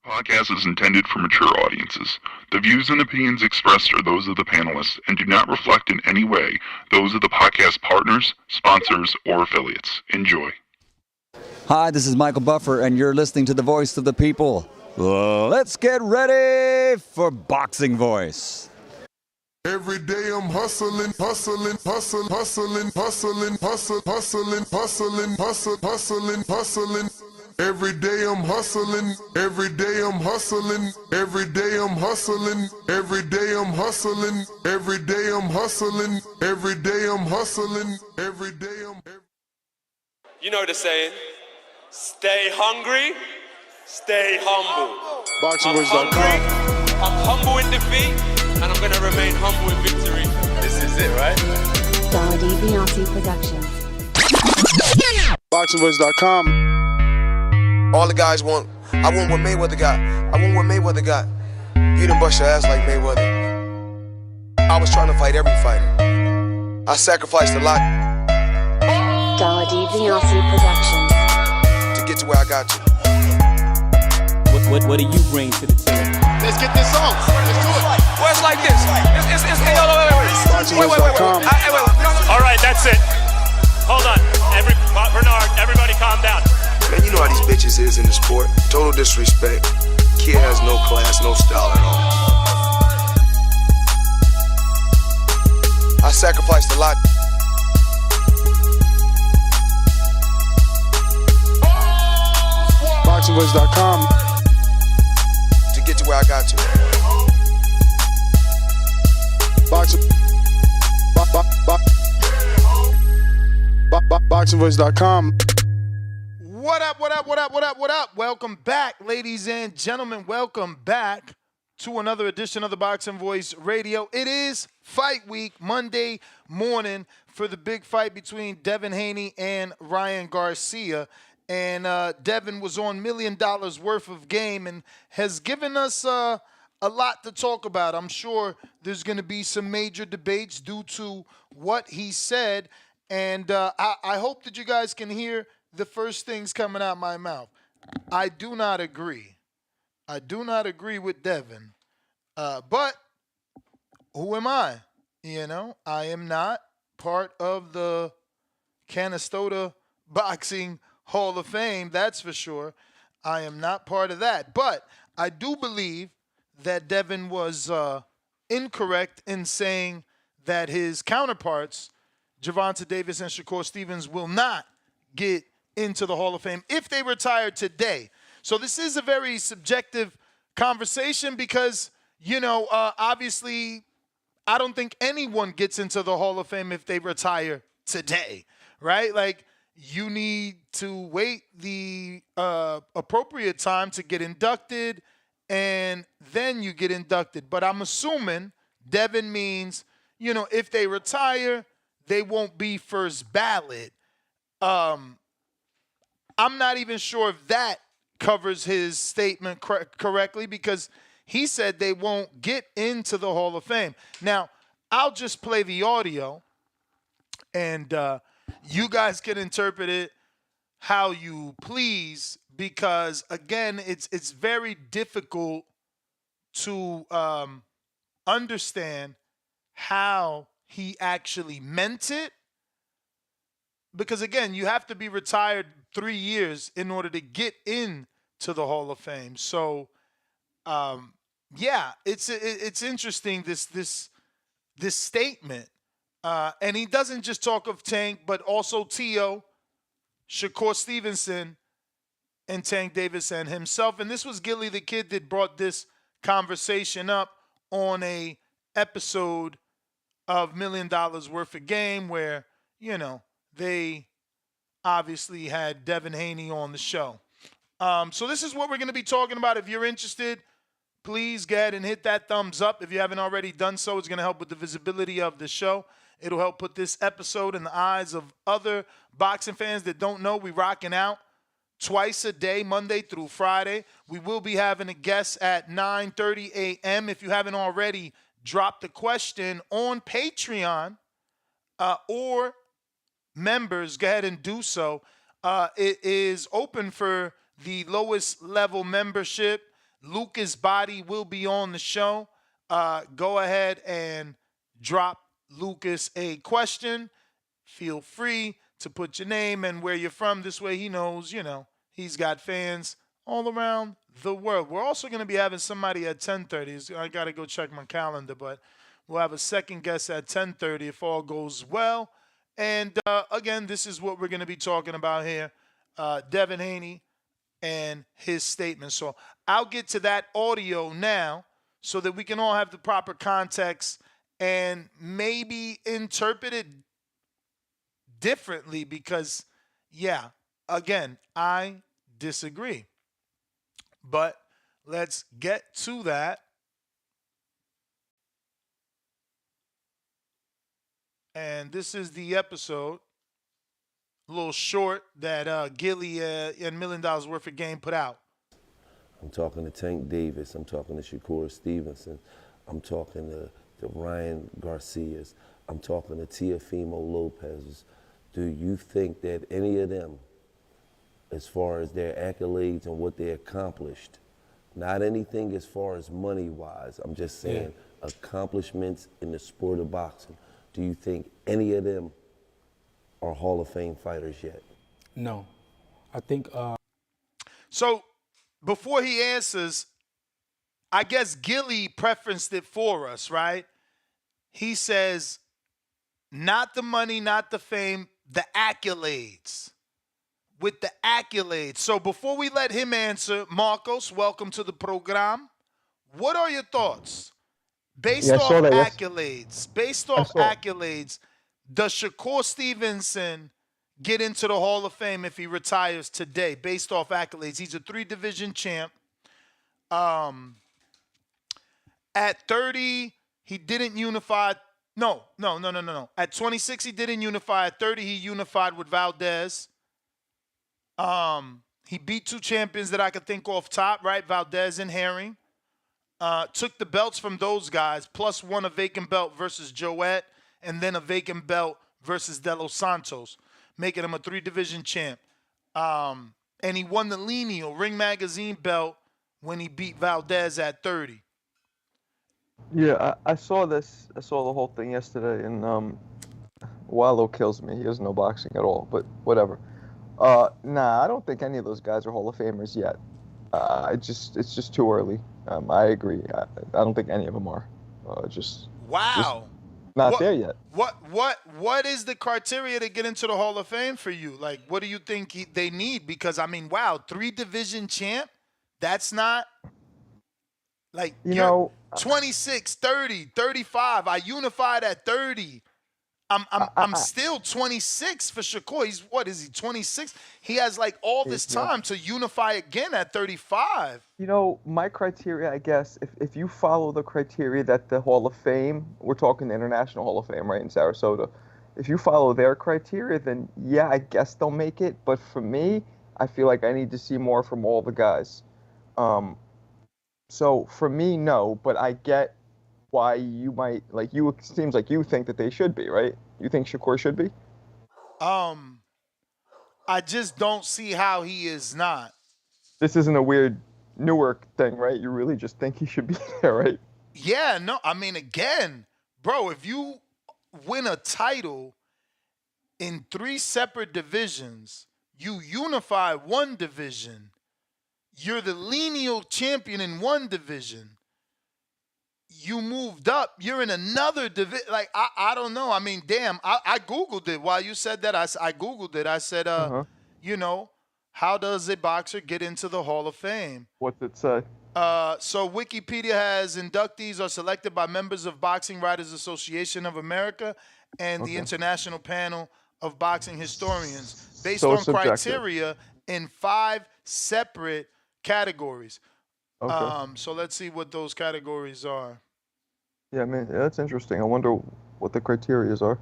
Podcast is intended for mature audiences. The views and opinions expressed are those of the panelists and do not reflect in any way those of the podcast partners, sponsors, or affiliates. Enjoy. Hi, this is Michael Buffer, and you're listening to the Voice of the People. Let's get ready for Boxing Voice. Every day I'm hustling. Every day I'm hustling. Every day I'm hustling. Every day I'm hustling. Every day I'm hustling. Every day I'm hustling. Every day I'm hustling. Every day I'm. You know the saying, stay hungry, stay humble. BoxingVoice.com. I'm humble in defeat, and I'm gonna remain humble in victory. This is it, right? Daladi Biansi Productions. BoxingVoice.com. All the guys want, I want what Mayweather got. I want what Mayweather got. You done bust your ass like Mayweather. I was trying to fight every fighter. I sacrificed a lot Daladi Biansi Productions. to get to where I got to. What do you bring to the table? Let's get this on. Let's do it. Well, it's like this. It's wait. All right, that's it. Hold on. Bernard, everybody calm down. Man, you know how these bitches is in the sport. Total disrespect. Kid has no class, no style at all. I sacrificed a lot. BoxingVoice.com. To get to where I got to. BoxingVoice.com. What up? Welcome back, ladies and gentlemen. Welcome back to another edition of the Boxing Voice Radio. It is fight week, Monday morning, for the big fight between Devin Haney and Ryan Garcia. And Devin was on $1 million worth of game and has given us a lot to talk about. I'm sure there's going to be some major debates due to what he said. And I hope that you guys can hear the first things coming out my mouth. I do not agree. I do not agree with Devin. But who am I? You know, I am not part of the Canastota Boxing Hall of Fame, that's for sure. I am not part of that. But I do believe that Devin was incorrect in saying that his counterparts, Gervonta Davis and Shakur Stevenson, will not get into the Hall of Fame if they retire today. So this is a very subjective conversation because, you know, obviously I don't think anyone gets into the Hall of Fame if they retire today, right? Like, you need to wait the appropriate time to get inducted, and then you get inducted. But I'm assuming Devin means, you know, if they retire, they won't be first ballot. I'm not even sure if that covers his statement correctly because he said they won't get into the Hall of Fame. Now, I'll just play the audio, and you guys can interpret it how you please because, again, it's very difficult to understand how he actually meant it because, again, you have to be retired 3 years in order to get into the Hall of Fame. So, yeah, it's interesting this statement, and he doesn't just talk of Tank, but also T.O., Shakur Stevenson, and Tank Davis and himself. And this was Gilly the Kid that brought this conversation up on a episode of $1 Million Worth of Game where, you know, they obviously had Devin Haney on the show. So this is what we're going to be talking about. If you're interested, please go ahead and hit that thumbs up. If you haven't already done so, it's going to help with the visibility of the show. It'll help put this episode in the eyes of other boxing fans that don't know we rocking out twice a day, Monday through Friday. We will be having a guest at 9:30 a.m. If you haven't already, drop the question on Patreon or members, go ahead and do so. It is open for the lowest level membership. Lucas Body will be on the show. Go ahead and drop Lucas a question. Feel free to put your name and where you're from. This way he knows, he's got fans all around the world. We're also going to be having somebody at 10:30. I got to go check my calendar, but we'll have a second guest at 10:30 if all goes well. And again, this is what we're going to be talking about here. Devin Haney and his statement. So I'll get to that audio now so that we can all have the proper context and maybe interpret it differently because, again, I disagree. But let's get to that. And this is the episode, a little short, that Gilly and $1 Million Worth of Game put out. I'm talking to Tank Davis. I'm talking to Shakur Stevenson. I'm talking to Ryan Garcias. I'm talking to Teofimo Lopez. Do you think that any of them, as far as their accolades and what they accomplished, not anything as far as money-wise, I'm just saying accomplishments in the sport of boxing, do you think any of them are Hall of Fame fighters yet? No. I think... So, before he answers, I guess Gilly preferenced it for us, right? He says, not the money, not the fame, the accolades. With the accolades. So, before we let him answer, Marcos, welcome to the program. What are your thoughts? Based off accolades, does Shakur Stevenson get into the Hall of Fame if he retires today? Based off accolades, he's a 3-division champ. At 30, he didn't unify. No. At 26, he didn't unify. At 30, he unified with Valdez. He beat 2 champions that I could think off top, right? Valdez and Herring. Took the belts from those guys, plus won a vacant belt versus Joette, and then a vacant belt versus De Los Santos, making him a 3-division champ. And he won the Lineal Ring Magazine belt when he beat Valdez at 30. Yeah, I saw this. I saw the whole thing yesterday, and Wallow kills me. He doesn't know boxing at all, but whatever. Nah, I don't think any of those guys are Hall of Famers yet. It's just too early. I agree. I don't think any of them are. Just not there yet. What is the criteria to get into the Hall of Fame for you? Like, what do you think they need? Because 3-division champ. That's not like 26, 30, 35. I unified at 30. I'm still 26 for Shakur. He's, what is he, 26? He has like all this time to unify again at 35. My criteria, I guess, if you follow the criteria that the Hall of Fame, we're talking the International Hall of Fame, right, in Sarasota. If you follow their criteria, then yeah, I guess they'll make it. But for me, I feel like I need to see more from all the guys. So for me, no, but I get why you might, it seems like you think that they should be, right? You think Shakur should be? I just don't see how he is not. This isn't a weird Newark thing, right? You really just think he should be there, right? Yeah, no, again, bro, if you win a title in 3 separate divisions, you unify 1 division, you're the lineal champion in 1 division, you moved up, you're in another division. Like, I don't know. Damn, I Googled it. While you said that, I Googled it. I said, how does a boxer get into the Hall of Fame? What's it say? So Wikipedia has inductees are selected by members of Boxing Writers Association of America and the International Panel of Boxing Historians based on criteria in 5 separate categories. Okay. So let's see what those categories are. Yeah, that's interesting. I wonder what the criteria are.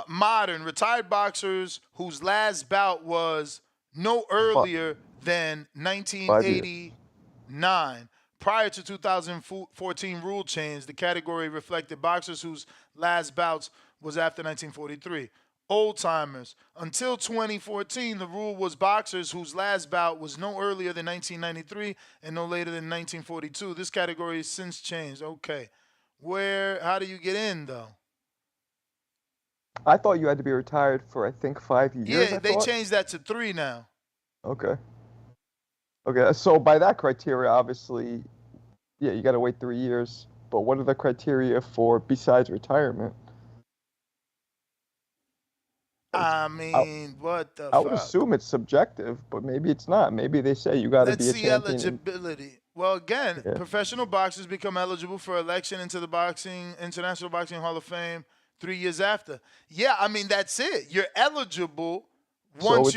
Modern retired boxers whose last bout was no earlier than 1989. Prior to 2014 rule change, the category reflected boxers whose last bouts was after 1943. old timers. Until 2014, the rule was boxers whose last bout was no earlier than 1993 and no later than 1942. This category has since changed. Okay. How do you get in, though? I thought you had to be retired for, I think, 5 years. Yeah, they changed that to 3 now. Okay. Okay, so by that criteria, obviously, yeah, you got to wait 3 years. But what are the criteria for besides retirement? I mean, what the fuck? I would assume it's subjective, but maybe it's not. Maybe they say you got to be a champion. Let's see eligibility. Well, again, professional boxers become eligible for election into the International Boxing Hall of Fame 3 years after. Yeah, I mean, that's it. You're eligible once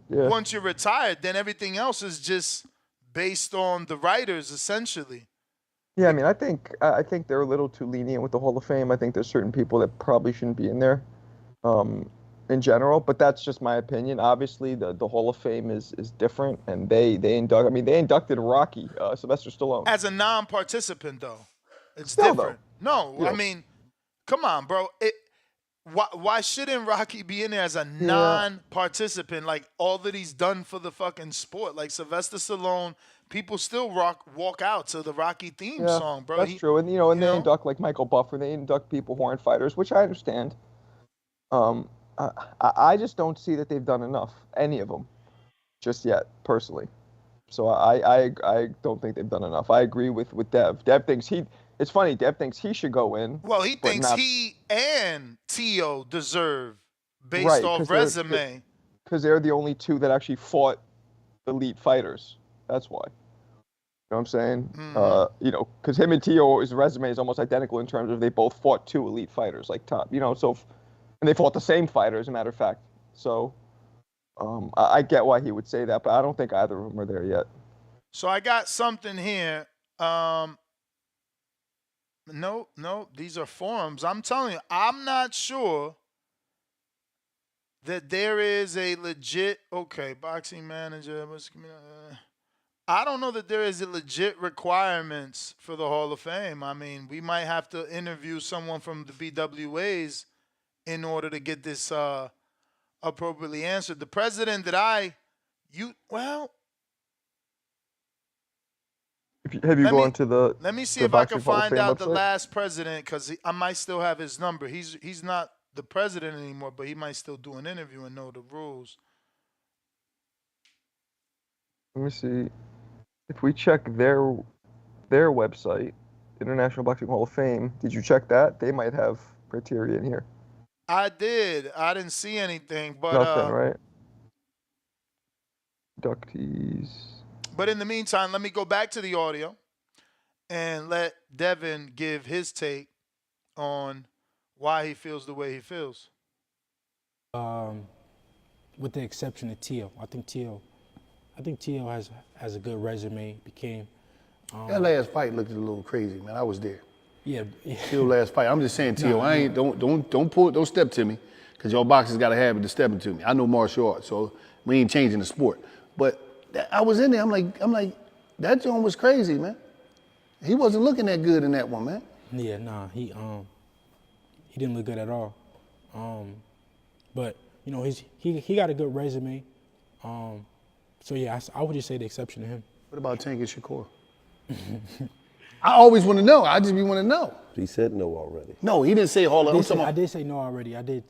once you're retired. Then everything else is just based on the writers, essentially. Yeah, I mean, I think they're a little too lenient with the Hall of Fame. I think there's certain people that probably shouldn't be in there, in general. But that's just my opinion. Obviously, the Hall of Fame is different, and they inducted Rocky, Sylvester Stallone, as a non-participant, though. It's still different. No, I mean, come on, bro. Why shouldn't Rocky be in there as a non-participant? Like, all that he's done for the fucking sport. Like, Sylvester Stallone, people still walk out to the Rocky theme song, bro. That's true. And, they induct, like, Michael Buffer. They induct people who aren't fighters, which I understand. I just don't see that they've done enough, any of them, just yet, personally. So I don't think they've done enough. I agree with Dev. Dev thinks it's funny, Dev thinks he should go in. Well, he thinks he and Tio deserve based off resume. Because they're the only two that actually fought elite fighters. That's why. You know what I'm saying? Mm-hmm. Because him and Tio's resume is almost identical in terms of they both fought 2 elite fighters, like top. And they fought the same fighter, as a matter of fact. So I get why he would say that, but I don't think either of them are there yet. So I got something here. No, these are forums. I'm telling you, I'm not sure that there is a legit, boxing manager. I don't know that there is a legit requirements for the Hall of Fame. I mean, we might have to interview someone from the BWAs in order to get this appropriately answered. The president that have you gone to the Let me see if I can find out the last president, because I might still have his number. He's not the president anymore, but he might still do an interview and know the rules. Let me see. If we check their website, International Boxing Hall of Fame, did you check that? They might have criteria in here. I did. I didn't see anything, but nothing, right? Inductees. But in the meantime, let me go back to the audio and let Devin give his take on why he feels the way he feels. With the exception of Tio, I think Tio has a good resume. Became that last fight looked a little crazy, man. I was there. Yeah. Tio last fight. I'm just saying, Tio. Don't step to me, because your boxers got a habit of stepping to me. I know martial arts, so we ain't changing the sport. But I was in there. I'm like, that joint was crazy, man. He wasn't looking that good in that one, man. Yeah, he didn't look good at all. But he got a good resume. So yeah, I would just say the exception to him. What about Tank and Shakur? I always want to know. I just be want to know. He said no already. No, he didn't say Hall of Fame. I did say no already. I did.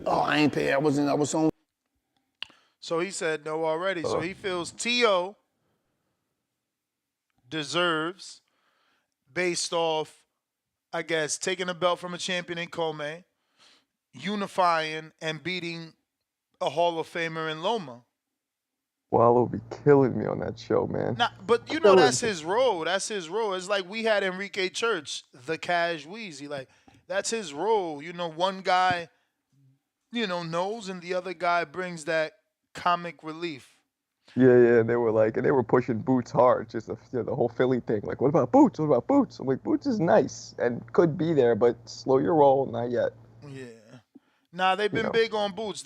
I ain't paid. I was on. So he said no already. So he feels Tio deserves, based off, I guess, taking a belt from a champion in Comey, unifying and beating a Hall of Famer in Loma. Wallow be killing me on that show, man. But that's his role. That's his role. It's like we had Enrique Church, the Cash Wheezy. Like, that's his role. One guy, knows, and the other guy brings that comic relief. Yeah. They were pushing Boots hard. Just the whole Philly thing. Like, what about Boots? What about Boots? I'm like, Boots is nice and could be there, but slow your roll. Not yet. Yeah. They've been big on Boots.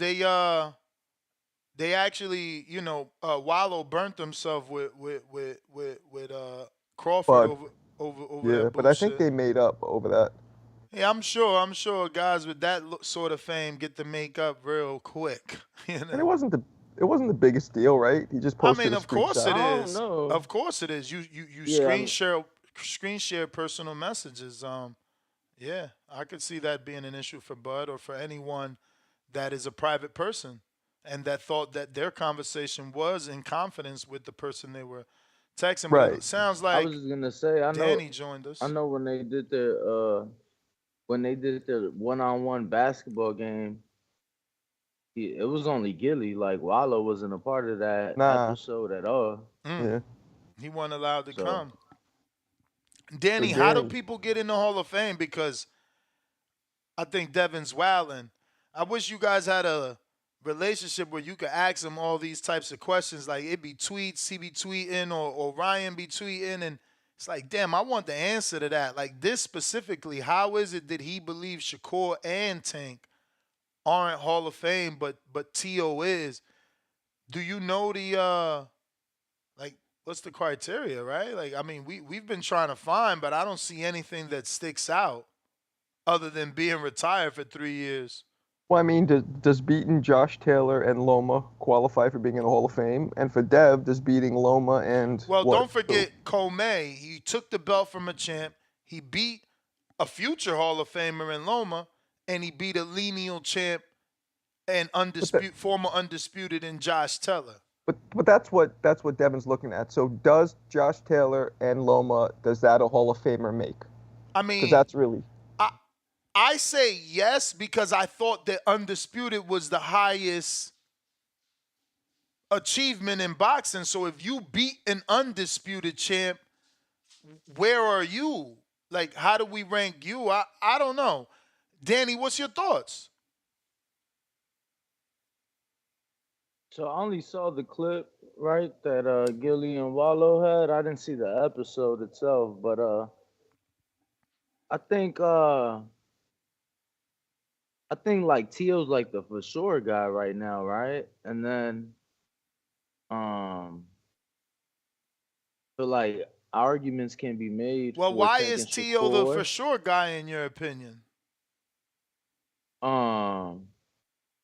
They actually, Wallow burnt himself with Crawford over yeah, that but I think they made up over that. Yeah, I'm sure guys with that sort of fame get to make up real quick. You And know? it wasn't the biggest deal, right? He just I posted mean, a of course screenshot. it I don't is. know. Of course it is. You Yeah, I mean, screen share personal messages. Yeah, I could see that being an issue for Bud or for anyone that is a private person and that thought that their conversation was in confidence with the person they were texting. But Right. it sounds I like was just gonna say, Danny joined us. I know when they did their one-on-one basketball game, it was only Gilly. Like Wallow wasn't a part of that Nah. episode at all. Yeah. He wasn't allowed to So come. Danny, how do people get in the Hall of Fame? Because I think Devin's wilding. I wish you guys had a relationship where you could ask him all these types of questions. Like it be tweets, he be tweeting, or Ryan be tweeting, and it's like, damn, I want the answer to that. Like this specifically, how is it that he believes Shakur and Tank aren't Hall of Fame, but T.O. is? Do you know the like what's the criteria, right? Like I mean, we've been trying to find, but I don't see anything that sticks out other than being retired for 3 years. Well, I mean, does beating Josh Taylor and Loma qualify for being in the Hall of Fame? And for Dev, does beating Loma and Don't forget Comey. He took the belt from a champ. He beat a future Hall of Famer in Loma, and he beat a lineal champ and former undisputed in Josh Taylor. But that's what Devin's looking at. So does Josh Taylor and Loma, does that a Hall of Famer make? I mean, because that's really. I say yes because I thought that undisputed was the highest achievement in boxing. So if you beat an undisputed champ, where are you? Like, how do we rank you? I don't know. Danny, what's your thoughts? So I only saw the clip, right, that Gilly and Wallow had. I didn't see the episode itself, but I think like Tio's like the for sure guy right now, right? And then but like arguments can be made. Well, for why Tank is and Tio the Shakur. for sure guy in your opinion?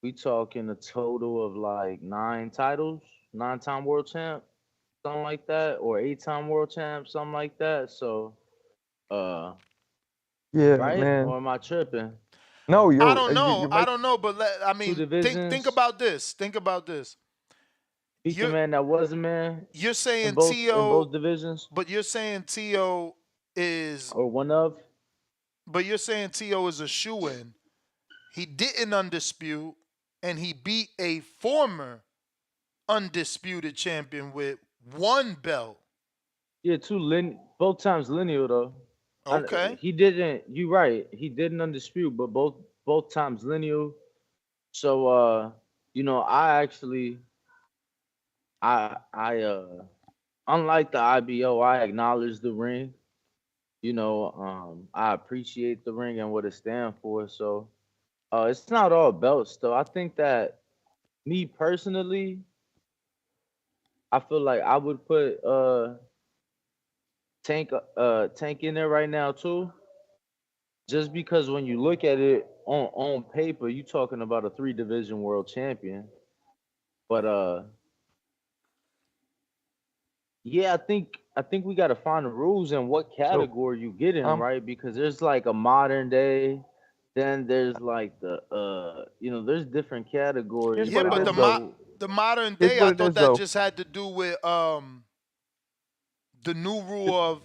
We talking a total of like 9 titles, 9-time world champ, something like that, or 8-time world champ, something like that. So, Yeah, right? man. Or am I tripping? No, you're. I don't know. You might, I don't know, but I mean, think about this. Think about this. Beat the man that was a man. You're saying in both, T.O. in both divisions, but you're saying T.O. is or one of. But you're saying T.O. is a shoe-in. He didn't undispute, and he beat a former undisputed champion with 1 belt. Yeah, both times lineal though. Okay. He didn't. You right. He didn't undispute, but both times lineal. So you know, I actually, unlike the IBO, I acknowledge the ring. You know, I appreciate the ring and what it stands for. So it's not all belts though. I think that me personally, I feel like I would put Tank in there right now too. Just because when you look at it on paper, you talking about a 3-division world champion. But yeah, I think we gotta find the rules and what category you get in, right? Because there's like a modern day, then there's like the you know, there's different categories. Yeah, but the modern day, I thought that just had to do with the new rule of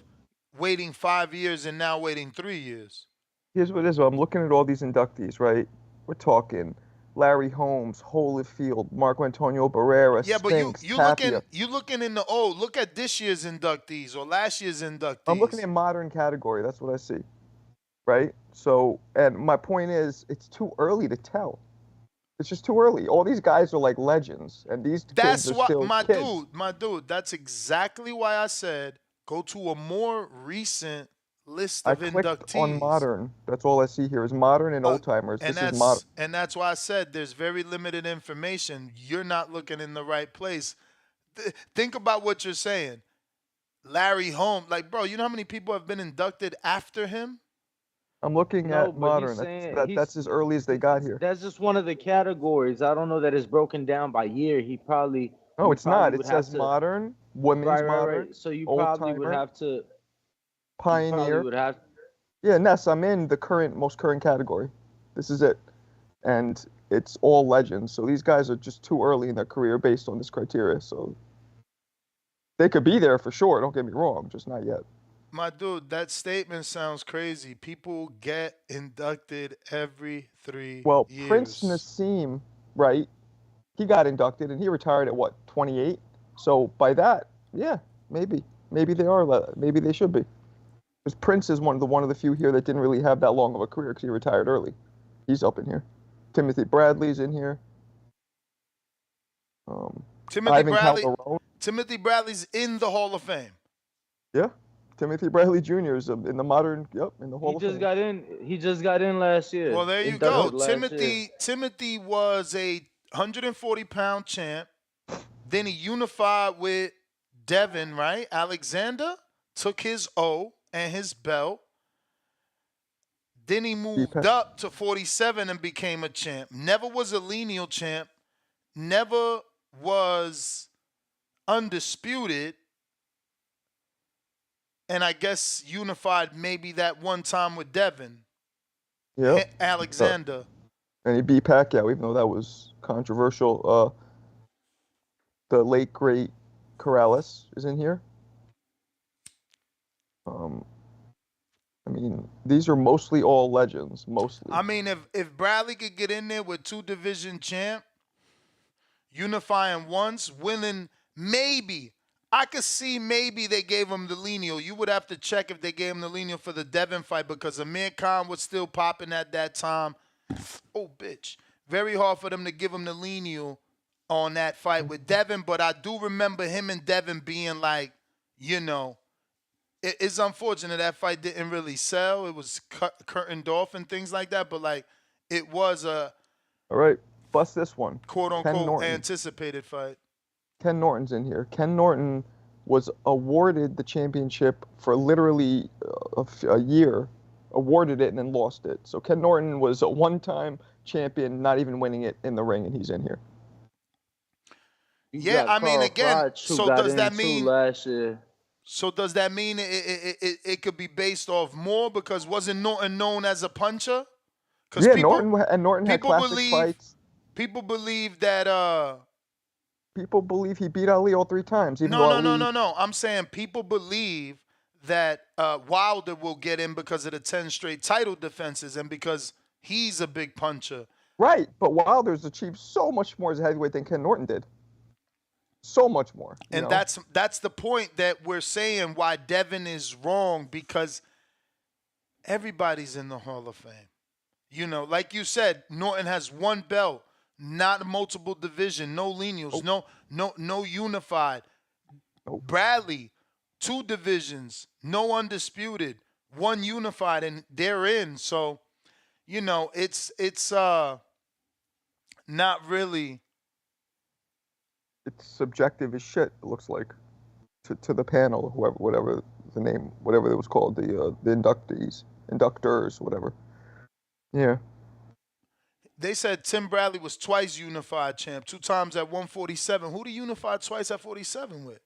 waiting 5 years and now waiting 3 years. Here's what it is. I'm looking at all these inductees, right? We're talking Larry Holmes, Holyfield, Marco Antonio Barrera, Yeah, but Spinks, you Tapia. looking in the old. Look at this year's inductees or last year's inductees. I'm looking at modern category. That's what I see, right? So, and my point is, it's too early to tell. It's just too early. All these guys are like legends, and these kids are still kids. My dude. That's exactly why I said go to a more recent list of I clicked inductees. on modern. That's all I see here is modern and old timers. This is modern. And that's why I said there's very limited information. You're not looking in the right place. Think about what you're saying. Larry Holmes, like, bro, you know how many people have been inducted after him? I'm looking No, at but he's modern. saying That's as early as they got here. that's just one of the categories. I don't know that it's broken down by year. No, You it's probably not. It would have says to modern, women's modern, right. So you old probably would timer, have to you probably pioneer. would have Yeah, Ness, I'm in the most current category. This is it. And it's all legends. So these guys are just too early in their career based on this criteria. So they could be there for sure. Don't get me wrong, just not yet. My dude, that statement sounds crazy. People get inducted every 3 Well, years. Prince Nassim, right? He got inducted and he retired at what, 28? So by that, yeah, maybe they are. Maybe they should be. Because Prince is one of the few here that didn't really have that long of a career because he retired early. He's up in here. Timothy Bradley's in here. Timothy Bradley's in the Hall of Fame. Yeah, Timothy Bradley Jr. is in the modern. Yep, in the Hall of Fame. He just got in last year. Well, there you go. Timothy was a 140-pound champ. Then he unified with Devin, right? Alexander took his O and his belt. Then he moved up to 47 and became a champ. Never was a lineal champ. Never was undisputed. And I guess unified maybe that one time with Devin. Yeah. Alexander. And he beat Pacquiao, even though that was controversial. The late, great Corrales is in here. I mean, these are mostly all legends, mostly. I mean, if Bradley could get in there with 2 division champ, unifying once, winning maybe. I could see maybe they gave him the lineal. You would have to check if they gave him the lineal for the Devin fight because Amir Khan was still popping at that time. Oh, bitch. Very hard for them to give him the lineal on that fight with Devin, but I do remember him and Devin being like, you know, it's unfortunate that fight didn't really sell. It was curtained off and things like that, but like it was a all right, bust this one. Quote unquote anticipated fight. Ken Norton's in here. Ken Norton was awarded the championship for literally a year, awarded it and then lost it. So Ken Norton was a one-time champion, not even winning it in the ring, and he's in here. Yeah, I mean, again, so does that mean last year? So does that mean it could be based off more because wasn't Norton known as a puncher? Yeah, Norton had classic fights. People believe that people believe he beat Ali all 3 times. No. I'm saying people believe that Wilder will get in because of the 10 straight title defenses and because he's a big puncher. Right, but Wilder's achieved so much more as a heavyweight than Ken Norton did. So much more. And that's the point that we're saying why Devin is wrong, because everybody's in the Hall of Fame. You know, like you said, Norton has 1 belt, not a multiple division, no lineals, no unified. Bradley, 2 divisions, no undisputed, 1 unified, and they're in. So, you know, it's not really. It's subjective as shit, it looks like, to the panel, whatever the name, whatever it was called, the inductors, whatever. Yeah. They said Tim Bradley was twice unified champ, 2 times at 147. Who do you unify twice at 47 with?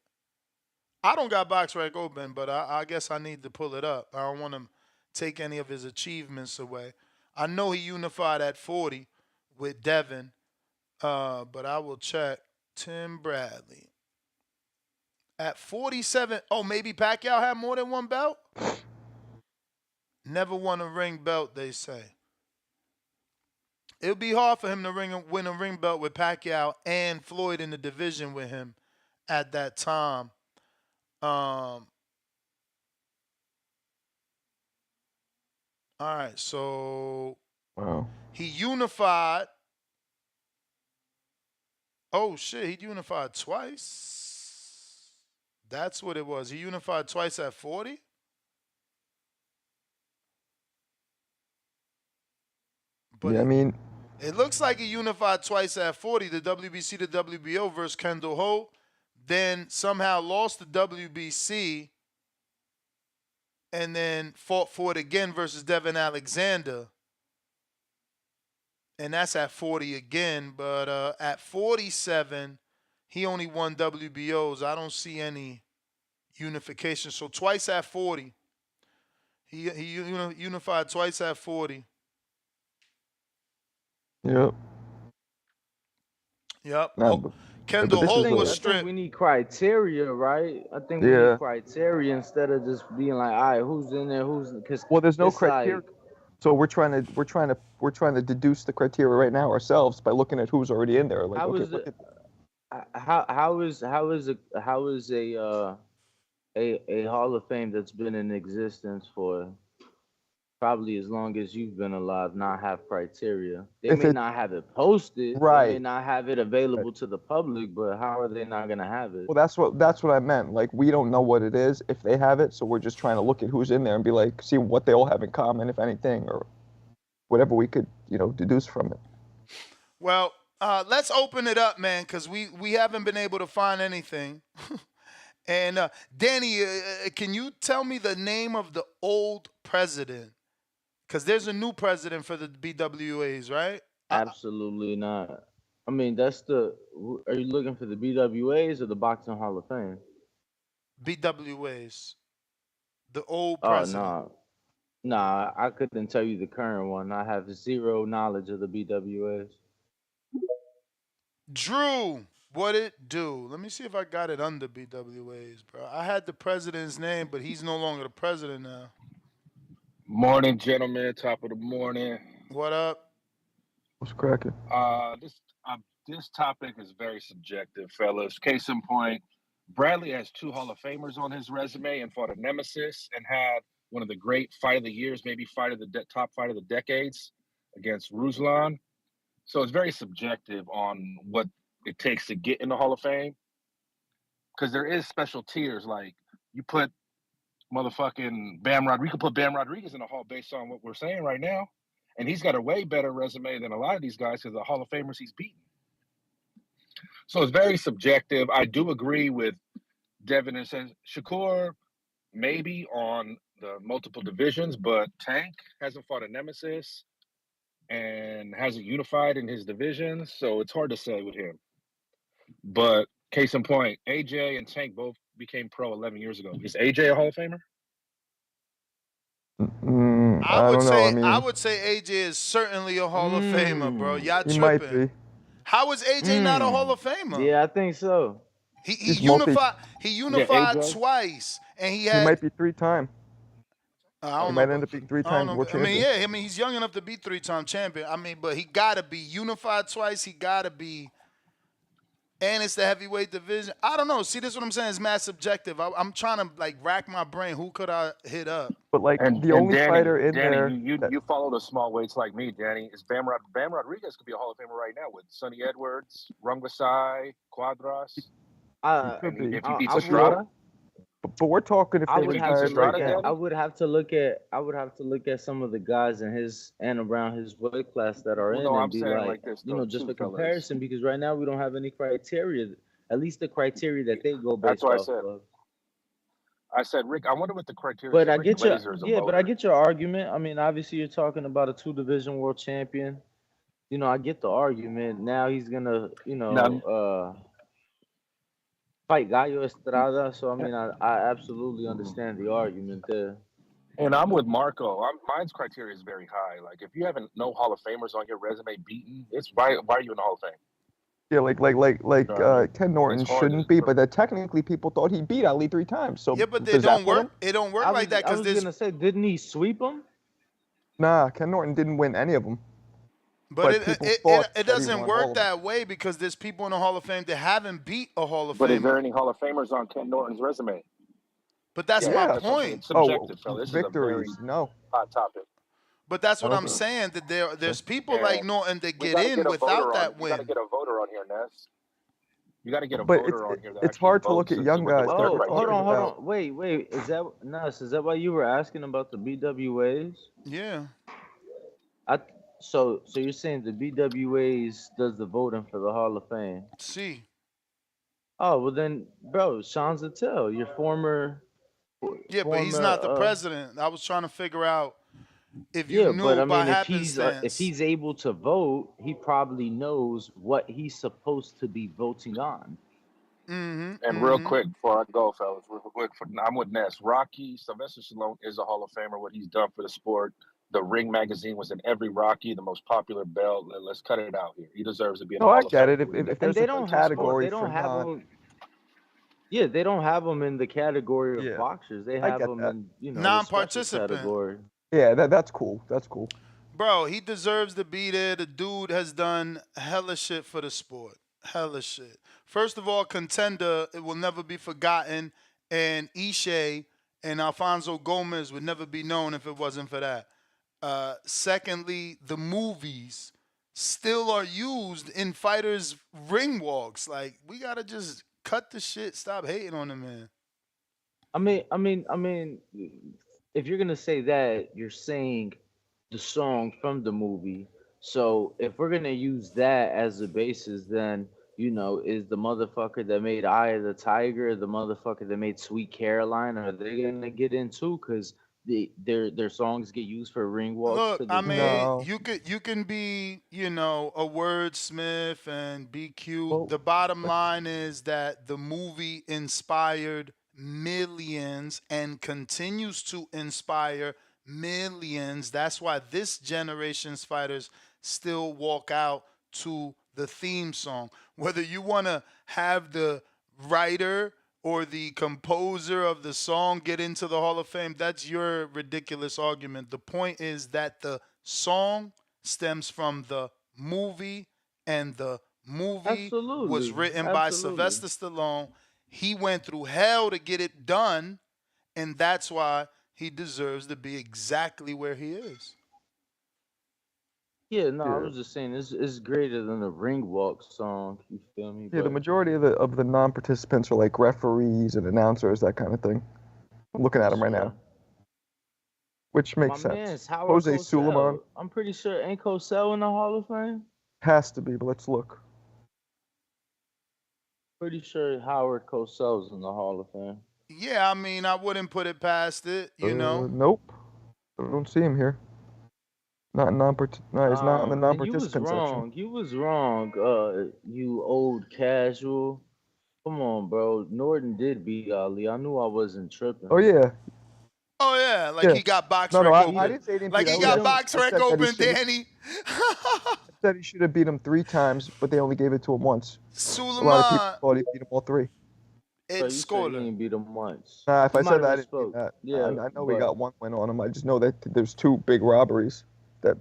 I don't got box rec open, but I guess I need to pull it up. I don't want to take any of his achievements away. I know he unified at 40 with Devin, but I will check. Tim Bradley. At 47, maybe Pacquiao had more than 1 belt? Never won a ring belt, they say. It would be hard for him to win a ring belt with Pacquiao and Floyd in the division with him at that time. All right, so he unified. Oh, shit, he unified twice? That's what it was. He unified twice at 40? But yeah, I mean, it looks like he unified twice at 40, the WBC to WBO versus Kendall Holt. Then somehow lost the WBC and then fought for it again versus Devin Alexander. And that's at 40 again. But at 47, he only won WBOs. I don't see any unification. So twice at 40. He unified twice at 40. Yep. Yep. Nah, but Kendall this is Holt a- was I think stripped. we need criteria, right? I think we Yeah. need criteria instead of just being like, all right, who's in there, who's because Well, there's no it's criteria. like, So we're trying to deduce the criteria right now ourselves by looking at who's already in there. Like, how okay, is look it? at How is a Hall of Fame that's been in existence for probably as long as you've been alive not have criteria? They If may it- not have it posted, they may Right. not have it available to the public, but how are they not gonna have it? Well, that's what I meant. Like, we don't know what it is if they have it, so we're just trying to look at who's in there and be like, see what they all have in common, if anything, or whatever we could, deduce from it. Well, let's open it up, man, because we haven't been able to find anything. And Danny, can you tell me the name of the old president? Because there's a new president for the BWAs, right? Absolutely not. I mean, that's the. Are you looking for the BWAs or the Boxing Hall of Fame? BWAs. The old Oh president. nah. I couldn't tell you the current one. I have zero knowledge of the BWAs. Drew, what it do? Let me see if I got it under BWAs, bro. I had the president's name, but he's no longer the president now. Morning, gentlemen. Top of the morning. What up? What's cracking? This topic is very subjective, fellas. Case in point, Bradley has 2 Hall of Famers on his resume and fought a nemesis and had one of the great fight of the years, maybe top fight of the decades against Ruslan. So it's very subjective on what it takes to get in the Hall of Fame. Because there is special tiers, like you put motherfucking Bam Rodriguez, put Bam Rodriguez in the Hall based on what we're saying right now. And he's got a way better resume than a lot of these guys because the Hall of Famers he's beaten. So it's very subjective. I do agree with Devin and says Shakur maybe on the multiple divisions, but Tank hasn't fought a nemesis and hasn't unified in his divisions, so it's hard to say with him. But case in point, AJ and Tank both became pro 11 years ago. Is AJ a Hall of Famer? I don't know. I mean, I would say AJ is certainly a Hall of Famer, bro. Y'all he tripping. might be. How is AJ not a Hall of Famer? Yeah, I think so. He unified. He unified AJ? twice, and he He had. might be 3-time. I He don't know. might end up being 3-time world I champion. mean, yeah. I mean, he's young enough to be 3-time champion. I mean, but he gotta be unified twice. He gotta be. And it's the heavyweight division. I don't know. See, this is what I'm saying. It's mad subjective. I'm trying to like rack my brain. Who could I hit up? But like And the only Danny, fighter in Danny, there. you follow the small weights like me, Danny. Is Bam Rodriguez could be a Hall of Famer right now with Sonny Edwards, Rungvisai, Quadras. Could be. If he beats I would- Estrada, But we're talking if I they would retire have to right look now. at. I would have to look at some of the guys in his and around his weight class that are Well, in no, and I'm be saying like, like this, you though, know, just too, for fellas. comparison, because right now we don't have any criteria. At least the criteria that they go That's based what I off said. of. I said, Rick, I wonder what the criteria But is. I Rick get your Glazer is a but I voter. get your argument. I mean, obviously you're talking about a 2-division world champion. You know, I get the argument. Now he's gonna, fight Gallo Estrada. So I mean, I absolutely understand the argument there. And I'm with Marco. Mine's criteria is very high. Like, if you haven't no Hall of Famers on your resume beaten, it's why are you in the Hall of Fame? Yeah, Ken Norton It's hard shouldn't be, but that technically people thought he beat Ali 3 times. So Yeah, but it does that don't put him? work. It don't work I like that was because there's. gonna say, didn't he sweep him? Nah, Ken Norton didn't win any of them. But people it thought that he doesn't won all work of them. that way because there's people in the Hall of Fame that haven't beat a Hall of But is there Famer. any Hall of Famers on Ken Norton's resume? But that's Yeah, my that's what I'm saying. point. It's subjective, fella. This is a very victories, no. hot topic. But that's what I I'm don't- saying. That there's people Yeah. like Norton that We get gotta in get a without voter that on. You got to win. get a voter on here, Ness. You got to get a But voter on here. That it's actually hard to look votes at and young see what guys. their Oh, We're criteria hold talking on. about- Wait. Is that why you were asking about the BWAs? Yeah. So you're saying the BWAs does the voting for the Hall of Fame? See. Oh well, then, bro, Sean Zattel, your former Yeah, but he's not the president. I was trying to figure out if you Yeah, but knew I by mean, if happenstance. he's able to vote, he probably knows what he's supposed to be voting on. And real quick before I go, fellas, real quick, I'm with Ness. Rocky Sylvester Stallone is a Hall of Famer. What he's done for the sport. The Ring magazine was in every Rocky, the most popular belt. Let's cut it out here. He deserves to be in the No, I Hall of get Fame. it. If And there's they a don't category they for don't have non, him. Yeah, they don't have them in the category of yeah, boxers. They I have get them that. in the special Non-participant. category. Yeah, that's cool. That's cool. Bro, he deserves to be there. The dude has done hella shit for the sport. Hella shit. First of all, contender, it will never be forgotten. And Ishe and Alfonso Gomez would never be known if it wasn't for that. Secondly, the movies still are used in fighters' ring walks. Like, we gotta just cut the shit. Stop hating on the man. I mean, if you're gonna say that, you're saying the song from the movie. So if we're gonna use that as a basis, then is the motherfucker that made Eye of the Tiger, the motherfucker that made Sweet Caroline, are they gonna get into? Because their songs get used for ring walks. Look, To the I mean, No. you can be, a wordsmith and be cute. Well, The bottom line is that the movie inspired millions and continues to inspire millions. That's why this generation's fighters still walk out to the theme song. Whether you want to have the writer or the composer of the song get into the Hall of Fame, that's your ridiculous argument. The point is that the song stems from the movie, and the movie was Absolutely, written by absolutely. Sylvester Stallone. He went through hell to get it done, and that's why he deserves to be exactly where he is. Yeah, no, I yeah, was just saying it's greater than a ring walk song. You feel me? yeah. The But majority of the non-participants are like referees and announcers, that kind of thing. I'm looking at them right now, which my makes sense. man's Howard Jose Suleiman Cosell. I'm pretty sure ain't Cosell in the Hall of Fame. has to be, but let's look. Pretty sure Howard Cosell's in the Hall of Fame. Yeah, I mean, I wouldn't put it past it, Nope, I don't see him here. Not no, he's not in the And you was non-participant section. wrong. You was wrong. You old casual. Come on, bro. Norton did beat Ali. I knew I wasn't tripping. Oh yeah, Oh yeah, like yeah. he got box No, rec I open. didn't say he didn't Like beat he Ali. got I box rec said that he open, should've- Danny. I said he should have beat him 3 times, but they only gave it to him once. A lot of people Suleiman, thought he beat him all 3. So you it's said he scholar. ain't beat him once. Nah, if You I might said have that, I didn't mean misspoke. that. Yeah, I know he but got 1 win on him. I just know that there's 2 big robberies. That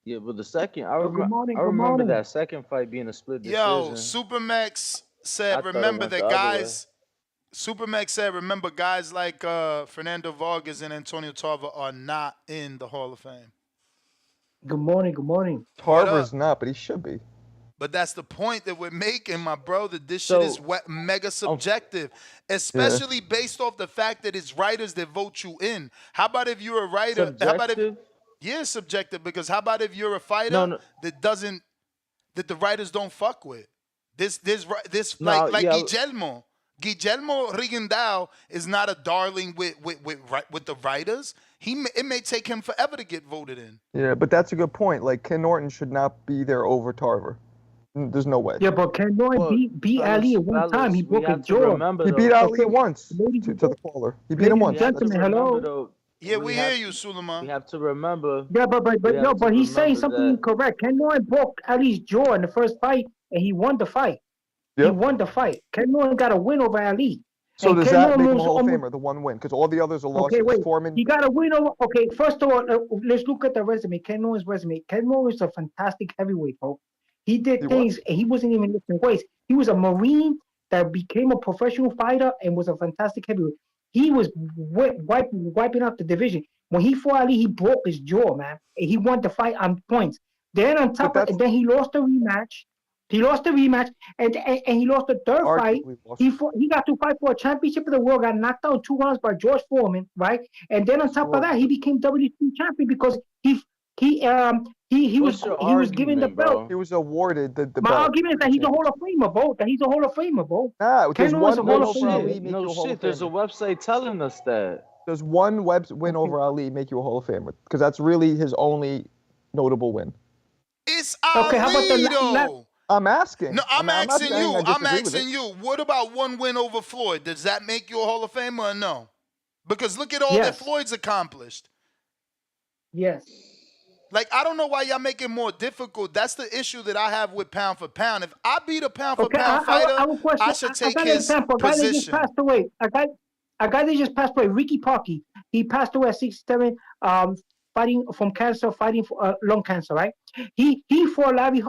yeah, but the second I Good morning. I Good remember morning. that second fight being a split Yo, decision. Supermax I said, thought it remember went the that other way. guys. Supermax said, remember guys like Fernando Vargas and Antonio Tarver are not in the Hall of Fame. Good morning. Good morning. What Tarver's up? not, but he should be. But that's the point that we're making, my bro, that this shit is So mega subjective, especially based off the fact that it's writers that vote you in. How about if you're a writer? How about if, subjective? yeah, it's subjective, because how about if you're a fighter No. that the writers don't fuck with? This No, like yeah. Guillermo Rigondeaux is not a darling with the writers. It may take him forever to get voted in. Yeah, but that's a good point. Like, Ken Norton should not be there over Tarver. There's no way. Yeah, but Ken Norton Well, beat Ali at one time. He we broke his have to jaw. remember He though. beat Ali Okay, once ladies to and the caller. He beat him ladies and once. We have to gentlemen, remember hello. though. Yeah, we hear have you, Suleiman. we have to remember. Yeah, but We have to he's saying remember something that. incorrect. Ken Norton broke Ali's jaw in the first fight, and he won the fight. He Yep. won the fight. Ken Norton got a win over Ali. So And does Ken that Norton make him a was Hall of almost- Famer, the 1 win? Because all the others are Okay, losses. wait. Foreman. He got a win over. Okay, first of all, let's look at the resume. Ken Norton's resume. Ken Norton is a fantastic heavyweight, bro. He did He things. He wasn't even lifting weights. He was a Marine that became a professional fighter and was a fantastic heavyweight. He was wiping out the division. When he fought Ali, he broke his jaw, man. And he won the fight on points. Then on top of, and then he lost the rematch. He lost the rematch, and he lost the third fight. Arguably lost. He got to fight for a championship of the world, got knocked out in 2 rounds by George Foreman, right? And then on top of that, he became WC champion because he He What's your was given the argument, belt. bro? He was awarded the My belt. argument is that he's a Hall of Famer, bro. That he's a Hall of Famer, bro. Nah, does Ken Owens one a win Hall of over Famer. Ali make No you a Hall shit. of There's a Famer? website telling us that. Does one win over Ali make you a Hall of Famer? Because that's really his only notable win. It's Okay, how about Ali, the though. I'm asking. No, I'm not asking saying you. I I'm disagree with asking it. you. What about one win over Floyd? Does that make you a Hall of Famer or no? Because look at all that Yes. Floyd's accomplished. Yes. Like, I don't know why y'all make it more difficult. That's the issue that I have with pound for pound. If I beat a pound for Okay, pound fighter, I will question. I should I take got an his example. A guy that just position. passed away. A guy that just passed away. Ricky Parkey. He passed away at 67. Fighting from cancer, fighting for lung cancer. Right. He fought Larry.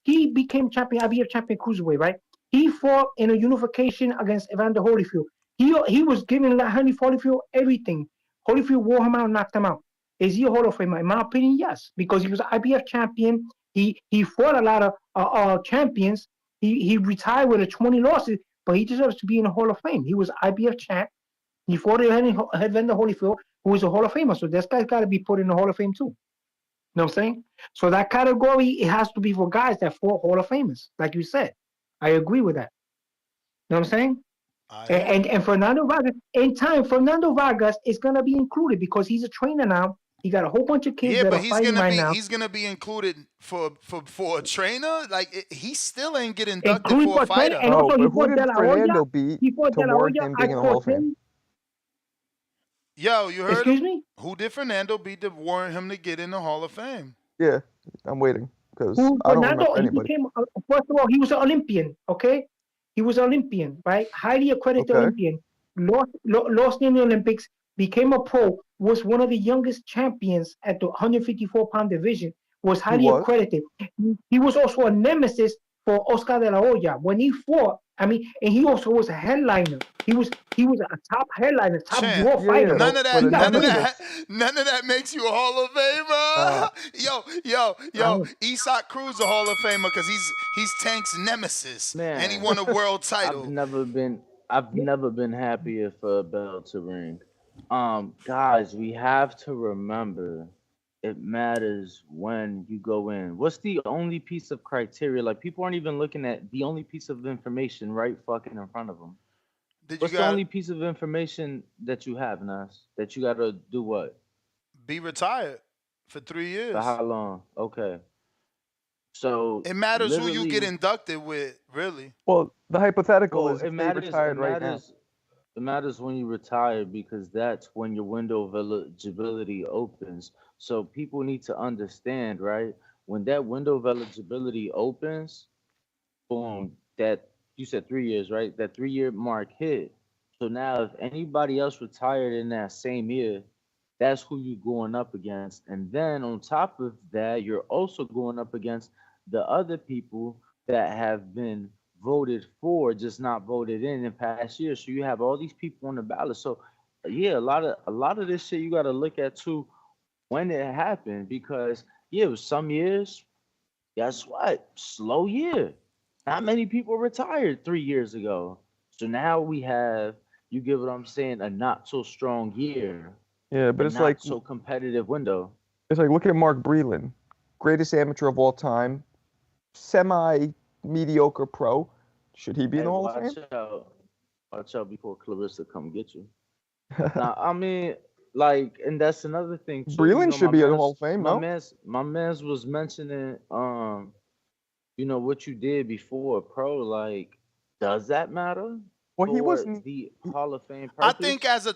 He became champion, IBF champion cruiserweight. Right. He fought in a unification against Evander Holyfield. He was giving Henry Holyfield everything. Holyfield wore him out, knocked him out. Is he a Hall of Famer? In my opinion, yes, because he was an IBF champion. He fought a lot of champions. He retired with 20 losses, but he deserves to be in the Hall of Fame. He was IBF champ. He fought Evander Holyfield, who is a Hall of Famer. So this guy's got to be put in the Hall of Fame too. You know what I'm saying? So that category, it has to be for guys that fought Hall of Famers, like you said. I agree with that. You know what I'm saying? And Fernando Vargas, in time, Fernando Vargas is gonna be included because he's a trainer now. He got a whole bunch of kids that are fighting right now. He's gonna be included for a trainer. Like he still ain't get inducted Including for a fighter. And also, but who did Fernando beat he fought to De La warrant Hoya. him being in the Hall of Fame? Yo, you heard? Excuse him? me? Who did Fernando beat to warrant him to get in the Hall of Fame? Yeah, I'm waiting because I don't remember anybody. First of all, he was an Olympian. Okay, he was an Olympian, right? Highly accredited Olympian. Lost in the Olympics. Became a pro. Was one of the youngest champions at the 154-pound division. Was highly accredited. He was also a nemesis for Oscar De La Hoya when he fought. I mean, and he also was a headliner. He was a top headliner, top draw fighter. None of that makes you a Hall of Famer. Yo, Isak Cruz a Hall of Famer because he's Tank's nemesis, and he won a world title. I've never been happier for a bell to ring. Guys, we have to remember it matters when you go in. What's the only piece of criteria? Like, people aren't even looking at the only piece of information right fucking in front of them. What's the only piece of information that you have, Nas? That you got to do what? Be retired for 3 years. For how long? Okay. So it matters who you get inducted with, really. Well, the hypothetical is if they retired right now. It matters when you retire because that's when your window of eligibility opens. So people need to understand, right? When that window of eligibility opens, boom, that you said 3 years, right? That 3-year mark hit. So now if anybody else retired in that same year, that's who you're going up against. And then on top of that, you're also going up against the other people that have been voted for, just not voted in past years. So you have all these people on the ballot. So yeah, a lot of this shit you got to look at too when it happened, because it was some years, guess what? Slow year. Not many people retired 3 years ago. So now we have, you get what I'm saying, a not so strong year. Yeah, but it's not like so competitive window. It's like, look at Mark Breland, greatest amateur of all time, semi-mediocre pro. Should he be in the Hall of Fame? Watch out before Clarissa come get you. Now, I mean, like, and that's another thing too. Breland should be in the Hall of Fame, no? My man's was mentioning, what you did before pro. Like, does that matter? Well, he wasn't the Hall of Fame purpose? I think as a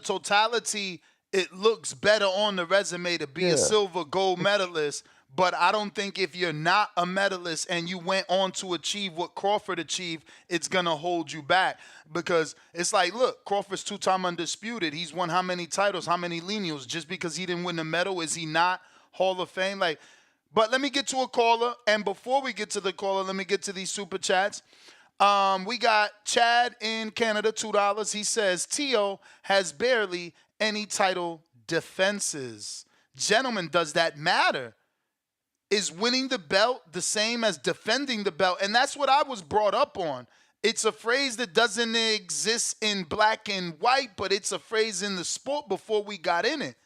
totality, it looks better on the resume to be a silver gold medalist. But I don't think if you're not a medalist and you went on to achieve what Crawford achieved, it's going to hold you back. Because it's like, look, Crawford's 2-time undisputed. He's won how many titles, how many lineals? Just because he didn't win the medal, is he not Hall of Fame? Like, but let me get to a caller. And before we get to the caller, let me get to these super chats. We got Chad in Canada, $2. He says, Tio has barely any title defenses. Gentlemen, does that matter? Is winning the belt the same as defending the belt? And that's what I was brought up on. It's a phrase that doesn't exist in black and white, but it's a phrase in the sport before we got in it.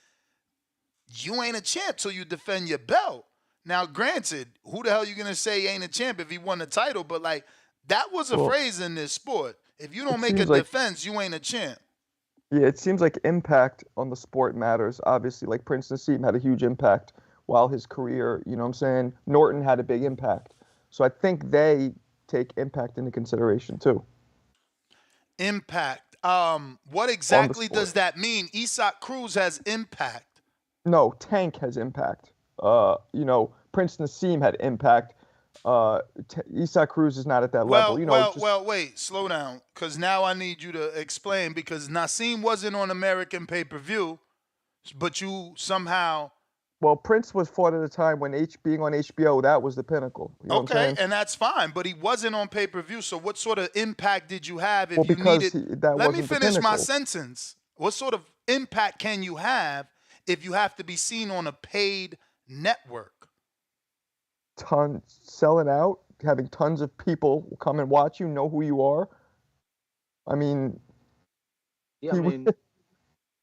you ain't a champ till you defend your belt. Now, granted, who the hell you gonna say ain't a champ if he won the title? But like that was a Well, phrase in this sport. If you don't it make a seems like defense, you ain't a champ. yeah, it seems like impact on the sport matters. Obviously, like Prince Nassim had a huge impact while his career, you know what I'm saying? Norton had a big impact. So I think they take impact into consideration too Impact. What on the exactly does sport. that mean? Isak Cruz has impact. No, Tank has impact. Prince Nassim had impact. Isak Cruz is not at that level. Wait, slow down. Because now I need you to explain because Nassim wasn't on American pay-per-view, but you somehow. Well, Prince was fought at a time when being on HBO, that was the pinnacle. You know what I'm Okay, saying? and that's fine, but he wasn't on pay-per-view, so what sort of impact did you have if Well, you because needed. that Let me wasn't the finish my pinnacle. sentence. What sort of impact can you have if you have to be seen on a paid network? Selling out, having tons of people come and watch you, know who you are. I mean, Yeah, he I was mean,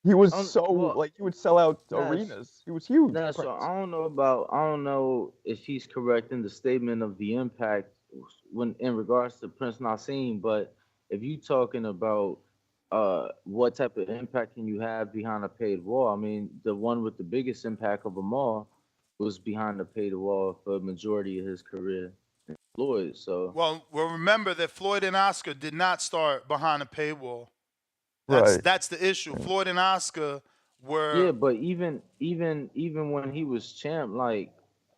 he was well, like he would sell out Nash, arenas. He was huge. Nash, so Prince. I don't know if he's correct in the statement of the impact when in regards to Prince Nassim, but if you talking about what type of impact can you have behind a paid wall? I mean, the one with the biggest impact of them all was behind the paid wall for a majority of his career, Floyd. So Well, remember that Floyd and Oscar did not start behind a paywall. Right. That's the issue. Floyd and Oscar yeah, were. but even when he was champ, like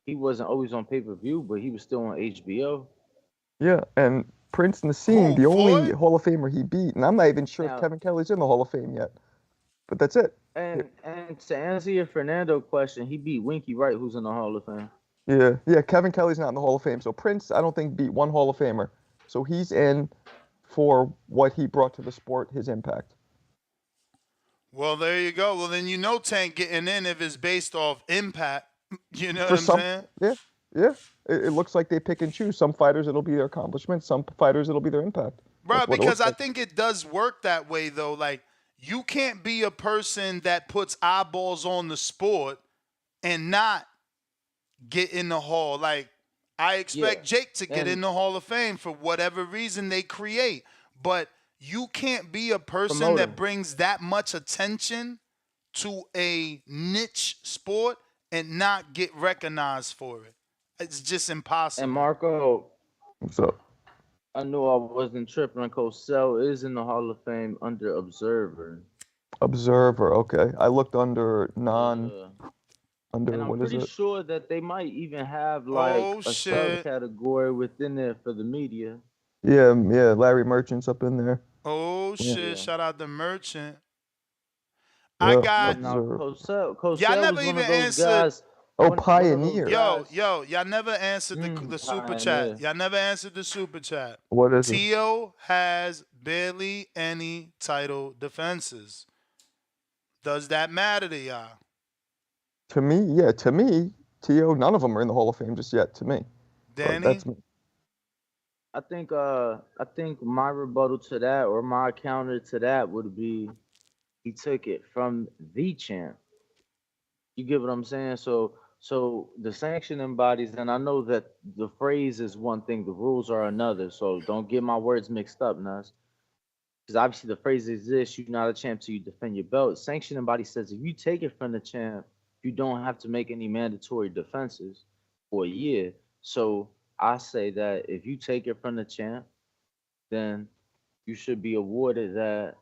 he wasn't always on pay per view, but he was still on HBO. Yeah, and Prince Nassim, Who? the only Floyd? Hall of Famer he beat, and I'm not even sure if Now, Kevin Kelly's in the Hall of Fame yet. But that's it. and to answer your Fernando question, he beat Winky Wright, who's in the Hall of Fame. Yeah. Kevin Kelly's not in the Hall of Fame, so Prince, I don't think beat one Hall of Famer. So he's in for what he brought to the sport, his impact. Well, there you go. Well, then you know Tank getting in if it's based off impact. You know For what I'm some, saying? yeah. It looks like they pick and choose. Some fighters, it'll be their accomplishment. Some fighters, it'll be their impact. Bro, That's what it because looks I like. think it does work that way, though. Like, you can't be a person that puts eyeballs on the sport and not get in the Hall. Like, I Yeah, expect Jake to get in and the Hall of Fame for whatever reason they create. But you can't be a person promoter. that brings that much attention to a niche sport and not get recognized for it. It's just And impossible. Marco, What's up? I knew I wasn't tripping. Cosell is in the Hall of Fame under Observer. Observer. Okay, I looked under Yeah. And I'm what is pretty it? sure that they might even have like Oh, a shit. subcategory within there for the media. Yeah. Larry Merchant's up in there. Oh, Yeah. shit. Shout out to Merchant. I Yeah. got. Now Observer. Y'all Cosell never was one even of those answered. guys. Oh, One of those Pioneer. guys. Y'all never answered the super chat. Pioneer. Y'all never answered the super chat. What is it? Tio has barely any title defenses. Does that matter to y'all? To me, T.O., none of them are in the Hall of Fame just yet, to me. But Danny? that's me. I think my rebuttal to that or my counter to that would be he took it from the champ. You get what I'm saying? So the sanctioning bodies, and I know that the phrase is one thing, the rules are another. So don't get my words mixed up, Nas. Because obviously the phrase exists, you're not a champ till you defend your belt. Sanctioning body says if you take it from the champ, you don't have to make any mandatory defenses for a year. So I say that if you take it from the champ, then you should be awarded that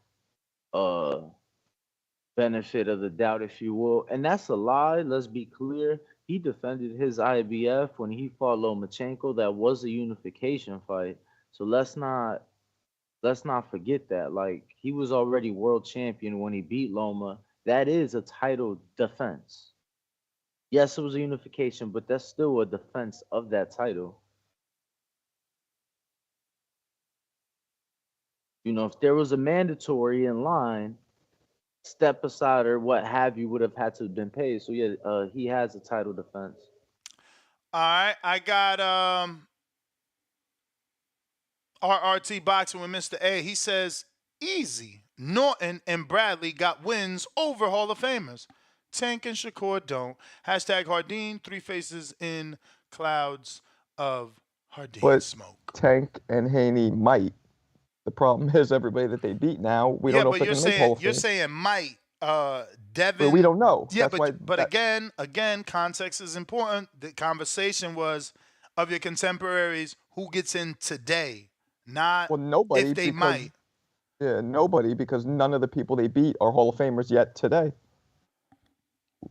benefit of the doubt, if you will. And that's a lie. Let's be clear. He defended his IBF when he fought Lomachenko. That was a unification fight. So let's not forget that. Like he was already world champion when he beat Loma. That is a title defense. Yes, it was a unification, but that's still a defense of that title. You know, if there was a mandatory in line, step aside or what have you would have had to have been paid. So yeah, he has a title defense. All right. I got RRT boxing with Mr. A. He says easy. Norton and Bradley got wins over Hall of Famers. Tank and Shakur don't. Hashtag Hardin, 3 faces in clouds of Hardin But smoke. Tank and Haney might. The problem is everybody that they beat now, we don't know if they're going to make Hall of you're Fame. saying might. Devin. But we don't know. Yeah, That's why. but again, context is important. The conversation was of your contemporaries who gets in today, not nobody if they because, might. Yeah, nobody because none of the people they beat are Hall of Famers yet today.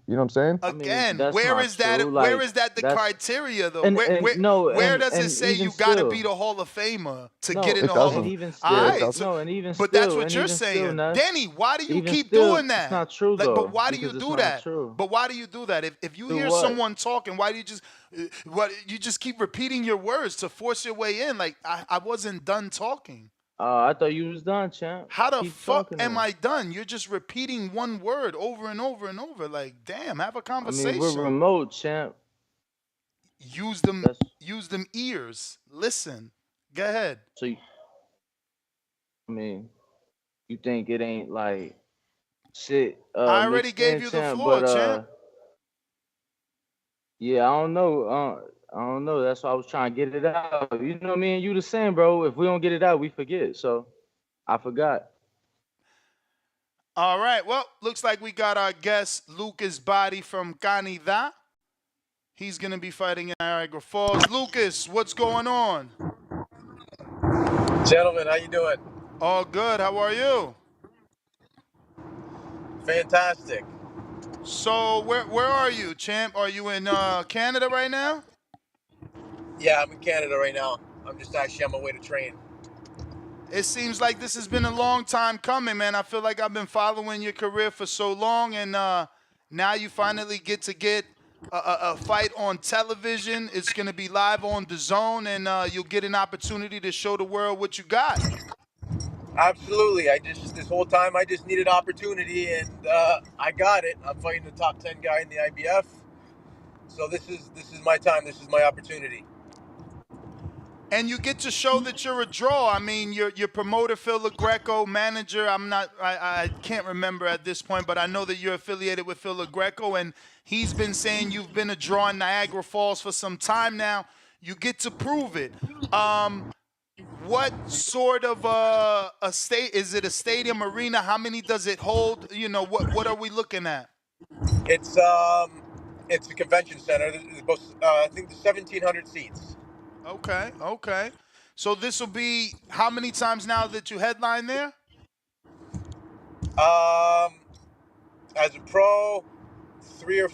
You know what I'm saying? Again, that's where not is that? true. Where Like, is that the that's- criteria though? and- where and where, no, where and- does it and say even you got to still- be the Hall of Famer to No, get in it the Hall of doesn't. Fame? even still, Yeah, it Alright, doesn't. no, and even but still, that's what and you're even still, saying, Ness, Danny. Why do you even keep still, doing that? It's not true Like, though. but why do you because it's do not that? True. But why do you do that? If you Do hear what? someone talking, why do you just keep repeating your words to force your way in? Like I wasn't done talking. I thought you was done, champ. How the Keep fuck talking am then. I done? You're just repeating one word over and over and over. Like, damn, have a I conversation. mean, we're remote, champ. Use them ears. Listen. Go ahead. So, I mean, you think it ain't like shit? I already mixed gave in, you the champ, floor, but champ. yeah, I don't know. I don't know. That's why I was trying to get it out. You know, me and you the same, bro. If we don't get it out, we forget. So, I forgot. All right. Well, looks like we got our guest Lucas Body from Canada. He's gonna be fighting in Niagara Falls. Lucas, what's going on? Gentlemen, how you doing? All good. How are you? Fantastic. So where are you, champ? Are you in Canada right now? Yeah, I'm in Canada right now. I'm just actually on my way to train. It seems like this has been a long time coming, man. I feel like I've been following your career for so long, and now you finally get a fight on television. It's going to be live on the Zone, and you'll get an opportunity to show the world what you got. Absolutely. This whole time I just needed opportunity, and I got it. I'm fighting the top 10 guy in the IBF. So this is my time. This is my opportunity. And you get to show that you're a draw. I mean, your promoter Phil LaGreco, manager. I can't remember at this point, but I know that you're affiliated with Phil LaGreco, and he's been saying you've been a draw in Niagara Falls for some time now. You get to prove it. What sort of a state is it? A stadium, arena? How many does it hold? You know, what are we looking at? It's a convention center. There's about, I think there's 1,700 seats. Okay. So this will be how many times now that you headline there? As a pro, three or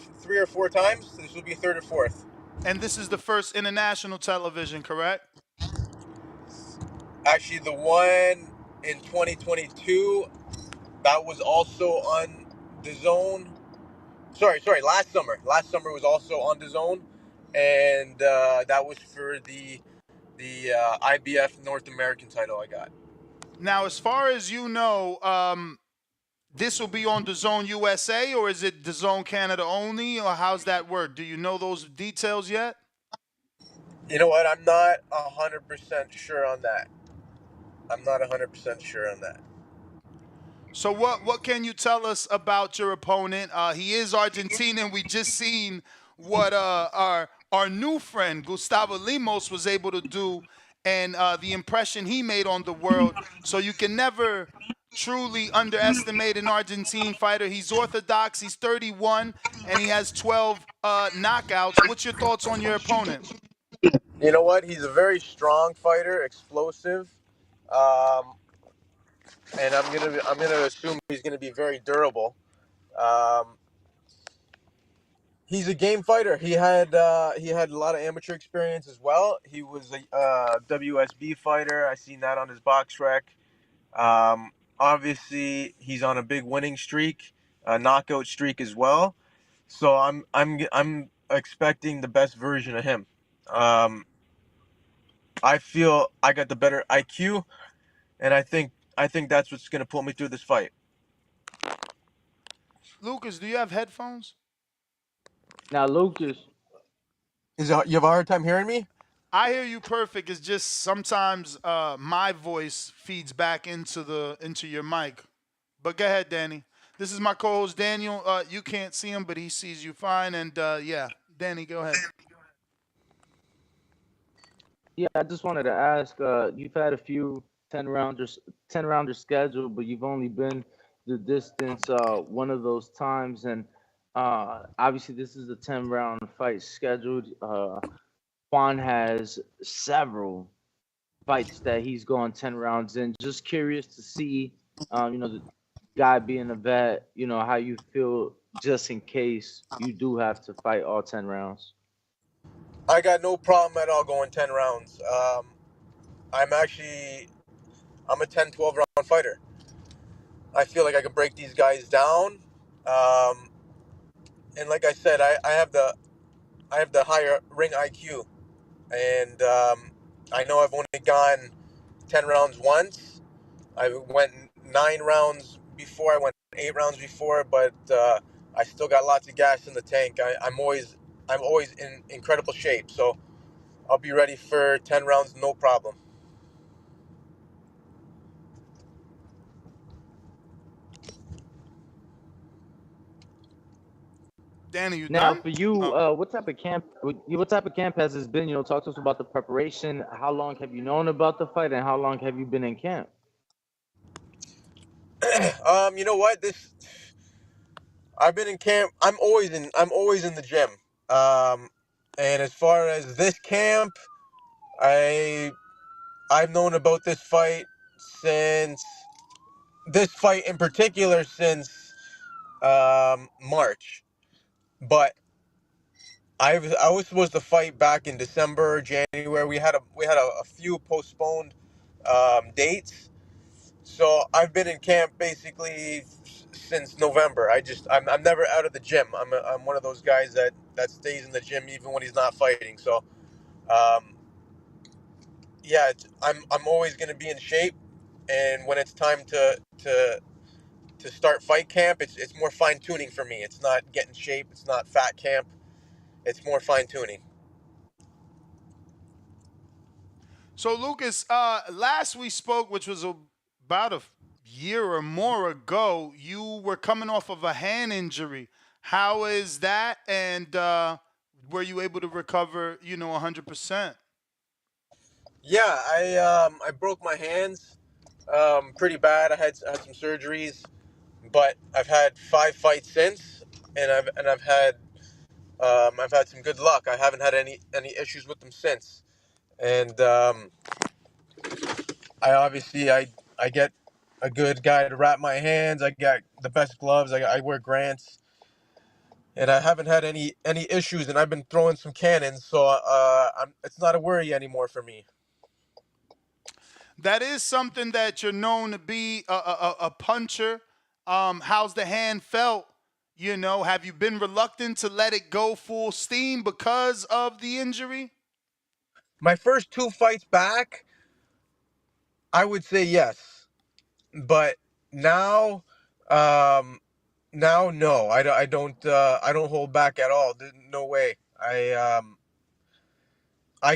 four times. This will be third or fourth. And this is the first international television, correct? Actually, the one in 2022, that was also on the Zone. Sorry, last summer. Last summer was also on the Zone, and that was for the IBF North American title I got. Now, as far as you know, this will be on the Zone USA, or is it the Zone Canada only, or how's that work? Do you know those details yet? You know what? I'm not 100% sure on that. So what can you tell us about your opponent? He is Argentinian. We just seen what our new friend Gustavo Limos was able to do, and the impression he made on the world. So you can never truly underestimate an Argentine fighter. He's orthodox. He's 31, and he has 12 knockouts. What's your thoughts on your opponent? You know what? He's a very strong fighter, explosive, and I'm gonna assume he's gonna be very durable. He's a game fighter. He had a lot of amateur experience as well. He was a WSB fighter. I seen that on his box rec. Obviously, he's on a big winning streak, a knockout streak as well. So I'm expecting the best version of him. I feel I got the better IQ, and I think that's what's gonna pull me through this fight. Lucas, do you have headphones? Now, Lucas. You have a hard time hearing me? I hear you perfect. It's just sometimes my voice feeds back into your mic. But go ahead, Danny. This is my co-host Daniel. You can't see him, but he sees you fine. And yeah, Danny, go ahead. Yeah, I just wanted to ask. You've had a few 10 rounders scheduled, but you've only been the distance one of those times, and obviously this is a 10 round fight scheduled. Juan has several fights that he's gone 10 rounds in. Just curious to see, the guy being a vet, how you feel just in case you do have to fight all 10 rounds. I got no problem at all going 10 rounds. I'm a 10, 12 round fighter. I feel like I can break these guys down. Um, and like I said, I have the higher ring IQ, and I know I've only gone 10 rounds once. I went 9 rounds before. I went 8 rounds before, but I still got lots of gas in the tank. I'm always in incredible shape, so I'll be ready for 10 rounds, no problem. Danny, you Now, done? for you, Oh. what type of camp has this been? Talk to us about the preparation. How long have you known about the fight, and how long have you been in camp? You know what? I've been in camp. I'm always in the gym. Um, and as far as this camp, I I've known about since this fight in particular since March. But I was supposed to fight back in December, January. We had a few postponed dates. So I've been in camp basically since November. I'm never out of the gym. I'm one of those guys that stays in the gym even when he's not fighting. So um, yeah, I'm always going to be in shape. And when it's time to start fight camp, it's more fine tuning for me. It's not getting shape. It's not fat camp. It's more fine tuning. So Lucas, last we spoke, which was about a year or more ago, you were coming off of a hand injury. How is that? And were you able to recover, 100%? Yeah, I broke my hands pretty bad. I had some surgeries, but I've had 5 fights since, and I've had some good luck. I haven't had any issues with them since, and I get a good guy to wrap my hands. I got the best gloves. I wear Grants, and I haven't had any issues. And I've been throwing some cannons, so it's not a worry anymore for me. That is something that you're known to be a puncher. How's the hand felt? Have you been reluctant to let it go full steam because of the injury? My first 2 fights back, I would say yes, but now, now no. I don't hold back at all. No way. I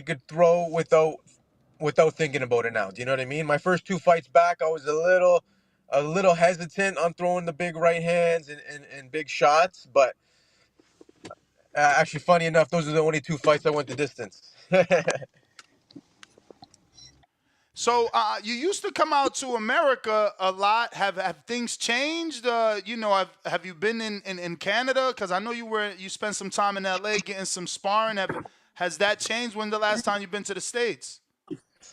could throw without thinking about it now. Do you know what I mean? My first 2 fights back, I was a little hesitant on throwing the big right hands and big shots, but actually, funny enough, those are the only 2 fights I went the distance. So you used to come out to America a lot. Have things changed? Have you been in Canada? Because I know you spent some time in LA getting some sparring. Has that changed? When the last time you've been to the States?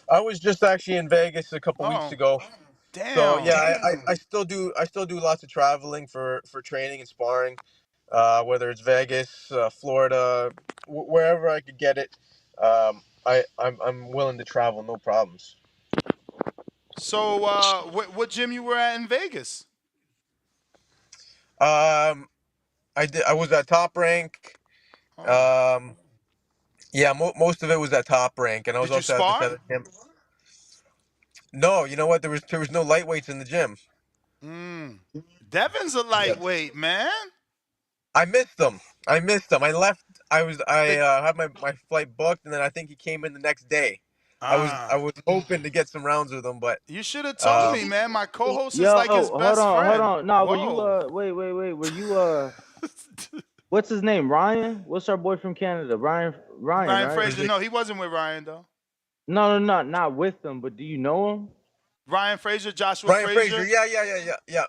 I was just actually in Vegas a couple weeks Oh, ago. So damn. yeah, I still do lots of traveling for training and sparring, whether it's Vegas, Florida, wherever I could get it. I'm willing to travel, no problems. So what gym you were at in Vegas? Um, I was at Top Rank. Oh. Um, yeah, most of it was at Top Rank, and I was Did you also at this spar? other gym. No, you know what? There was no lightweights in the gym. Devin's a lightweight, man. I missed them. I missed them. I left. I They had my flight booked, and then I think he came in the next day. I was hoping to get some rounds with him, but You should have told me, man. My co-host is Yo, like his hold best on, hold friend. on. Nah, were you Whoa. wait. Were you what's his name? Ryan? What's our boy from Canada? Ryan, Ryan right? Frazier. No, he wasn't with Ryan though. No, not with him, but do you know him? Ryan Frazier, Joshua Ryan Frazier. Frazier. Yeah.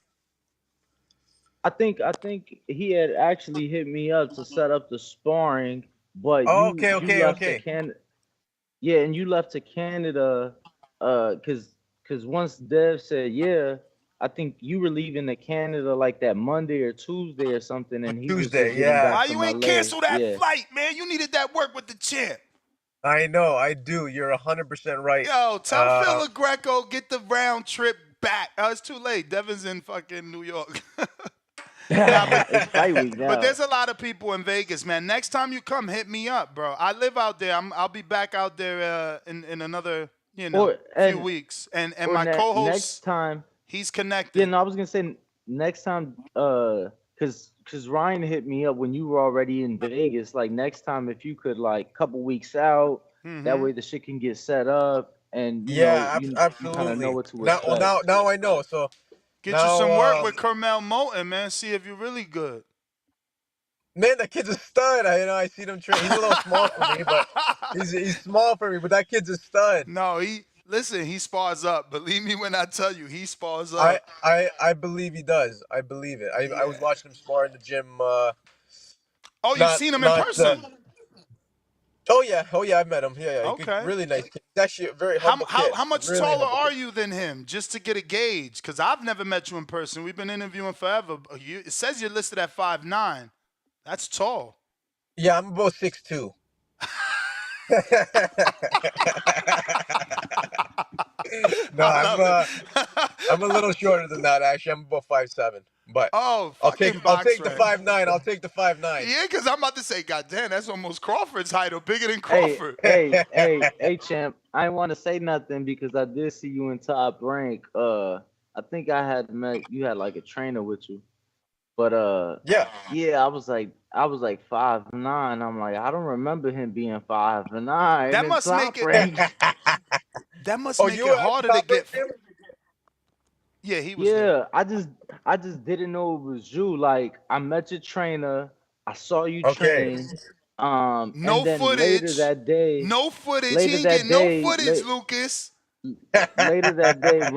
I think he had actually hit me up to set up the sparring, but Oh, you left to okay. Canada. Yeah, and you left to Canada, cause once Dev said yeah, I think you were leaving to Canada like that Monday or Tuesday or something, and he was just Tuesday, getting yeah. back Why from you ain't LA. cancel that Yeah. flight, man? You needed that work with the champ. I know, I do. You're 100% right. Yo, tell Phil Greco get the round trip back. Oh, it's too late. Devin's in fucking New York. It's fight week now. But there's a lot of people in Vegas, man. Next time you come, hit me up, bro. I live out there. I'll be back out there in another few weeks. And my co-host next time he's connected. Yeah, no, I was gonna say next time, cause Ryan hit me up when you were already in Vegas. Like next time, if you could like couple weeks out, that way the shit can get set up and you absolutely. kind of know what to expect. Now I know. So get you some work with Carmel Moulton, man. See if you're really good. Man, that kid's a stud. I see him train. He's a little small for me, but he's small for me. But that kid's a stud. No, he spars up. Believe me when I tell you, he spars up. I believe he does. I believe it. I was watching him spar in the gym. You've seen him in person. Oh yeah, I've met him. Yeah. Okay. Really nice kid. He's actually a very humble kid. How much really taller humble are kid. you than him? Just to get a gauge, because I've never met you in person. We've been interviewing forever. It says you're listed at 5'9". That's tall. Yeah, I'm about 6'2". No, I'm a little shorter than that. Actually, I'm about 5'7". But I'll take the 5'9". I'll take the 5'9". Yeah, because I'm about to say, God damn, that's almost Crawford's height or bigger than Crawford. Hey, champ. I didn't want to say nothing because I did see you in top rank. I think I had met you had like a trainer with you. But yeah, I was like 5'9". I'm like, I don't remember him being 5'9". That must make it. That must make it harder to get. Yeah, he was. Yeah, I just didn't know it was you. Like, I met your trainer. I saw you train. No and then footage. Later that day. No footage. Later He ain't that getting day, no footage, Lucas. Later that day,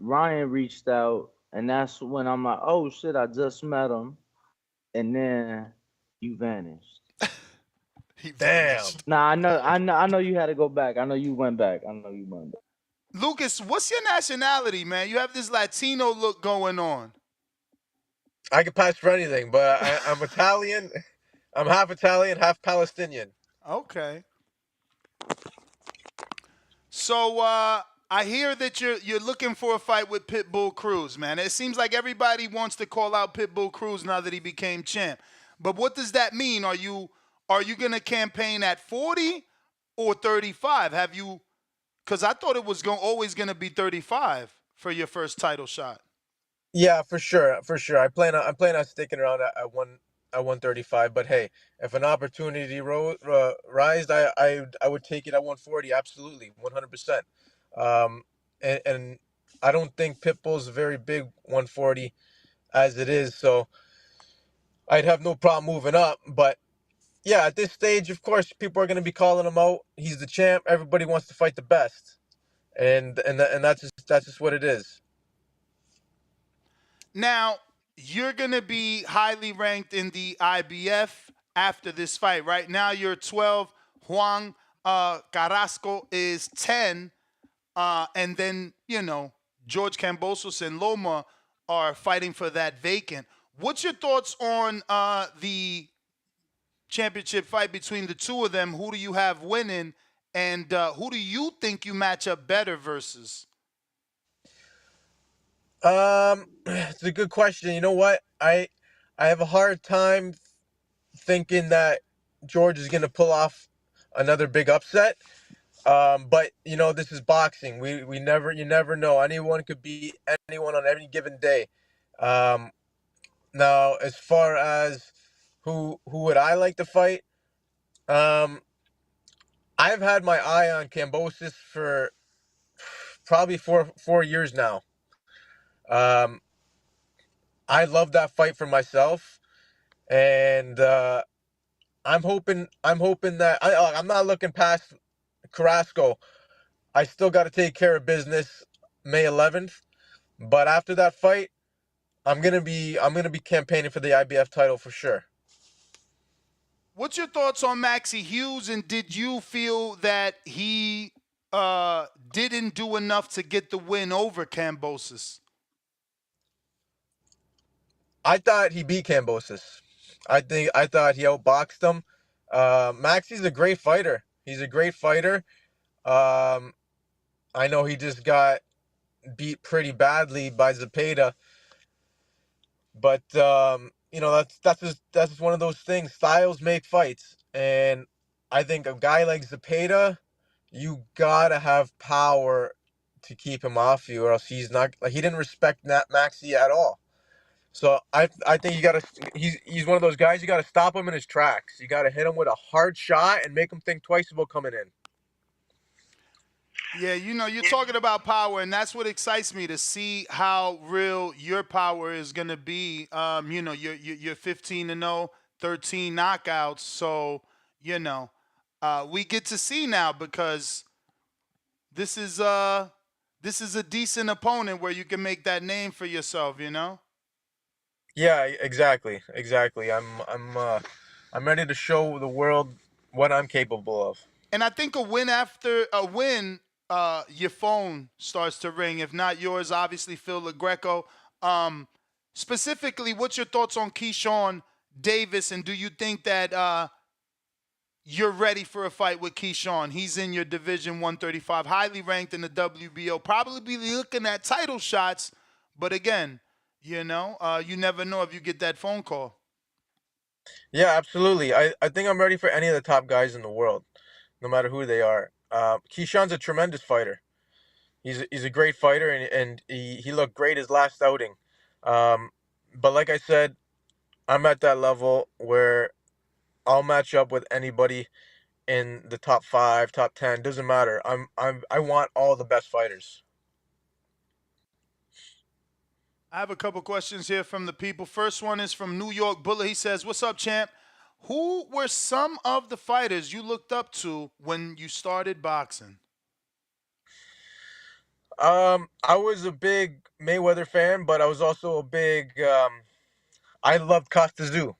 Ryan reached out, and that's when I'm like, oh shit, I just met him, and then you vanished. Damn. Nah, I know you had to go back. I know you went back. Lucas, what's your nationality, man? You have this Latino look going on. I could pass for anything, but I'm Italian. I'm half Italian, half Palestinian. Okay. So I hear that you're looking for a fight with Pitbull Cruz, man. It seems like everybody wants to call out Pitbull Cruz now that he became champ. But what does that mean? Are you gonna campaign at 40 or 35? Have you? Because I thought it was always gonna be 35 for your first title shot. Yeah, for sure. I plan on sticking around at 135. But hey, if an opportunity rised, I would take it at 140. Absolutely, 100%. And I don't think Pitbull's a very big 140 as it is, so I'd have no problem moving up. But yeah, at this stage, of course, people are going to be calling him out. He's the champ. Everybody wants to fight the best, and that's just what it is. Now, you're going to be highly ranked in the IBF after this fight. Right now, you're 12. Juan Carrasco is 10. And then, George Kambosos and Loma are fighting for that vacant. What's your thoughts on the championship fight between the two of them? Who do you have winning? And who do you think you match up better versus? It's a good question. You know what? I have a hard time thinking that George is going to pull off another big upset. But this is boxing. You never know. Anyone could beat anyone on any given day. Now, as far as who would I like to fight? I I've had my eye on Kambosos for probably four years now. Um, I love that fight for myself, and I'm hoping that I'm not looking past Carrasco. I still got to take care of business May 11th, but after that fight, I'm gonna be campaigning for the IBF title for sure. What's your thoughts on Maxie Hughes, and did you feel that he didn't do enough to get the win over Kambosos? I thought he beat Kambosos. I thought he outboxed him. Maxie's a great fighter. He's a great fighter. Um, I know he just got beat pretty badly by Zepeda, but that's just one of those things. Styles make fights, and I think a guy like Zepeda, you gotta have power to keep him off you, or else he's not. Like, he didn't respect Maxie at all. So I think he's one of those guys, you got to stop him in his tracks. You got to hit him with a hard shot and make him think twice about coming in. Yeah, you're talking about power, and that's what excites me to see how real your power is going to be. You're 15-0, 13 knockouts, so we get to see now, because this is a decent opponent where you can make that name for yourself. Yeah, exactly. I'm ready to show the world what I'm capable of. And I think a win after a win, your phone starts to ring. If not yours, obviously Phil LaGreco. Specifically, what's your thoughts on Keyshawn Davis, and do you think that you're ready for a fight with Keyshawn? He's in your division 135, highly ranked in the WBO. Probably be looking at title shots, but again, you never know if you get that phone call. Yeah, absolutely. I think I'm ready for any of the top guys in the world, no matter who they are. Keyshawn's a tremendous fighter. He's a great fighter, and he looked great his last outing. But like I said, I'm at that level where I'll match up with anybody in the top 5, top 10. Doesn't matter. I want all the best fighters. I have a couple questions here from the people. First one is from New York Bullet. He says, "What's up, champ? Who were some of the fighters you looked up to when you started boxing?" I was a big Mayweather fan, but I was also a big. I loved Costa Zoo.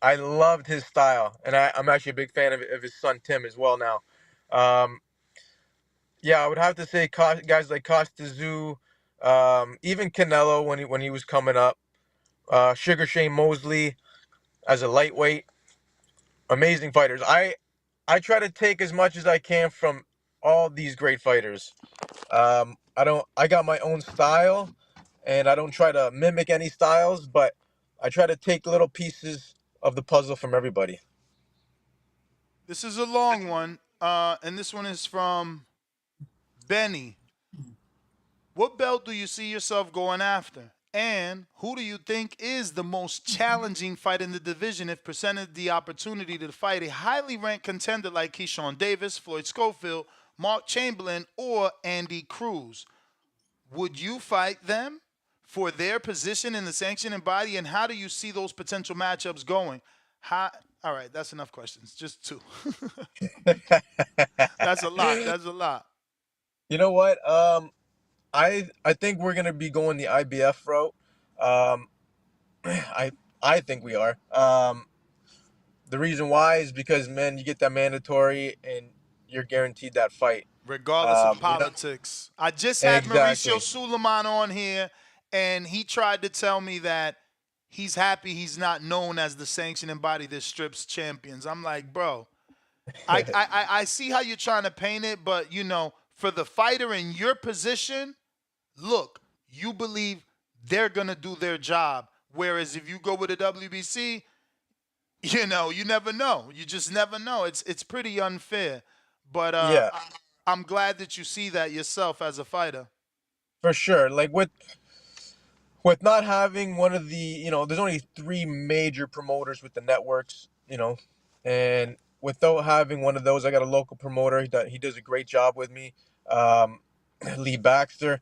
I loved his style, and I'm actually a big fan of his son Tim as well now. Um, yeah, I would have to say guys like Costa Zoo, even Canelo when he was coming up, Sugar Shane Mosley as a lightweight, amazing fighters. I try to take as much as I can from all these great fighters. I got my own style, and I don't try to mimic any styles, but I try to take little pieces of the puzzle from everybody. This is a long one, and this one is from Benny. What belt do you see yourself going after? And who do you think is the most challenging fight in the division if presented the opportunity to fight a highly ranked contender like Keyshawn Davis, Floyd Schofield, Mark Chamberlain, or Andy Cruz? Would you fight them for their position in the sanctioning body, and how do you see those potential matchups going? All right, that's enough questions. Just 2. That's a lot. That's a lot. You know what? I think we're gonna be going the IBF route. Um, I think we are. The reason why is because, man, you get that mandatory and you're guaranteed that fight. Regardless of politics. I just had Exactly. Mauricio Suleiman on here, and he tried to tell me that he's happy he's not known as the sanctioning body that strips champions. I'm like, bro, I see how you're trying to paint it, but, for the fighter in your position, look, you believe they're going to do their job. Whereas if you go with a WBC, you never know. You just never know. It's pretty unfair. But Yeah, I'm glad that you see that yourself as a fighter. for sure. Like with not having one of the, there's only 3 major promoters with the networks, and without having one of those, I got a local promoter. He does a great job with me. Lee Baxter.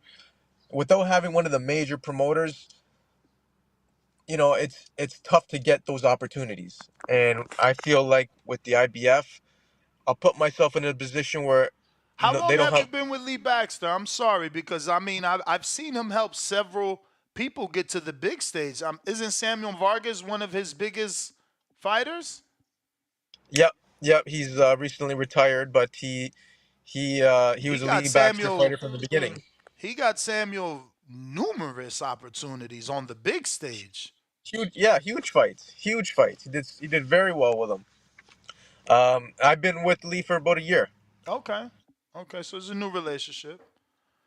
Without having one of the major promoters, it's tough to get those opportunities. And I feel like with the IBF, I'll put myself in a position where How long they don't have you have. been with Lee Baxter? I'm sorry, because I mean I've seen him help several people get to the big stage. Isn't Samuel Vargas one of his biggest fighters? Yep, yep. He's recently retired, but he He was a got Lee Baxter Samuel. fighter from the beginning. He got Samuel numerous opportunities on the big stage. Huge, yeah, huge fights, huge fights. He did very well with them. I've been with Lee for about a year. Okay, okay, so it's a new relationship.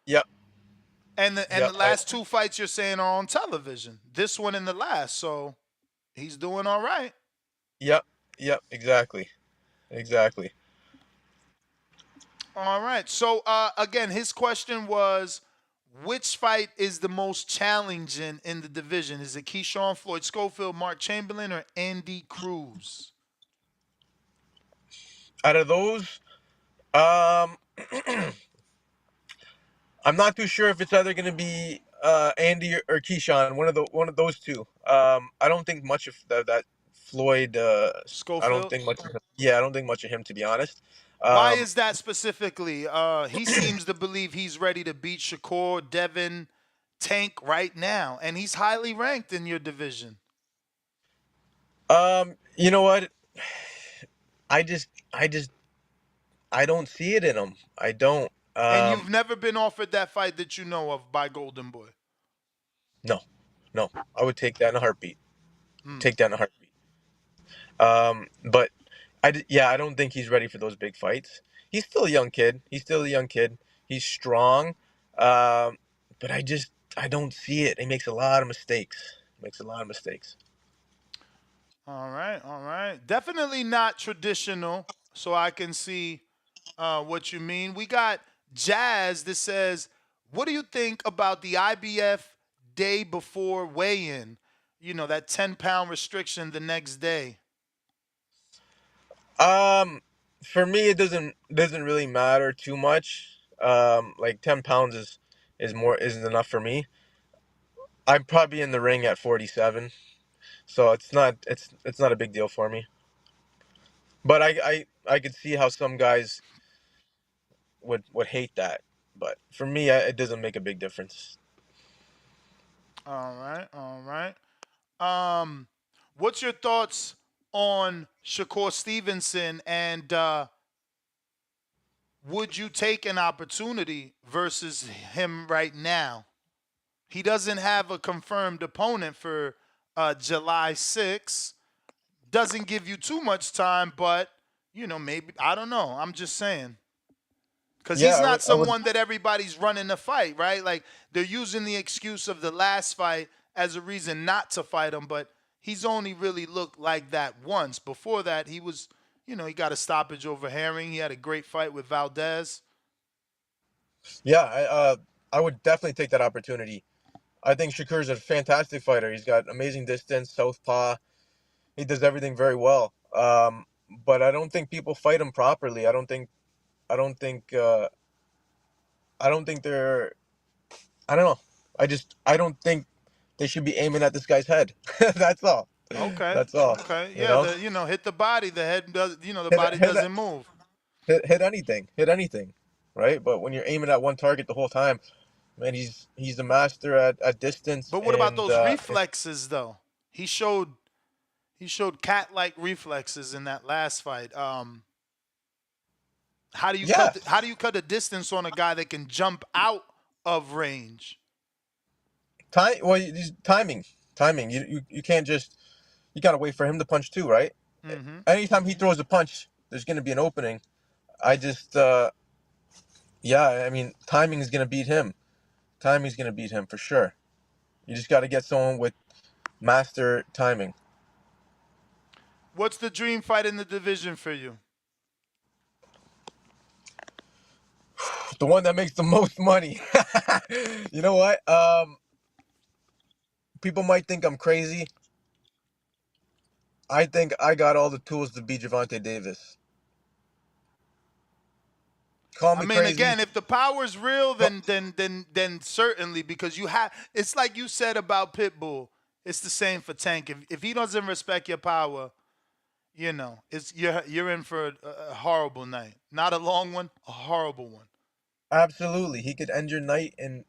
Yep, And the yep, last two fights you're saying are on television. This one and the last, so he's doing all right. yep, yep. Exactly, exactly. All right. So again, his question was, which fight is the most challenging in the division? Is it Keyshawn Floyd Schofield, Mark Chamberlain, or Andy Cruz? Out of those, um, I'm not too sure if it's either going to be Andy or Keyshawn, one of those two. I don't think much of that Floyd. I don't Schofield. think much. Of him. Yeah, I don't think much of him, to be honest. Why Um, is that specifically? He seems to believe he's ready to beat Shakur, Devin, Tank right now, and he's highly ranked in your division. you know what? I don't see it in him. I don't. And you've never been offered that fight that you know of by Golden Boy. No, no. I would take that in a heartbeat. Hmm. Take that in a heartbeat. But yeah, I don't think he's ready for those big fights. He's still a young kid. He's strong. But I don't see it. He makes a lot of mistakes. All right, all right. Definitely not traditional, so I can see what you mean. We got Jazz that says, what do you think about the IBF day before weigh-in? You know, that 10-pound restriction the next day. For me, it doesn't really matter too much. Like 10 pounds isn't enough for me. I'm probably in the ring at 47, so it's not a big deal for me. But I could see how some guys would hate that. But for me, it doesn't make a big difference. All right, all right. What's your thoughts on Shakur Stevenson, and would you take an opportunity versus him right now? He doesn't have a confirmed opponent for July 6th. Doesn't give you too much time, but maybe I don't know. I'm just saying. Because Yeah, he's not I would. someone that everybody's running to fight, right? Like they're using the excuse of the last fight as a reason not to fight him, but he's only really looked like that once. Before that, he was, he got a stoppage over Herring. He had a great fight with Valdez. Yeah, I would definitely take that opportunity. I think Shakur's a fantastic fighter. He's got amazing distance, southpaw. He does everything very well. But I don't think people fight him properly. I don't think I don't think they're I don't know. I don't think they should be aiming at this guy's head. That's all. Okay, That's all. okay, You yeah. know? Hit the body. The head does. The Hit body hit doesn't move. hit anything. Hit anything. Right? But when you're aiming at one target the whole time, man, he's a master at distance But what about and those reflexes, though? He showed cat-like reflexes in that last fight. How do you yeah. cut the distance on a guy that can jump out of range? Timing. Timing. You can't just you gotta wait for him to punch too, right? Mm-hmm. Anytime he throws a punch, there's gonna be an opening. I just yeah, I mean timing is gonna beat him. Timing's gonna beat him for sure. You just gotta get someone with master timing. What's the dream fight in the division for you? The one that makes the most money. You know what? People might think I'm crazy. I think I got all the tools to beat Gervonta Davis. Call I me mean, crazy. again, if the power's real, then certainly, because you have. It's like you said about Pitbull. It's the same for Tank. If he doesn't respect your power, it's you're in for a horrible night. Not a long one, a horrible one. Absolutely, he could end your night in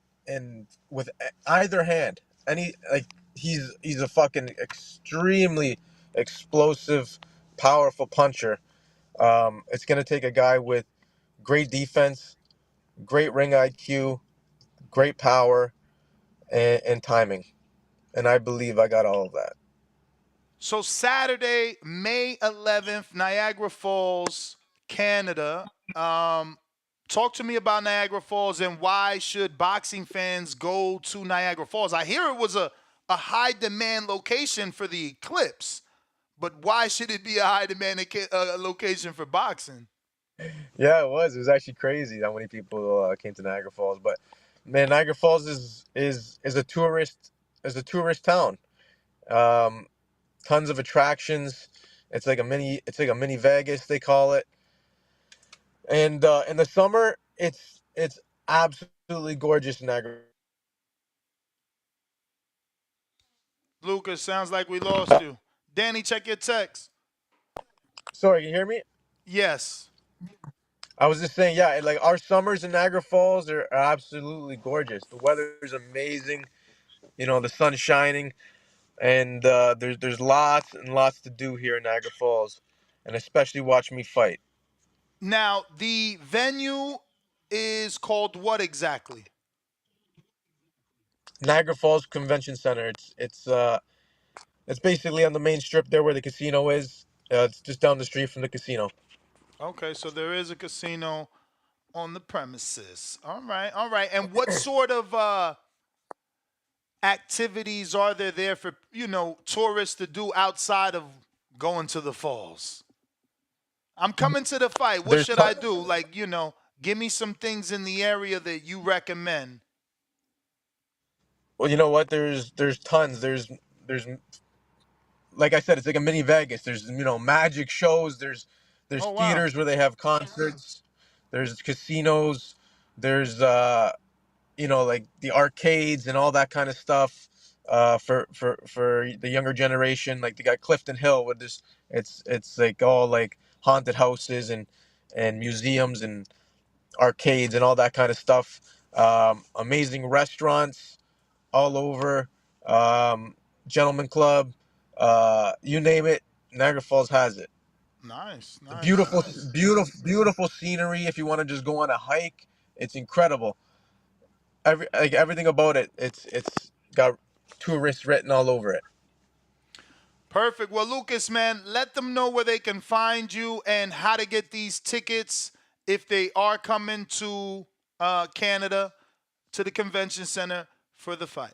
with either hand. Any like he's a fucking extremely explosive, powerful puncher. It's gonna take a guy with great defense, great ring IQ, great power, and timing. And I believe I got all of that. So Saturday, May 11th, Niagara Falls, Canada. Talk to me about Niagara Falls and why should boxing fans go to Niagara Falls? I hear it was a high demand location for the Eclipse, but why should it be a high demand location for boxing? Yeah, it was. It was actually crazy how many people came to Niagara Falls. But man, Niagara Falls is a tourist town. Um, Tons of attractions. It's like a mini Vegas, they call it. And in the summer, it's absolutely gorgeous in Niagara. Lucas, sounds like we lost you. Danny, check your text. Sorry, you hear me? Yes. I was just saying, yeah, like our summers in Niagara Falls are absolutely gorgeous. The weather is amazing. The sun's shining, and there's lots and lots to do here in Niagara Falls, and especially watch me fight. Now, the venue is called what exactly? Niagara Falls Convention Center. It's basically on the main strip there where the casino is. It's just down the street from the casino. Okay, so there is a casino on the premises. All right, all right. And what sort of activities are there for tourists to do outside of going to the falls? I'm coming to the fight. What There's should I do? Like, give me some things in the area that you recommend. Well, you know what? There's tons. There's like I said, it's like a mini Vegas. There's magic shows. There's Oh, wow. theaters where they have concerts. There's casinos. There's like the arcades and all that kind of stuff. For the younger generation, like they got Clifton Hill with this. It's like all like haunted houses and museums and arcades and all that kind of stuff. Amazing restaurants all over. Gentleman Club, you name it, Niagara Falls has it. Nice, nice. Beautiful, nice. beautiful scenery. If you want to just go on a hike, it's incredible. Everything about it, it's got tourists written all over it. Perfect. Well, Lucas, man, let them know where they can find you and how to get these tickets if they are coming to Canada, to the convention center for the fight.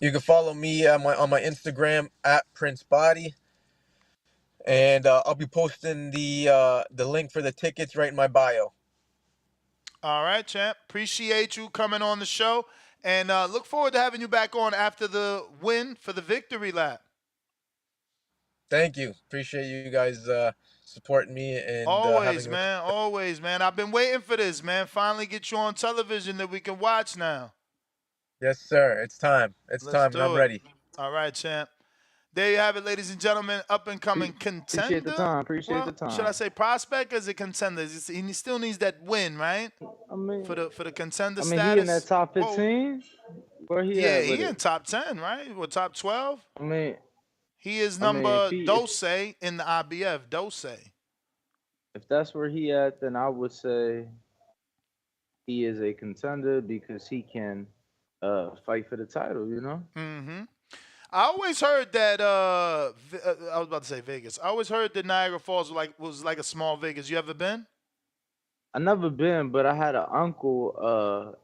You can follow me on my Instagram at Prince Body, and I'll be posting the link for the tickets right in my bio. All right, champ. Appreciate you coming on the show, and look forward to having you back on after the win for the victory lap. Thank you. Appreciate you guys supporting me and Always, having man. Always, man. I've been waiting for this, man. Finally get you on television that we can watch now. Yes, sir. It's time. It's Let's time, do and I'm it. ready. All right, champ. There you have it, ladies and gentlemen. Up and coming contender. Appreciate the time. Appreciate Well, the time. should I say prospect or is it contender? He still needs that win, right? I mean, For the contender he status. in that top 15. Where he Yeah, at with he it? in top 10, right? Or top 12. I mean, He is I mean, number if he- Dose in the IBF. Dose. if that's where he at, then I would say he is a contender because he can fight for the title. Mm-hmm. I always heard that. I was about to say Vegas. I always heard that Niagara Falls was like a small Vegas. You ever been? I never been, but I had an uncle.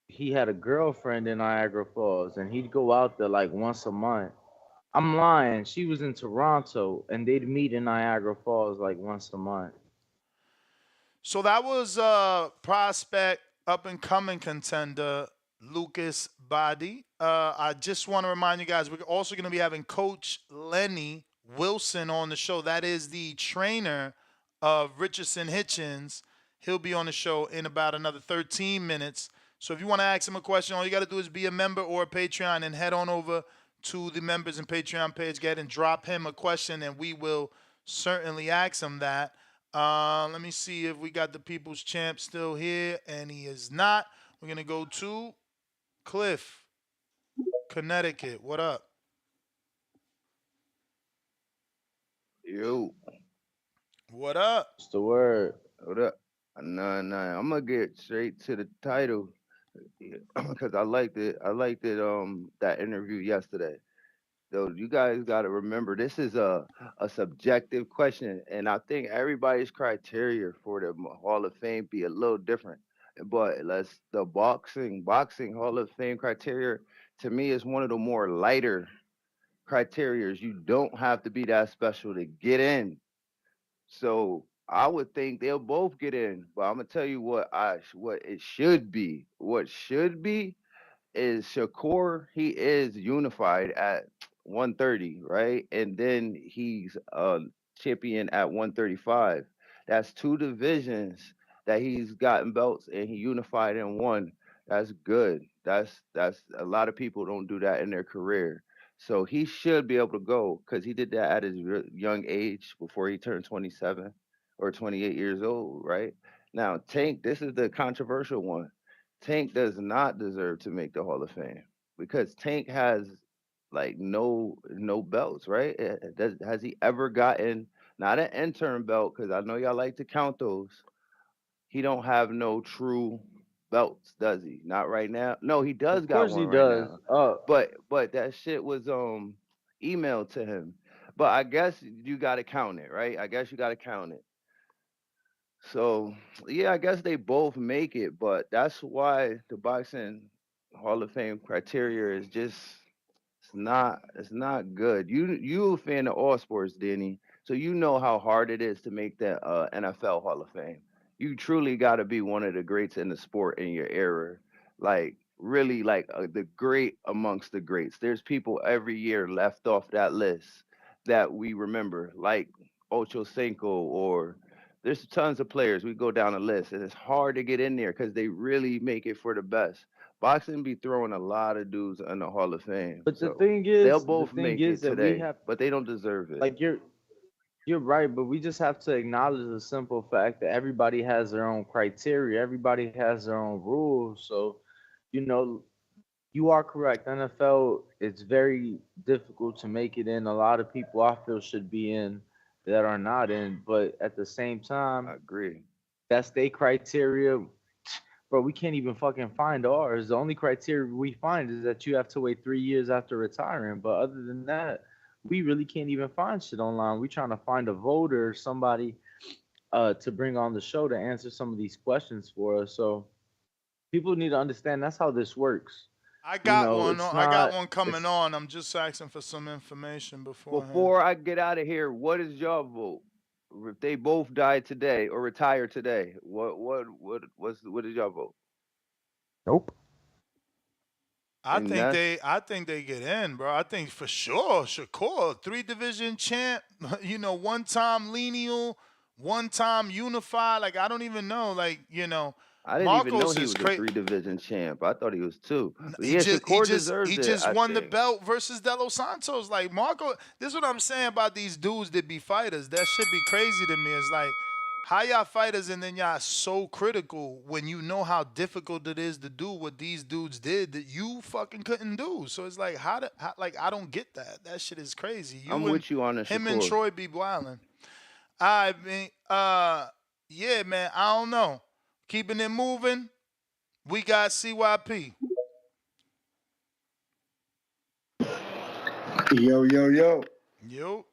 He had a girlfriend in Niagara Falls, and he'd go out there like once a month. I'm lying. She was in Toronto, and they'd meet in Niagara Falls like once a month. So that was prospect up and coming contender Lucas Body. I just want to remind you guys, we're also going to be having Coach Lenny Wilson on the show. That is the trainer of Richardson Hitchens. He'll be on the show in about another 13 minutes. So if you want to ask him a question, all you got to do is be a member or a Patreon and head on over to the members and Patreon page. Get and drop him a question, and we will certainly ask him that. Let me see if we got the People's Champ still here, and he is not. We're going to go to Cliff, Connecticut. What up? Yo, What up? What's the word? what up? Nah. I'm gonna get straight to the title because I liked it. I liked it. That interview yesterday. Though you guys got to remember, this is a subjective question, and I think everybody's criteria for the Hall of Fame be a little different. But let's the boxing Hall of Fame criteria to me is one of the more lighter criteria. You don't have to be that special to get in. So I would think they'll both get in, but I'm gonna tell you what it should be. What should be is Shakur. He is unified at 130, right? And then he's champion at 135. That's two divisions that he's gotten belts and he unified in one. That's good. That's a lot of people don't do that in their career. So he should be able to go because he did that at his young age before he turned 27 or 28 years old, right? Now, Tank, this is the controversial one. Tank does not deserve to make the Hall of Fame because Tank has like no belts, right? Has he ever gotten not an intern belt? Because I know y'all like to count those. He don't have no true belts, does he? Not right now. No, he does Of got course one he right does. now. But that shit was emailed to him. But I guess you got to count it, right? I guess you got to count it. So yeah, I guess they both make it, but that's why the boxing Hall of Fame criteria is just it's not good. You a fan of all sports, Danny, so you know how hard it is to make the NFL Hall of Fame. You truly got to be one of the greats in the sport in your era, like really like the great amongst the greats. There's people every year left off that list that we remember, like Ocho Cinco or there's tons of players. We go down a list, and it's hard to get in there because they really make it for the best. Boxing be throwing a lot of dudes in the Hall of Fame, But so they'll both the thing make is it that we today, have but they don't deserve it. like you're right, but we just have to acknowledge the simple fact that everybody has their own criteria, everybody has their own rules. So, you know, you are correct. NFL, it's very difficult to make it in. A lot of people I feel should be in that are not in, but at the same time, I agree. that's their criteria. Bro, we can't even fucking find ours. The only criteria we find is that you have to wait 3 years after retiring. But other than that, we really can't even find shit online. We trying to find a voter or somebody to bring on the show to answer some of these questions for us. So people need to understand that's how this works. I got one. It's I got not. one coming It's on. I'm just asking for some information beforehand. Before I get out of here, what is your vote? If they both die today or retire today, what is your vote? Nope. And that's I think they get in, bro. I think for sure Shakur, 3 division champ, one time lineal, one time unified. Like I don't even know. Like, I didn't even know Marcos he is was a crazy. three-division champ. I thought he was two. But He yeah, just he Shakur just deserves he it, just I won the think. belt versus De Los Santos. Like Marco, this is what I'm saying about these dudes that be fighters. That should be crazy to me. It's like how y'all fighters and then y'all so critical when you know how difficult it is to do what these dudes did that you fucking couldn't do. So it's like like I don't get that. That shit is crazy. I'm with you on the Him and Shakur. Troy be wilding. I mean, yeah, man. I don't know. Keeping it moving. We got CYP. Yo. Yo.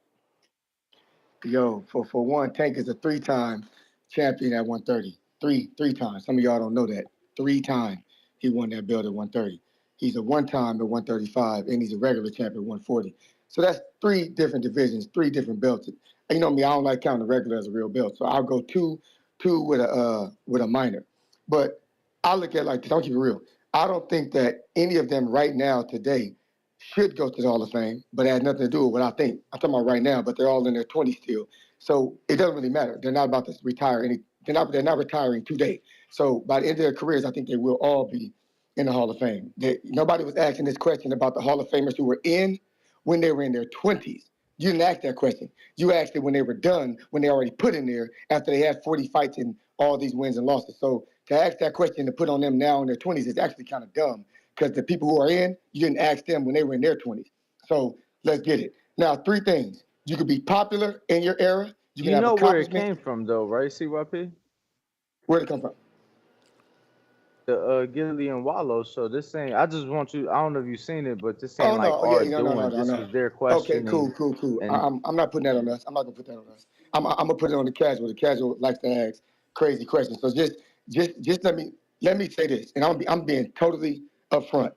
Yo, for one, Tank is a three-time champion at 130. Three times. Some of y'all don't know that. 3 times he won that belt at 130. He's a one-time at 135, and he's a regular champion at 140. So that's 3 different divisions, 3 different belts. And you know me, I don't like counting the regular as a real belt. So I'll go two with a minor. But I look at it like this. I'll keep it real. I don't think that any of them right now today should go to the Hall of Fame, but it has nothing to do with what I think. I'm talking about right now, but they're all in their 20s still. So it doesn't really matter. They're not about to retire They're not retiring today. So by the end of their careers, I think they will all be in the Hall of Fame. Nobody was asking this question about the Hall of Famers who were in when they were in their 20s. You didn't ask that question. You asked it when they were done, when they already put in there after they had 40 fights and all these wins and losses. So to ask that question to put on them now in their 20s is actually kind of dumb because the people who are in, you didn't ask them when they were in their 20s. So let's get it. Now, 3 things. You could be popular in your era. You can You have know where it accomplishments. came from, though, right, CYP? Where'd it come from? The Gilly and Wallow show. This ain't. I just want you. I don't know if you've seen it, but this ain't Oh like no, our yeah, no. doing. This was their Okay, questioning. cool. And I'm not putting that on us. I'm not gonna put that on us. I'm gonna put it on the casual. The casual likes to ask crazy questions. So just let me say this, and I'm being totally upfront.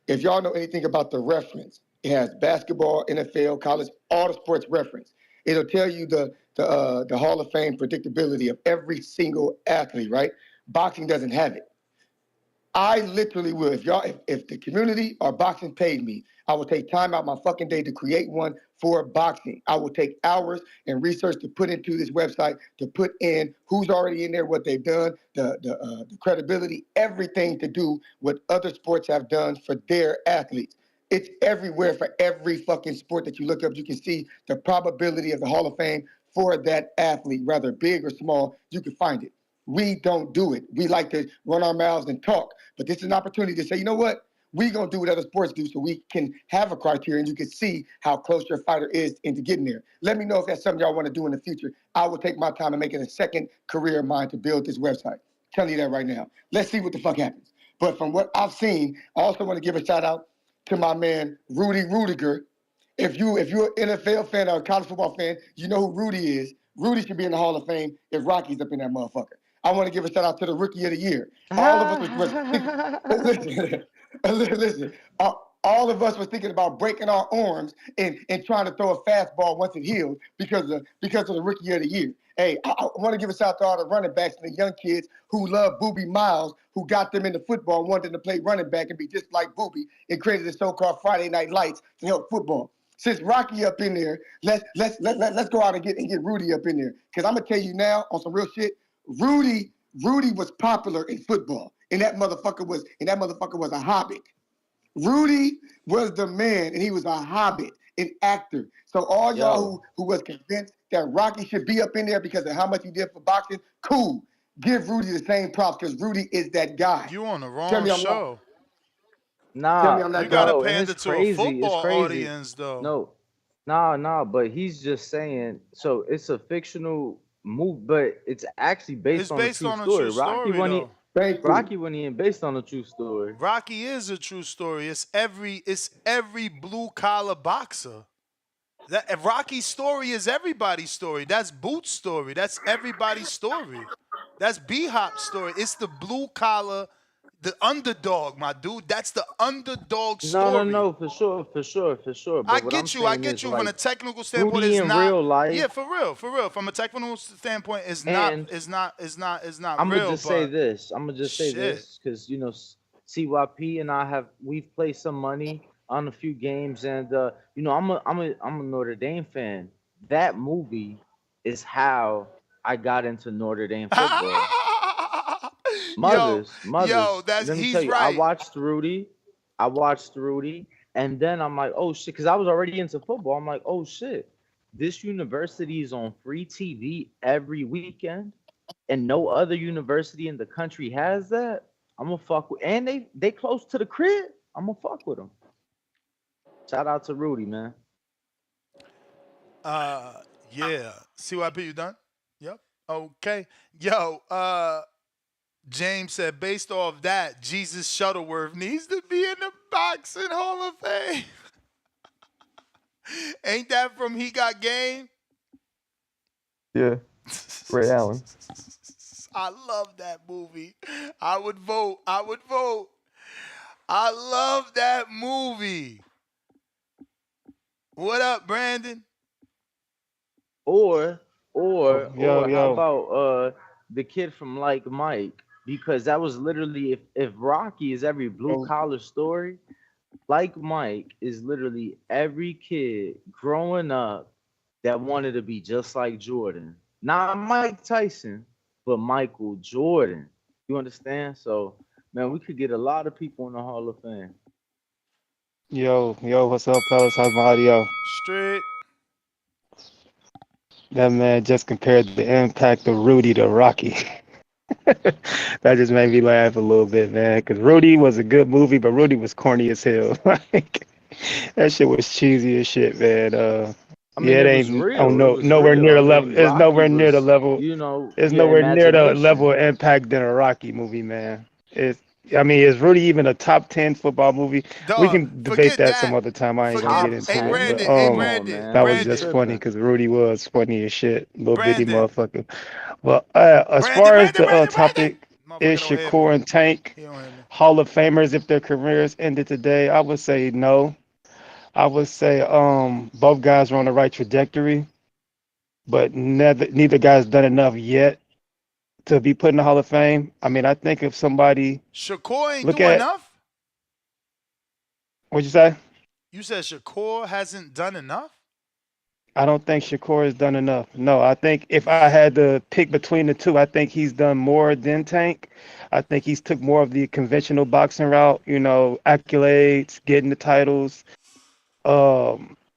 If y'all know anything about the reference, it has basketball, NFL, college, all the sports reference. It'll tell you the Hall of Fame predictability of every single athlete. Right? Boxing doesn't have it. I literally will. If the community or boxing paid me, I will take time out my fucking day to create one for boxing. I will take hours and research to put into this website to put in who's already in there, what they've done, the credibility, everything to do what other sports have done for their athletes. It's everywhere for every fucking sport that you look up. You can see the probability of the Hall of Fame for that athlete, whether big or small. You can find it. We don't do it. We like to run our mouths and talk. But this is an opportunity to say, you know what? We're going to do what other sports do so we can have a criteria and you can see how close your fighter is into getting there. Let me know if that's something y'all want to do in the future. I will take my time and make it a second career of mine to build this website. Telling you that right now. Let's see what the fuck happens. But from what I've seen, I also want to give a shout out to my man, Rudy Rudiger. If you're an NFL fan or a college football fan, you know who Rudy is. Rudy should be in the Hall of Fame if Rocky's up in that motherfucker. I want to give a shout out to the Rookie of the Year. All of us was listen. All of us was thinking about breaking our arms and trying to throw a fastball once it healed because of the Rookie of the Year. Hey, I want to give a shout out to all the running backs and the young kids who love Boobie Miles, who got them into football and wanted them to play running back and be just like Boobie and created the so-called Friday Night Lights to help football. Since Rocky up in there, let's go out and get Rudy up in there. Because I'm gonna tell you now on some real shit, Rudy was popular in football, and that motherfucker was a hobbit. Rudy was the man, and he was a hobbit, an actor. So all y'all who was convinced that Rocky should be up in there because of how much he did for boxing, cool. Give Rudy the same props because Rudy is that guy. You on the Tell wrong me I'm wrong. show. Tell me nah, I'm not You gotta no, and pander it's to a crazy. It's football crazy. audience, though. No, nah. But he's just saying. So it's a fictional movie, but it's actually It's based on a based true on a true story. story, though. Rocky when he ain't based on a true story. Rocky is a true story. It's every blue collar boxer. That Rocky's story is everybody's story. That's Boot's story. That's everybody's story. That's B-Hop's story. It's the blue collar, the underdog, my dude. That's the underdog story. No, for sure. I But what I'm get you. I saying get is you. From a like technical standpoint, Rudy it's in not. real life, Yeah, for real. From a technical standpoint, it's not. and It's not. It's not. It's not I'm gonna real. just say But this. shit. Because CYP and we've placed some money on a few games, and I'm a Notre Dame fan. That movie is how I got into Notre Dame football. Yo, Mothers. that's Let me tell he's you, I right. watched Rudy. And then I'm like, oh shit, because I was already into football. I'm like, oh shit, this university is on free TV every weekend, and no other university in the country has that. I'm gonna fuck with, and they close to the crib. I'm gonna fuck with them. Shout out to Rudy, man. Yeah. CYP, you done? Yep. Okay. Yo, James said, based off that, Jesus Shuttleworth needs to be in the Boxing Hall of Fame. Ain't that from He Got Game? Yeah. Ray Allen. I love that movie. I would vote. I love that movie. What up, Brandon? Or Yo, how yo. about the kid from Like Mike? Because that was literally if Rocky is every blue collar story, Like Mike is literally every kid growing up that wanted to be just like Jordan. Not Mike Tyson, for Michael Jordan. You understand? So, man, we could get a lot of people in the Hall of Fame. Yo, what's up, fellas? How's my audio? Straight. That man just compared the impact of Rudy to Rocky. That just made me laugh a little bit, man. Because Rudy was a good movie, but Rudy was corny as hell. Like that shit was cheesy as shit, man. I Yeah, mean, it it was ain't. Oh real. It no, was nowhere real. near I the level. mean, It's Rocky nowhere near the was, level. It's yeah, nowhere near the level imagination. of impact than a Rocky movie, man. It's. I mean, is Rudy even a top 10 football movie? We Dog, can debate forget that some that. other time. I ain't gonna Forget. get Top into Hey, it, but Brandon. Hey, Come on, Brandon. that man. was You just Brandon. funny tripping. because Rudy was funny as shit, little bitty Brandon. motherfucker. Well, as Brandon. far as Brandon. the Brandon. Brandon. topic is Motherfucker don't hear me. Shakur and Tank He don't hear me. Hall of Famers if their careers ended today, I would say no. I would say both guys are on the right trajectory, but neither guy's done enough yet to be put in the Hall of Fame. I mean, I think if somebody Shakur ain't look do at enough? what'd you say? You said Shakur hasn't done enough? I don't think Shakur has done enough. No, I think if I had to pick between the two, I think he's done more than Tank. I think he's took more of the conventional boxing route, accolades, getting the titles,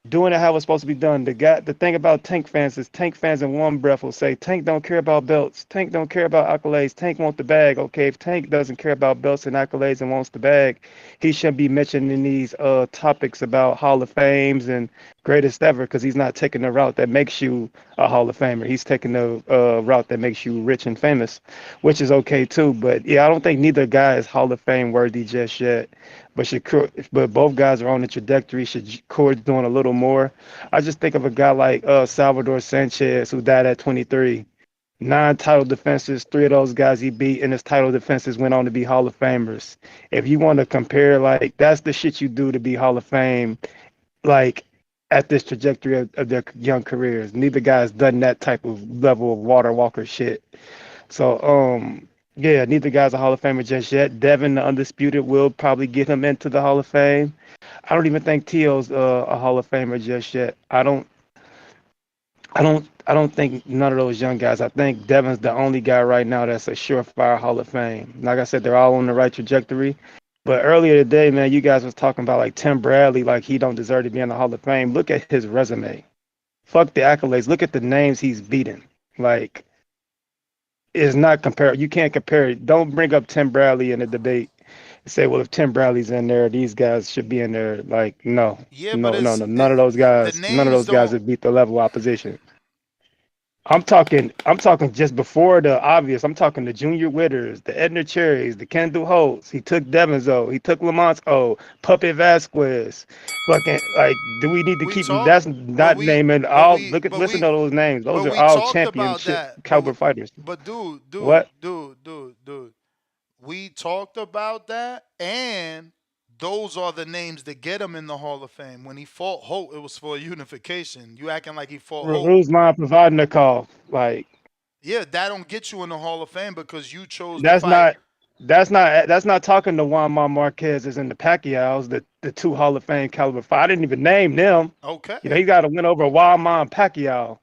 doing it how it's supposed to be done. The thing about Tank fans is Tank fans in one breath will say Tank don't care about belts, Tank don't care about accolades, Tank wants the bag. Okay, if Tank doesn't care about belts and accolades and wants the bag, he shouldn't be mentioned in these topics about Hall of Fames and greatest ever because he's not taking the route that makes you a Hall of Famer. He's taking the route that makes you rich and famous, which is okay too. But yeah, I don't think neither guy is Hall of Fame worthy just yet. But both guys are on the trajectory. Shakur's doing a little more. I just think of a guy like Salvador Sanchez, who died at 23. 9 title defenses, 3 of those guys he beat in his title defenses went on to be Hall of Famers. If you want to compare, like, that's the shit you do to be Hall of Fame, like, at this trajectory of their young careers. Neither guy's done that type of level of water walker shit. So, yeah, neither guy's a Hall of Famer just yet. Devin, the undisputed, will probably get him into the Hall of Fame. I don't even think T.O.'s a Hall of Famer just yet. I don't think none of those young guys. I think Devin's the only guy right now that's a surefire Hall of Fame. Like I said, they're all on the right trajectory. But earlier today, man, you guys was talking about like Tim Bradley, like he don't deserve to be in the Hall of Fame. Look at his resume. Fuck the accolades. Look at the names he's beaten. Like, it's not compare. You can't compare it. Don't bring up Tim Bradley in a debate and say, well, if Tim Bradley's in there, these guys should be in there. Like, no, Yeah, but no, no, no. the None of names those guys don't. have beat the level of opposition. I'm talking just before the obvious. I'm talking the Junior Witters, the Edna Cherries, the Kendall Holtz. He took Devin's O. He took Lamont's O. Puppet Vasquez. Fucking like, do we need to We keep? talk, That's but not we, naming but all. we, Look at but listen we, to those names. Those but are we all talked about championship that. caliber fighters. But What? dude, we talked about that, and those are the names that get him in the Hall of Fame. When he fought Holt, it was for unification. You acting like he fought Holt. Who's line providing the call? Like Yeah, that don't get you in the Hall of Fame because you chose to that's fight. not that's not talking to Juan Marquez's and the Pacquiao's, the two Hall of Fame caliber fight. I didn't even name them. Okay. He got to win over Juan and Pacquiao.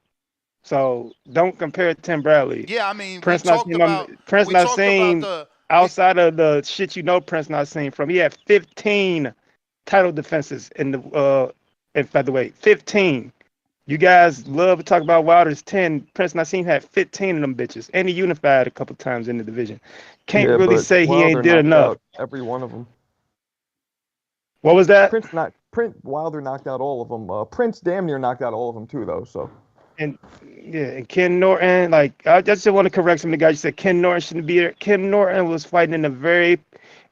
So don't compare Tim Bradley. Yeah, I mean, Prince not seen Prince we not talked about seen the we outside of the shit Prince not seen from. He had 15 title defenses in featherweight. 15. You guys love to talk about Wilder's 10. Prince Nassim had 15 of them bitches. And he unified a couple times in the division. Can't Yeah, really but say he ain't Wilder did knocked enough. out every one of them. What was that? Wilder knocked out all of them. Prince damn near knocked out all of them too, though. So. And yeah, and Ken Norton, like I just want to correct some of the guys. You said Ken Norton shouldn't be there. Ken Norton was fighting in a very,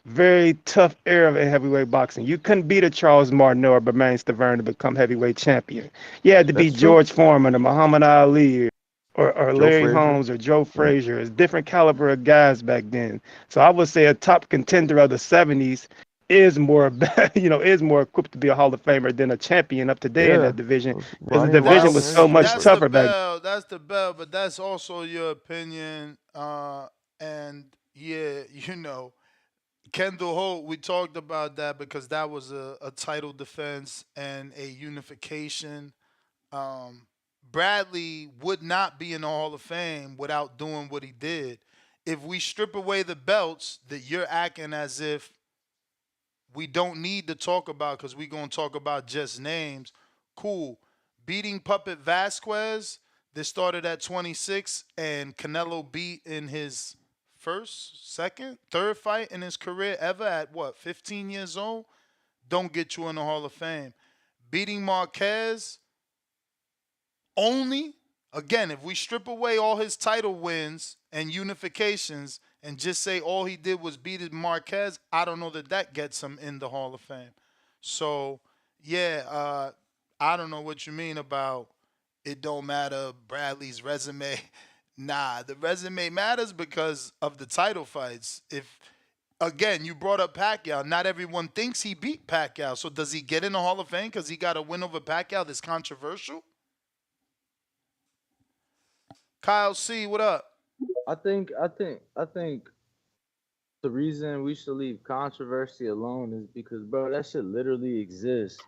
very tough era of heavyweight boxing. You couldn't beat a Charles Martin or a Bermane Stiverne to become heavyweight champion. You had to That's beat true. George Foreman or Muhammad Ali or Joe Larry Frazier. Holmes or Joe Yeah. Frazier. It's different caliber of guys back then. So I would say a top contender of the 70s is more is more equipped to be a Hall of Famer than a champion up today in Yeah. that division because the Ronnie division was O'Lowry, so much anybody. tougher back. That's the bell, but that's also your opinion. And yeah, Kendall Holt, we talked about that because that was a title defense and a unification. Um, Bradley would not be in the Hall of Fame without doing what he did. If we strip away the belts, that you're acting as if we don't need to talk about because we're going to talk about just names. Cool. Beating Puppet Vasquez, that started at 26, and Canelo beat in his first, second, third fight in his career ever at what, 15 years old? Don't get you in the Hall of Fame. Beating Marquez only, again, if we strip away all his title wins and unifications and just say all he did was beat Marquez, I don't know that that gets him in the Hall of Fame. So, yeah, I don't know what you mean about it don't matter Bradley's resume. Nah, the resume matters because of the title fights. If again, you brought up Pacquiao. Not everyone thinks he beat Pacquiao. So does he get in the Hall of Fame because he got a win over Pacquiao that's controversial? Kyle C, what up? I think the reason we should leave controversy alone is because, bro, that shit literally exists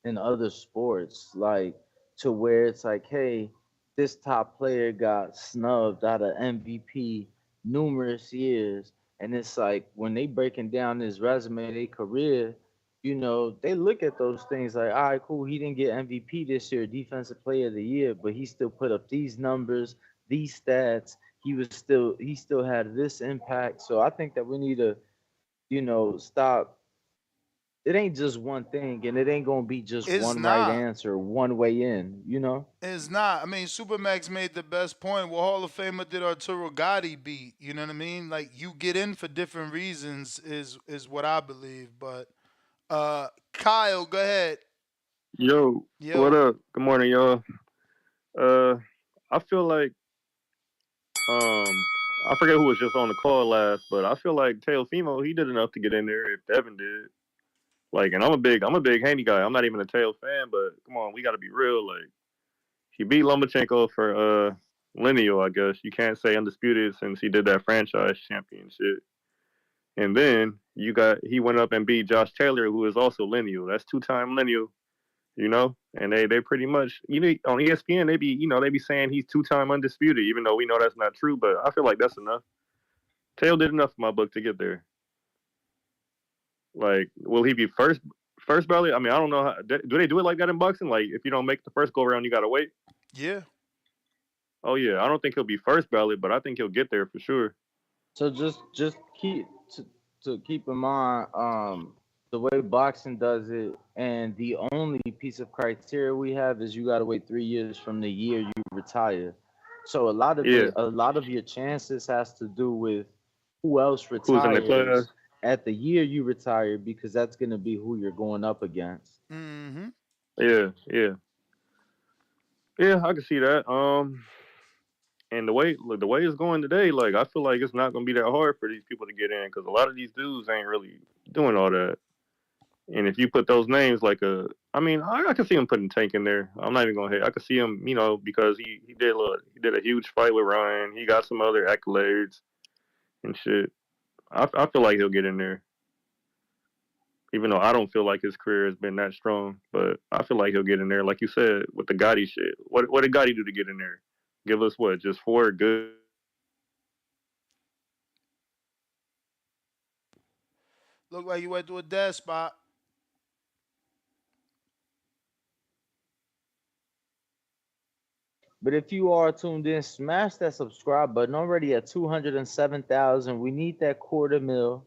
in other sports. Like, to where it's like, hey, this top player got snubbed out of MVP numerous years. And it's like, when they breaking down his resume, their career, they look at those things like, all right, cool, he didn't get MVP this year, defensive player of the year, but he still put up these numbers, these stats. He still had this impact. So I think that we need to, stop. It ain't just one thing, and it ain't gonna be just It's one right not. answer, one way in. It's not. I mean, Supermax made the best point. What Hall of Famer did Arturo Gotti beat? You know what I mean? Like you get in for different reasons is what I believe. But Kyle, go ahead. Yo, what Yo. up? Good morning, y'all. Uh, I feel like I forget who was just on the call last, but I feel like Teofimo he did enough to get in there if Devin did. Like, and I'm a big Haney guy. I'm not even a Teo fan, but come on, we got to be real. Like, he beat Lomachenko for lineal, I guess. You can't say undisputed since he did that franchise championship. And then he went up and beat Josh Taylor, who is also lineal. That's 2-time lineal. And they pretty much on ESPN they be saying he's 2-time undisputed, even though we know that's not true. But I feel like that's enough. Tail did enough in my book to get there. Like, will he be first ballot? I mean, I don't know. Do they do it like that in boxing? Like, if you don't make the first go around, you gotta wait. Yeah. Oh yeah, I don't think he'll be first ballot, but I think he'll get there for sure. So just to keep in mind, the way boxing does it, and the only piece of criteria we have is you got to wait 3 years from the year you retire. So a lot of your chances has to do with who else Who's in the class? retires at the year you retire, because that's gonna be who you're going up against. Mm-hmm. Yeah. I can see that. And the way it's going today, like I feel like it's not gonna be that hard for these people to get in because a lot of these dudes ain't really doing all that. And if you put those names like I can see him putting Tank in there. I'm not even gonna hate. I could see him, because he did a huge fight with Ryan. He got some other accolades and shit. I feel like he'll get in there, even though I don't feel like his career has been that strong. But I feel like he'll get in there, like you said with the Gotti shit. What did Gotti do to get in there? Give us what? Just 4 good. Look like you went to a dead spot. But if you are tuned in, smash that subscribe button. Already at 207,000. We need that quarter mil.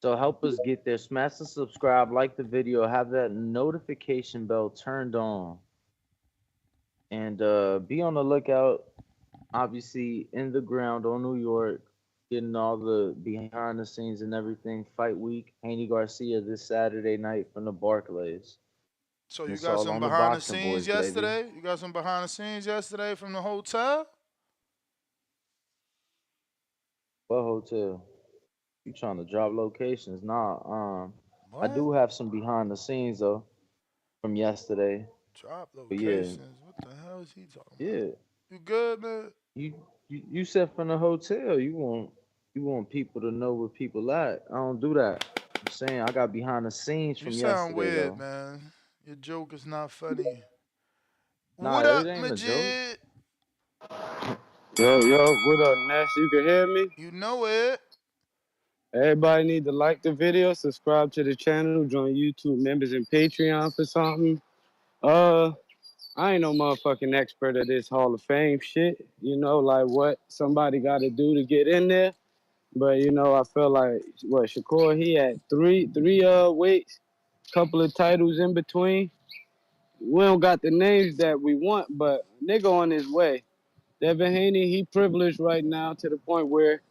So help us get there. Smash the subscribe, like the video, have that notification bell turned on. And be on the lookout, obviously, in the ground on New York, getting all the behind the scenes and everything. Fight week, Haney Garcia this Saturday night from the Barclays. So And you it's got all some on the behind the Boxing scenes Boys, baby. yesterday? You got some behind the scenes yesterday from the hotel? What hotel? You trying to drop locations? Nah. I What? do have some behind the scenes though from yesterday. Drop But yeah, locations. What the hell is he talking about? yeah. You good, man? You said from the hotel. You want people to know where people at. I don't do that. I'm saying I got behind the scenes You from sound yesterday weird, though. man. Your joke is not funny. Nah, What it up, ain't a joke. Majid? Yo, what up, Ness? You can hear me? You know it. Everybody need to like the video, subscribe to the channel, join YouTube members and Patreon for something. I ain't no motherfucking expert at this Hall of Fame shit. You know, like what somebody got to do to get in there. But you know, I feel like Shakur, he had three weights, couple of titles in between. We don't got the names that we want, but nigga on his way. Devin Haney, he privileged right now to the point where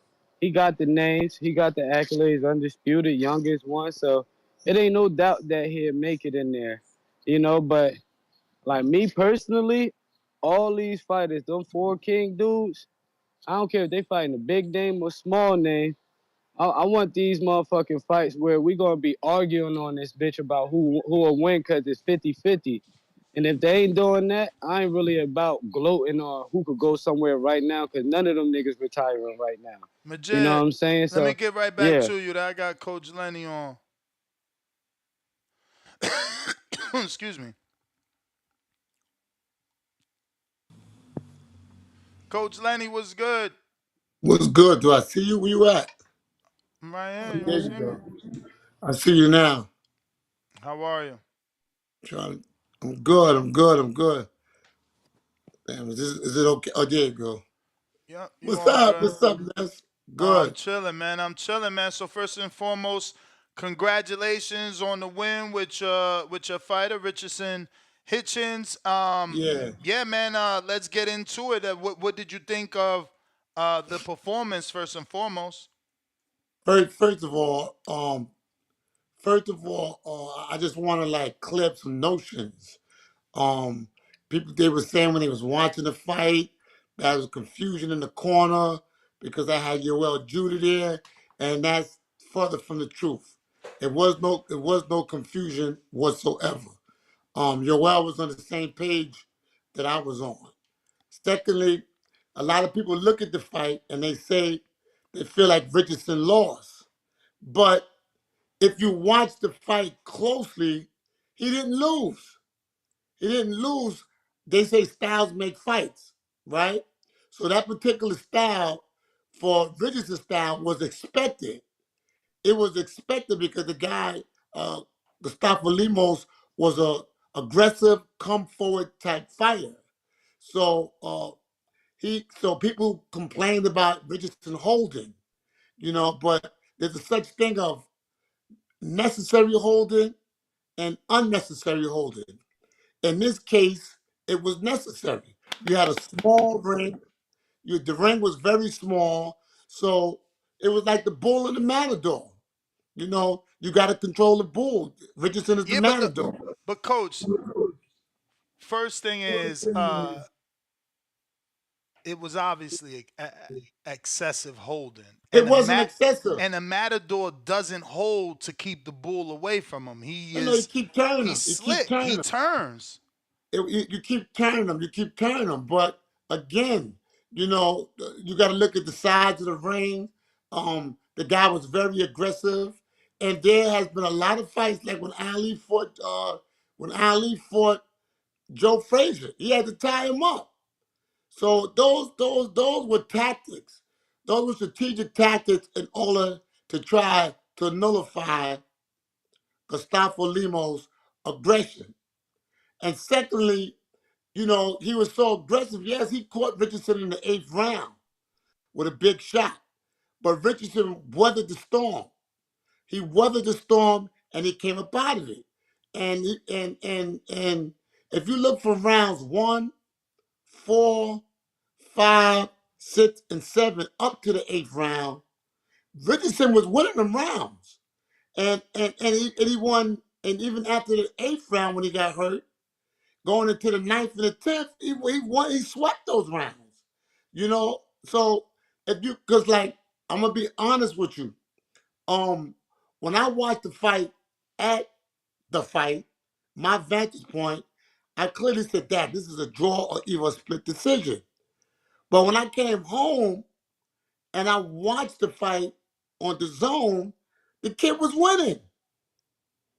he got the names, he got the accolades, undisputed, youngest one. So it ain't no doubt that he'll make it in there, you know. But like me personally, all these fighters, them four king dudes, I don't care if they fighting a big name or small name. I want these motherfucking fights where we gonna be arguing on this bitch about who will win because it's 50-50. And if they ain't doing that, I ain't really about gloating on who could go somewhere right now because none of them niggas retiring right now. You know Majid, what I'm saying? let me So, get right back yeah. to you. That I got Coach Lenny on. Excuse me. Coach Lenny was good. What's good? Do I see you? Where you at? I'm right Oh, here. You there don't you see me? go. I see you now. How are you? I'm good. I'm good. I'm good. Damn, is it okay? Oh, there you go. Yep, you What's all up? good. What's up, Ness? I'm Good. chilling, man. I'm chilling, man. So first and foremost, congratulations on the win with your fighter Richardson Hitchens. Yeah. Yeah, man. Let's get into it. What did you think of the performance first and foremost? First of all, I just want to like clear up some notions. Um, People they were saying when they was watching the fight, that was confusion in the corner because I had Yoel Judah there, and that's further from the truth. It was no confusion whatsoever. Yoel was on the same page that I was on. Secondly, a lot of people look at the fight and they say they feel like Richardson lost. But if you watch the fight closely, he didn't lose. He didn't lose. They say styles make fights, right? So that particular style for Richardson's style was expected. It was expected because the guy, Gustavo Limos, was a aggressive, come forward type fighter. So so people complained about Richardson holding, but there's a such thing of necessary holding and unnecessary holding. In this case, it was necessary. You had a small ring. The ring was very small, so it was like the bull and the matador. You got to control the bull. Richardson is the Yeah, but look, matador. but coach, first thing is it was obviously excessive holding, It wasn't excessive. and a matador doesn't hold to keep the bull away from him. No, you keep turning He's them. You keep slick. turning He them. turns. You keep turning them. You keep turning them. But again, you got to look at the size of the ring. The guy was very aggressive, and there has been a lot of fights. Like when Ali fought Joe Frazier, he had to tie him up. So those were tactics. Those were strategic tactics in order to try to nullify Gustavo Limo's aggression. And secondly, he was so aggressive. Yes, he caught Richardson in the 8th round with a big shot. But Richardson weathered the storm. He weathered the storm and he came up out of it. And if you look from rounds 1, 4, 5, 6, and 7 up to the 8th round, Richardson was winning them rounds. And he won. And even after the 8th round when he got hurt, going into the 9th and the 10th, he won. He swept those rounds. So because like I'm gonna be honest with you, when I watched the fight at the fight, my vantage point, I clearly said that this is a draw or even a split decision. But when I came home and I watched the fight on the zone, the kid was winning.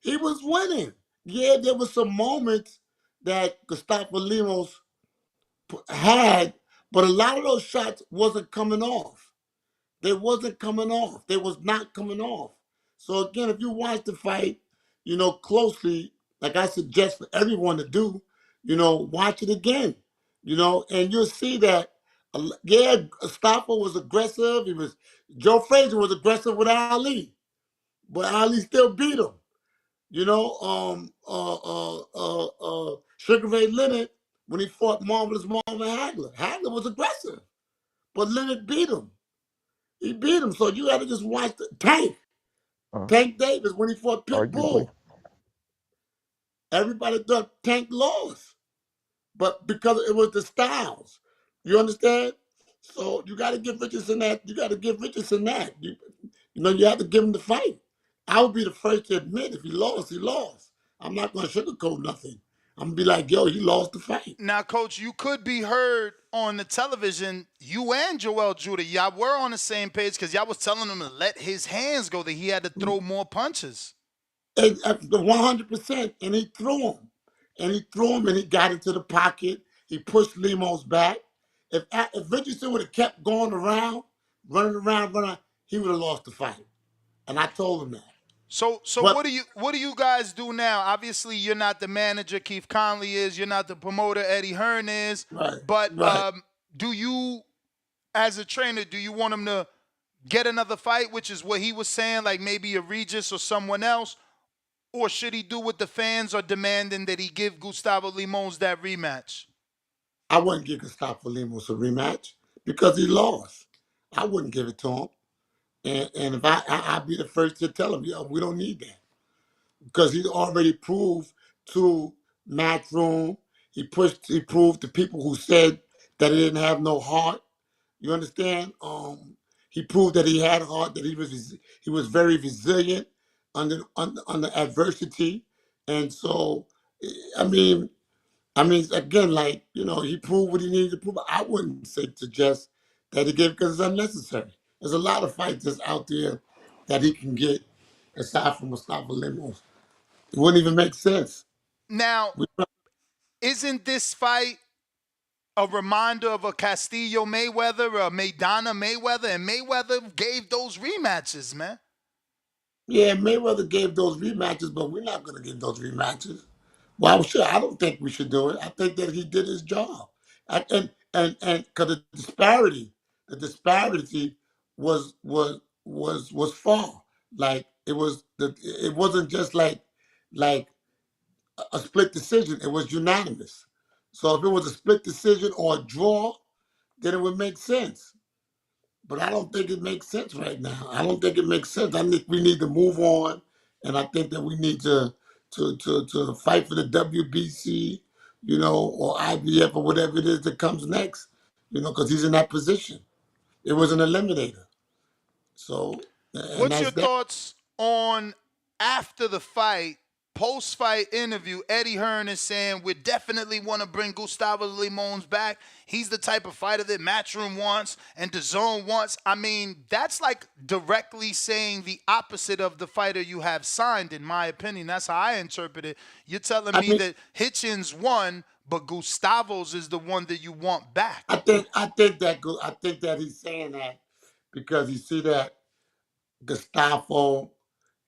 He was winning. Yeah, there was some moments that Gustavo Limos had, but a lot of those shots wasn't coming off. They wasn't coming off. They was not coming off. So again, if you watch the fight, closely, like I suggest for everyone to do, watch it again, and you'll see that, yeah, Gustavo was aggressive. Joe Frazier was aggressive with Ali, but Ali still beat him. Sugar Ray Leonard, when he fought Marvelous Marvin Hagler, Hagler was aggressive, but Leonard beat him. He beat him. So you got to just watch the Tank Davis, when he fought Arguably. Pitbull. Everybody thought Tank lost, but because it was the styles. You understand? So you got to give Richardson that. You got to give Richardson that. You have to give him the fight. I would be the first to admit if he lost, he lost. I'm not going to sugarcoat nothing. I'm going to be like, yo, he lost the fight. Now, Coach, you could be heard on the television. You and Joel Judah, y'all were on the same page because y'all was telling him to let his hands go, that he had to throw more punches. 100%. And he threw him. And he got into the pocket. He pushed Lemos back. If Richardson would have kept going around, running around, he would have lost the fight. And I told him that. So what do you guys do now? Obviously, you're not the manager. Keith Conley is. You're not the promoter. Eddie Hearn is. Right. But right. Do you, as a trainer, do you want him to get another fight, which is what he was saying, like maybe a Regis or someone else? Or should he do what the fans are demanding, that he give Gustavo Limos that rematch? I wouldn't give Gustavo Limos a rematch because he lost. I wouldn't give it to him. And if I'd be the first to tell him, yo, we don't need that. Because he already proved to Matchroom, he proved to people who said that he didn't have no heart. You understand? He proved that he had heart, that he was very resilient under adversity. And so, I mean, again, like, he proved what he needed to prove. I wouldn't suggest that he gave, because it's unnecessary. There's a lot of fights that's out there that he can get aside from Mustafa Limos. It wouldn't even make sense. Now, isn't this fight a reminder of a Castillo Mayweather, a Maidana Mayweather? And Mayweather gave those rematches, man. Yeah, Mayweather gave those rematches, but we're not going to give those rematches. Well, sure, I don't think we should do it. I think that he did his job, and because the disparity was far. Like it wasn't just like a split decision. It was unanimous. So if it was a split decision or a draw, then it would make sense. But I don't think it makes sense right now. I don't think it makes sense. I think we need to move on, and I think that we need to fight for the WBC, or IBF or whatever it is that comes next, because he's in that position. It was an eliminator. So, and What's that's your that. thoughts on after the fight, post-fight interview? Eddie Hearn is saying we definitely want to bring Gustavo Limos back. He's the type of fighter that Matchroom wants and DAZN wants. I mean, that's like directly saying the opposite of the fighter you have signed, in my opinion. That's how I interpret it. You're telling me that Hitchens won, but Gustavo's is the one that you want back. I think that he's saying that because you see that Gustavo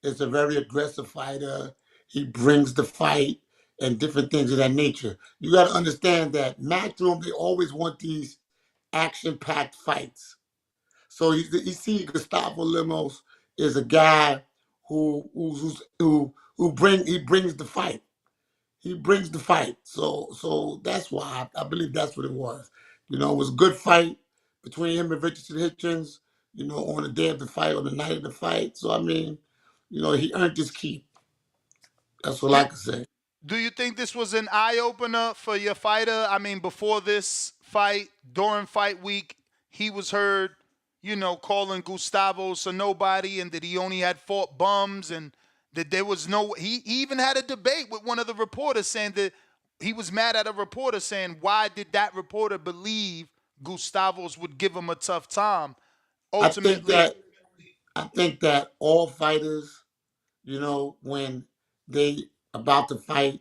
is a very aggressive fighter. He brings the fight and different things of that nature. You got to understand that Matchroom, they always want these action-packed fights. So you see, Gustavo Limos is a guy who brings the fight. He brings the fight. So that's why I believe that's what it was. It was a good fight between him and Richardson Hitchens, on the day of the fight, on the night of the fight. So, I mean, he earned his keep. That's all I can say. Do you think this was an eye-opener for your fighter? I mean, before this fight, during fight week, he was heard, calling Gustavo's a nobody, and that he only had fought bums, and that there was he even had a debate with one of the reporters saying that he was mad at a reporter saying, why did that reporter believe Gustavo's would give him a tough time? Ultimately, I think that all fighters, when they about to fight,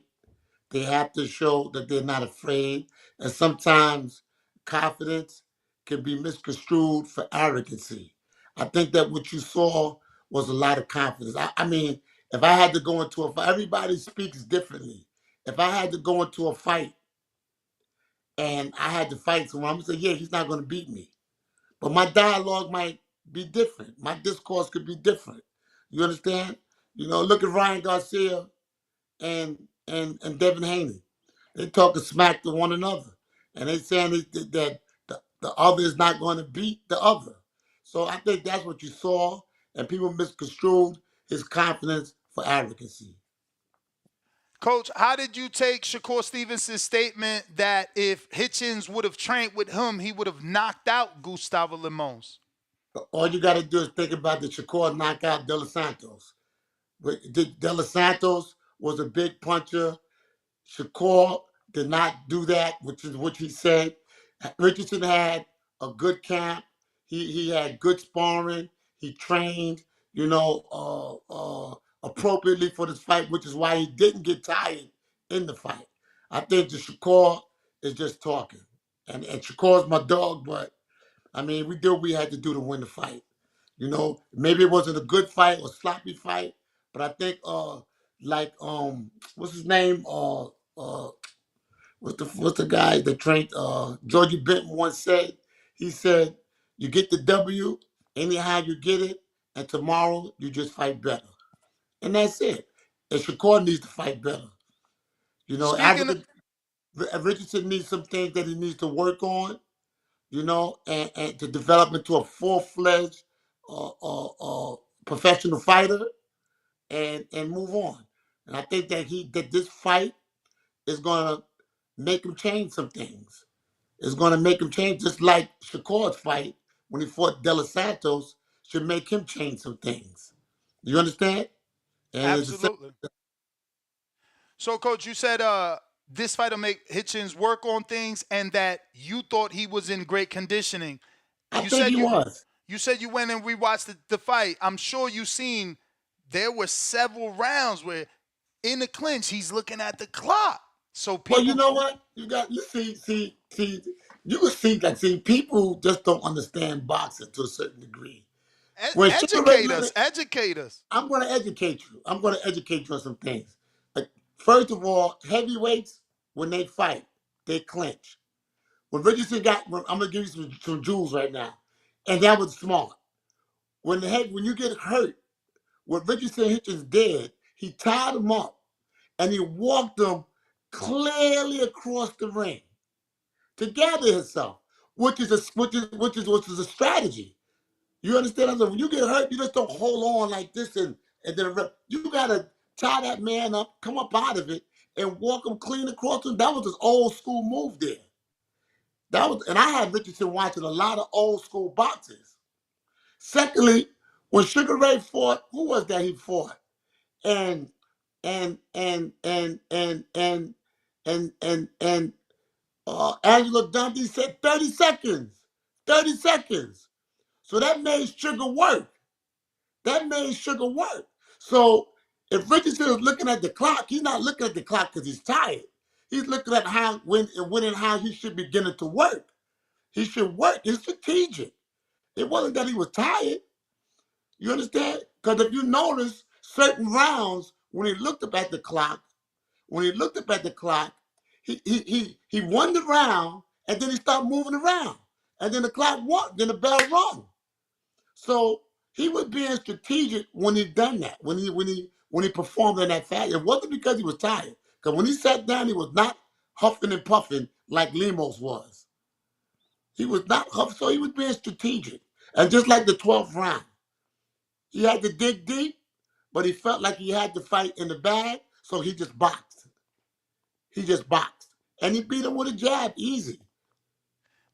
They have to show that they're not afraid. And sometimes confidence can be misconstrued for arrogancy. I think that what you saw was a lot of confidence. I mean, if I had to go into a fight, everybody speaks differently. If I had to go into a fight and I had to fight someone, I'm gonna say, yeah, he's not gonna beat me. But my dialogue might be different. My discourse could be different. You understand? You know, look at Ryan Garcia and Devin Haney. They talking smack to one another, and they saying that the other is not going to beat the other. So I think that's what you saw, and people misconstrued his confidence for arrogancy. Coach, how did you take Shakur Stevenson's statement that if Hitchens would have trained with him, he would have knocked out Gustavo Limons? All you got to do is think about the Shakur knockout De Los Santos. De Los Santos was a big puncher. Shakur did not do that, which is what he said. Richardson had a good camp. He had good sparring. He trained, appropriately for this fight, which is why he didn't get tired in the fight. I think the Shakur is just talking. And Shakur's my dog, but I mean, we did what we had to do to win the fight. Maybe it wasn't a good fight or sloppy fight, but I think what's his name? What's the guy that trained Georgie Benton once said? He said, you get the W anyhow you get it, and tomorrow you just fight better. And that's it. And Shakur needs to fight better. Speaking of, Richardson needs some things that he needs to work on, and to develop into a full-fledged professional fighter and move on. And I think that this fight is gonna make him change some things. It's gonna make him change, just like Shakur's fight when he fought De Los Santos should make him change some things. You understand? And it's the same. absolutely. So, Coach, you said this fight will make Hitchens work on things, and that you thought he was in great conditioning. I You think said he was. You said you went and rewatched the fight. I'm sure you seen there were several rounds where in the clinch he's looking at the clock. So people, Well, you know what? You see. You can see people just don't understand boxing to a certain degree. When Sugar Ray educate Leonard, us, educate us. I'm going to educate you. I'm going to educate you on some things. Like, first of all, heavyweights, when they fight, they clinch. When Richardson I'm going to give you some jewels right now. And that was smart. When you get hurt, what Richardson Hitchens did, he tied him up and he walked him clearly across the ring to gather himself, which is a strategy. You understand? I'm saying? When you get hurt, you just don't hold on like this and then you gotta tie that man up, come up out of it, and walk him clean across him. That was his old school move there. And I had Richardson watching a lot of old school boxers. Secondly, when Sugar Ray fought, who was that he fought? And and and and and and and Angelo Dundee said 30 seconds. 30 seconds. So that made Sugar work. That made Sugar work. So if Richardson is looking at the clock, he's not looking at the clock because he's tired. He's looking at when and how he should be getting to work. He should work. It's strategic. It wasn't that he was tired. You understand? Because if you notice certain rounds, when he looked up at the clock, he won the round, and then he started moving around. And then the clock won, then the bell rung. So he was being strategic when he done that, when he performed in that fashion. It wasn't because he was tired. Because when he sat down, he was not huffing and puffing like Lemos was. He was not huffing, so he was being strategic. And just like the 12th round, he had to dig deep, but he felt like he had to fight in the bag, so he just boxed. And he beat him with a jab, easy.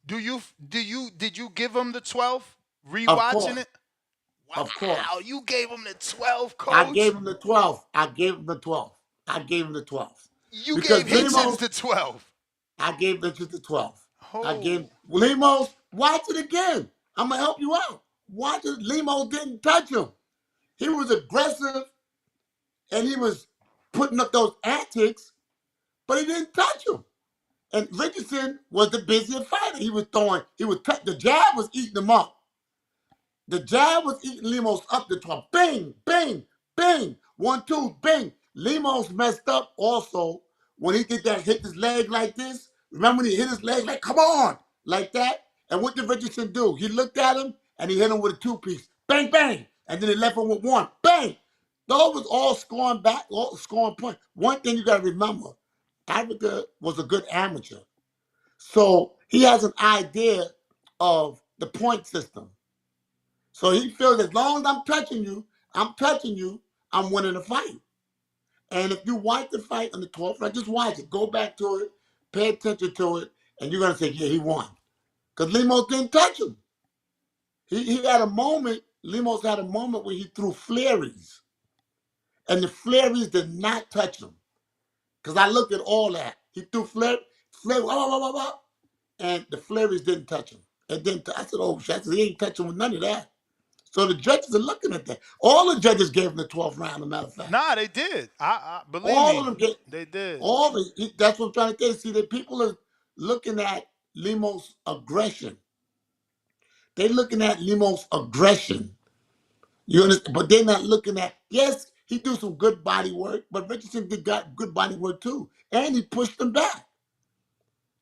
Did you give him the 12? Of course. Rewatching it? Wow, Of course. you gave him the 12, Coach. I gave him the 12. You Because gave Hitchens Lemos, the 12. I gave Hitchens the 12. Oh. I gave Lemos, watch it again. I'm going to help you out. Watch it. Lemos didn't touch him. He was aggressive and he was putting up those antics, but he didn't touch him. And Richardson was the busier fighter. He was throwing, the jab was eating him up. The jab was eating Lemos up the top. Bing, bing, bing. 1, 2, bing. Lemos messed up also when he did that, hit his leg like this. Remember when he hit his leg like, come on, like that? And what did Richardson do? He looked at him and he hit him with a 2-piece. Bang, bang. And then he left him with 1. Bang. Those was all scoring back, all scoring point. One thing you got to remember, Africa was a good amateur. So he has an idea of the point system. So he feels as long as I'm touching you, I'm winning the fight. And if you watch the fight on the 12th round, just watch it. Go back to it, pay attention to it, and you're going to say, yeah, he won. Because Lemos didn't touch him. He had a moment, Lemos had a moment where he threw flurries. And the flurries did not touch him. Because I looked at all that. He threw flurries, and the flurries didn't touch him. It didn't. I said, oh, shit, he ain't touching with none of that. So the judges are looking at that. All the judges gave him the 12th round, as a matter of fact. Nah, they did. I believe All me, of them gave. they did. That's what I'm trying to tell you. See, that people are looking at Lemos' aggression. They're looking at Lemos' aggression. You understand? But they're not looking at, yes, he do some good body work, but Richardson did got good body work too. And he pushed him back.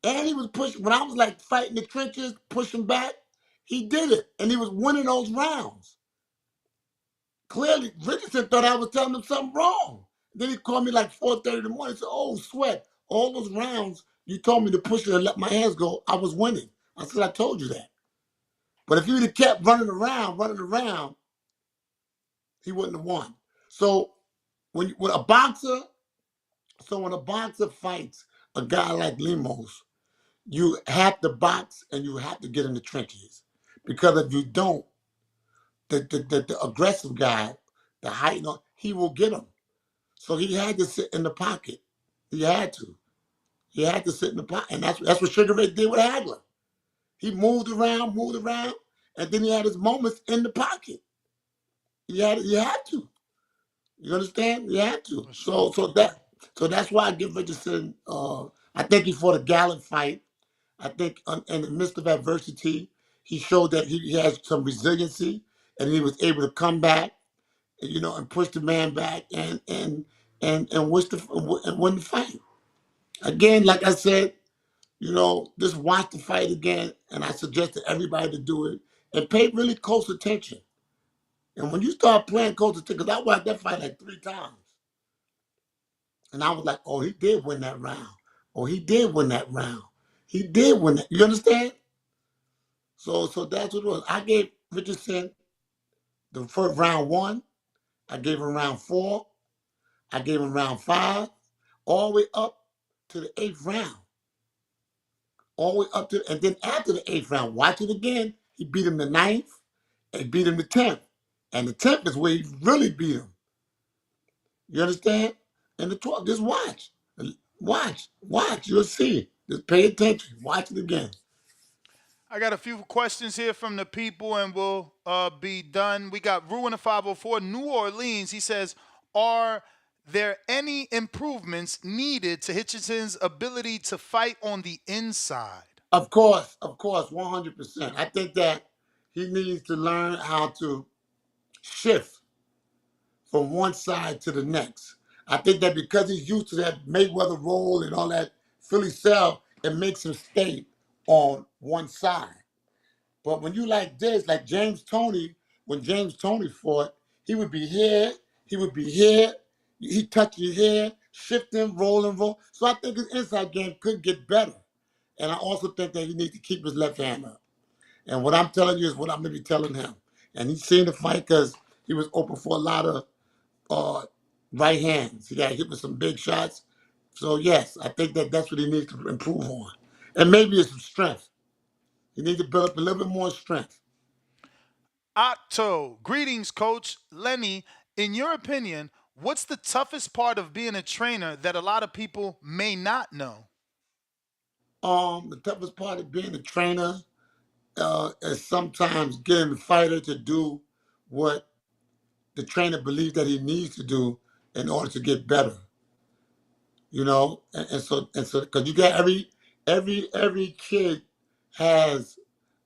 And he was pushing, when I was like fighting the trenches, pushing back, he did it. And he was winning those rounds. Clearly, Richardson thought I was telling him something wrong. Then he called me like 4:30 in the morning and said, oh, Sweat, all those rounds you told me to push it and let my hands go, I was winning. I said, I told you that. But if you would have kept running around, he wouldn't have won. So when a boxer fights a guy like Lemos, you have to box and you have to get in the trenches. Because if you don't, the aggressive guy, the height, he will get him. So he had to sit in the pocket. He had to. He had to sit in the pocket. And that's what Sugar Ray did with Hagler. He moved around, and then he had his moments in the pocket. He had to. You understand? He had to. So that's why I give Richardson, I think he fought a gallant fight. I think in the midst of adversity, he showed that he has some resiliency and he was able to come back, and push the man back and win the fight. Again, like I said, just watch the fight again, and I suggest to everybody to do it and pay really close attention. And when you start paying close attention, because I watched that fight like 3 times, and I was like, oh, he did win that round. Oh, he did win that round. He did win that. You understand? So that's what it was. I gave Richardson the first round 1. I gave him round 4. I gave him round 5, all the way up to the 8th round. All the way up to, and then after the 8th round, watch it again. He beat him the 9th, and he beat him the 10th. And the 10th is where he really beat him. You understand? And the 12th, just watch. Watch. You'll see. Just pay attention. Watch it again. I got a few questions here from the people, and we'll be done. We got Ruin of 504, New Orleans. He says, are there any improvements needed to Hitchinson's ability to fight on the inside? Of course, 100%. I think that he needs to learn how to shift from one side to the next. I think that because he's used to that Mayweather roll and all that Philly sell, it makes him stay on one side. But when you like this, like James Toney, when James Toney fought, he would be here, he touch your hair, shifting, roll. So I think his inside game could get better. And I also think that he needs to keep his left hand up. And what I'm telling you is what I'm going to be telling him. And he's seen the fight because he was open for a lot of right hands. He got hit with some big shots. So, yes, I think that that's what he needs to improve on. And maybe it's some strength. He needs to build up a little bit more strength. Otto, greetings, Coach. Lenny, in your opinion, what's the toughest part of being a trainer that a lot of people may not know? The toughest part of being a trainer is sometimes getting the fighter to do what the trainer believes that he needs to do in order to get better. you know, and so because you got every kid has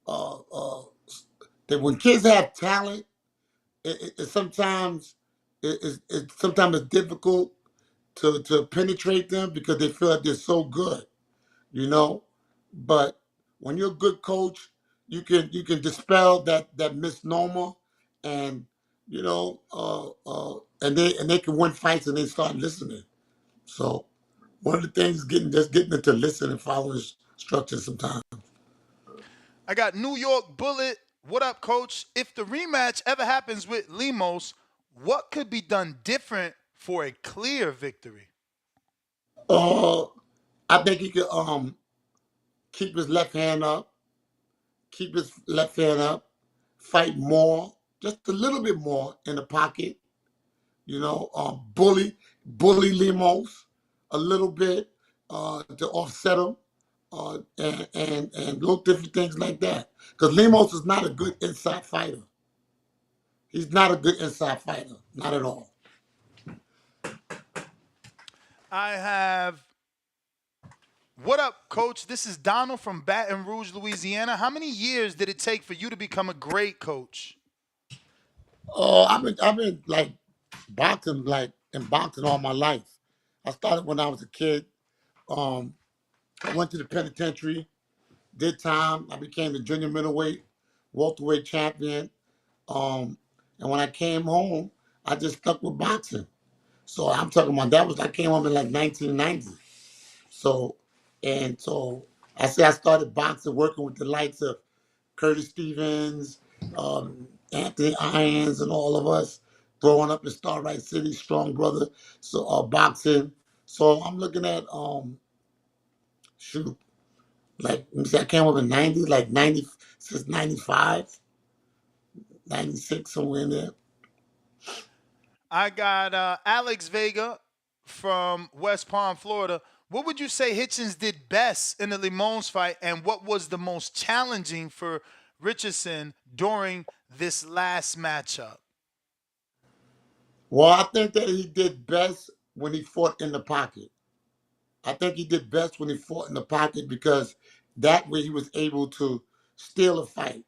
that when kids have talent, it sometimes sometimes it's difficult to penetrate them because they feel like they're so good, you know. But when you're a good coach, you can dispel that misnomer, and you know, and they can win fights and they start listening. So one of the things getting them to listen and follow instructions sometimes. I got New York Bullet. What up, coach? If the rematch ever happens with Lemos, what could be done different for a clear victory? Uh, I think he could keep his left hand up, fight more, just a little bit more in the pocket. You know, bully Lemos a little bit to offset him, and little different things like that. Because Lemos is not a good inside fighter. He's not a good inside fighter, not at all. I have. What up, coach? This is Donald from Baton Rouge, Louisiana. How many years did it take for you to become a great coach? I've been like boxing in boxing all my life. I started when I was a kid. Um, I went to the penitentiary, did time. I became the junior middleweight, welterweight champion. Um, and when I came home, I just stuck with boxing. So I'm talking about I came home in like 1990. So so I started boxing, working with the likes of Curtis Stevens, Anthony Irons, and all of us growing up in Starlight City, strong brother. So boxing. So I'm looking at shoot, like let me see, I came up in 90, like 90 since 95, 96, somewhere in there. I got Alex Vega from West Palm, Florida. What would you say Hitchens did best in the Limons fight, and what was the most challenging for Richardson during this last matchup? Well, I think that he did best when he fought in the pocket. I think he did best when he fought in the pocket because that way he was able to steal a fight.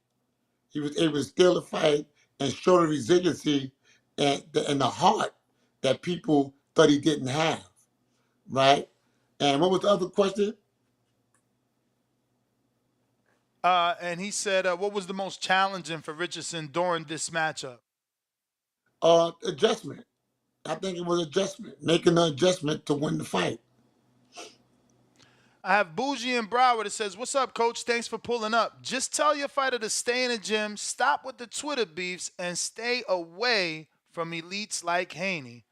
He was able to steal a fight and show the resiliency and the heart that people thought he didn't have, right? And what was the other question? And he said, what was the most challenging for Richardson during this matchup? Adjustment. I think it was adjustment, making the adjustment to win the fight. I have Bougie and Broward that says, what's up, coach? Thanks for pulling up. Just tell your fighter to stay in the gym, stop with the Twitter beefs, and stay away from elites like Haney.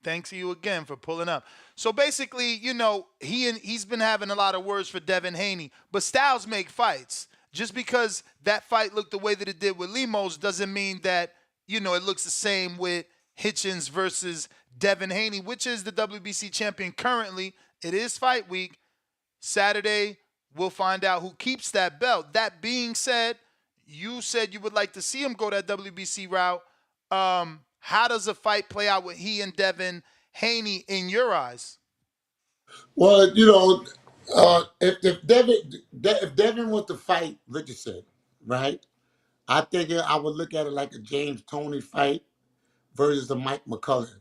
Thanks to you again for pulling up. So basically, you know, he's been having a lot of words for Devin Haney, but styles make fights. Just because that fight looked the way that it did with Lemos doesn't mean that, you know, it looks the same with Hitchens versus Devin Haney, which is the WBC champion currently. It is fight week. Saturday, we'll find out who keeps that belt. That being said, you said you would like to see him go that WBC route. How does a fight play out with he and Devin Haney in your eyes? Well, you know, if Devin was to fight Richardson, right? I think I would look at it like a James Toney fight versus a Mike McCullough.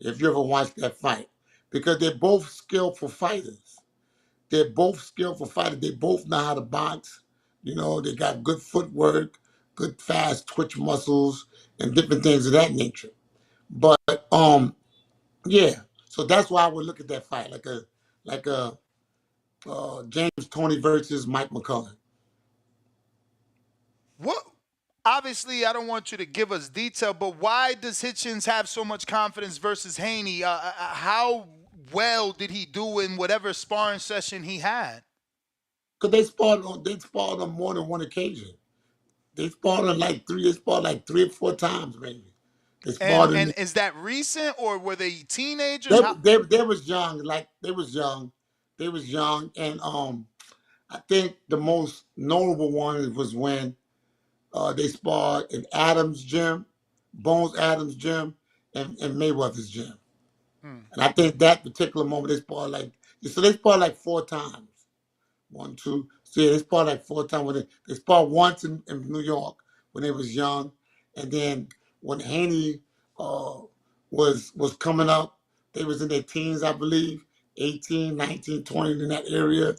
If you ever watched that fight, because they're both skillful fighters. They're both skillful fighters. They both know how to box. You know, they got good footwork, good fast twitch muscles, and different things of that nature. But yeah. So that's why I would look at that fight like a James Toney versus Mike McCullough. What? Obviously, I don't want you to give us detail, but why does Hitchens have so much confidence versus Haney? How well did he do in whatever sparring session he had? Because they sparred on more than one occasion. They sparred like three or four times, maybe. They sparred And in is that recent or were they teenagers? they was young, like they was young. They was young. And I think the most notable one was when they sparred in Adams' gym, Bones Adams' gym, and Mayweather's gym. And I think that particular moment they sparred they sparred like 4 times. 1, 2. So yeah, they sparred like 4 times. They sparred once in New York when they was young, and then when Haney was coming up, they was in their teens, I believe, 18, 19, 20 in that area.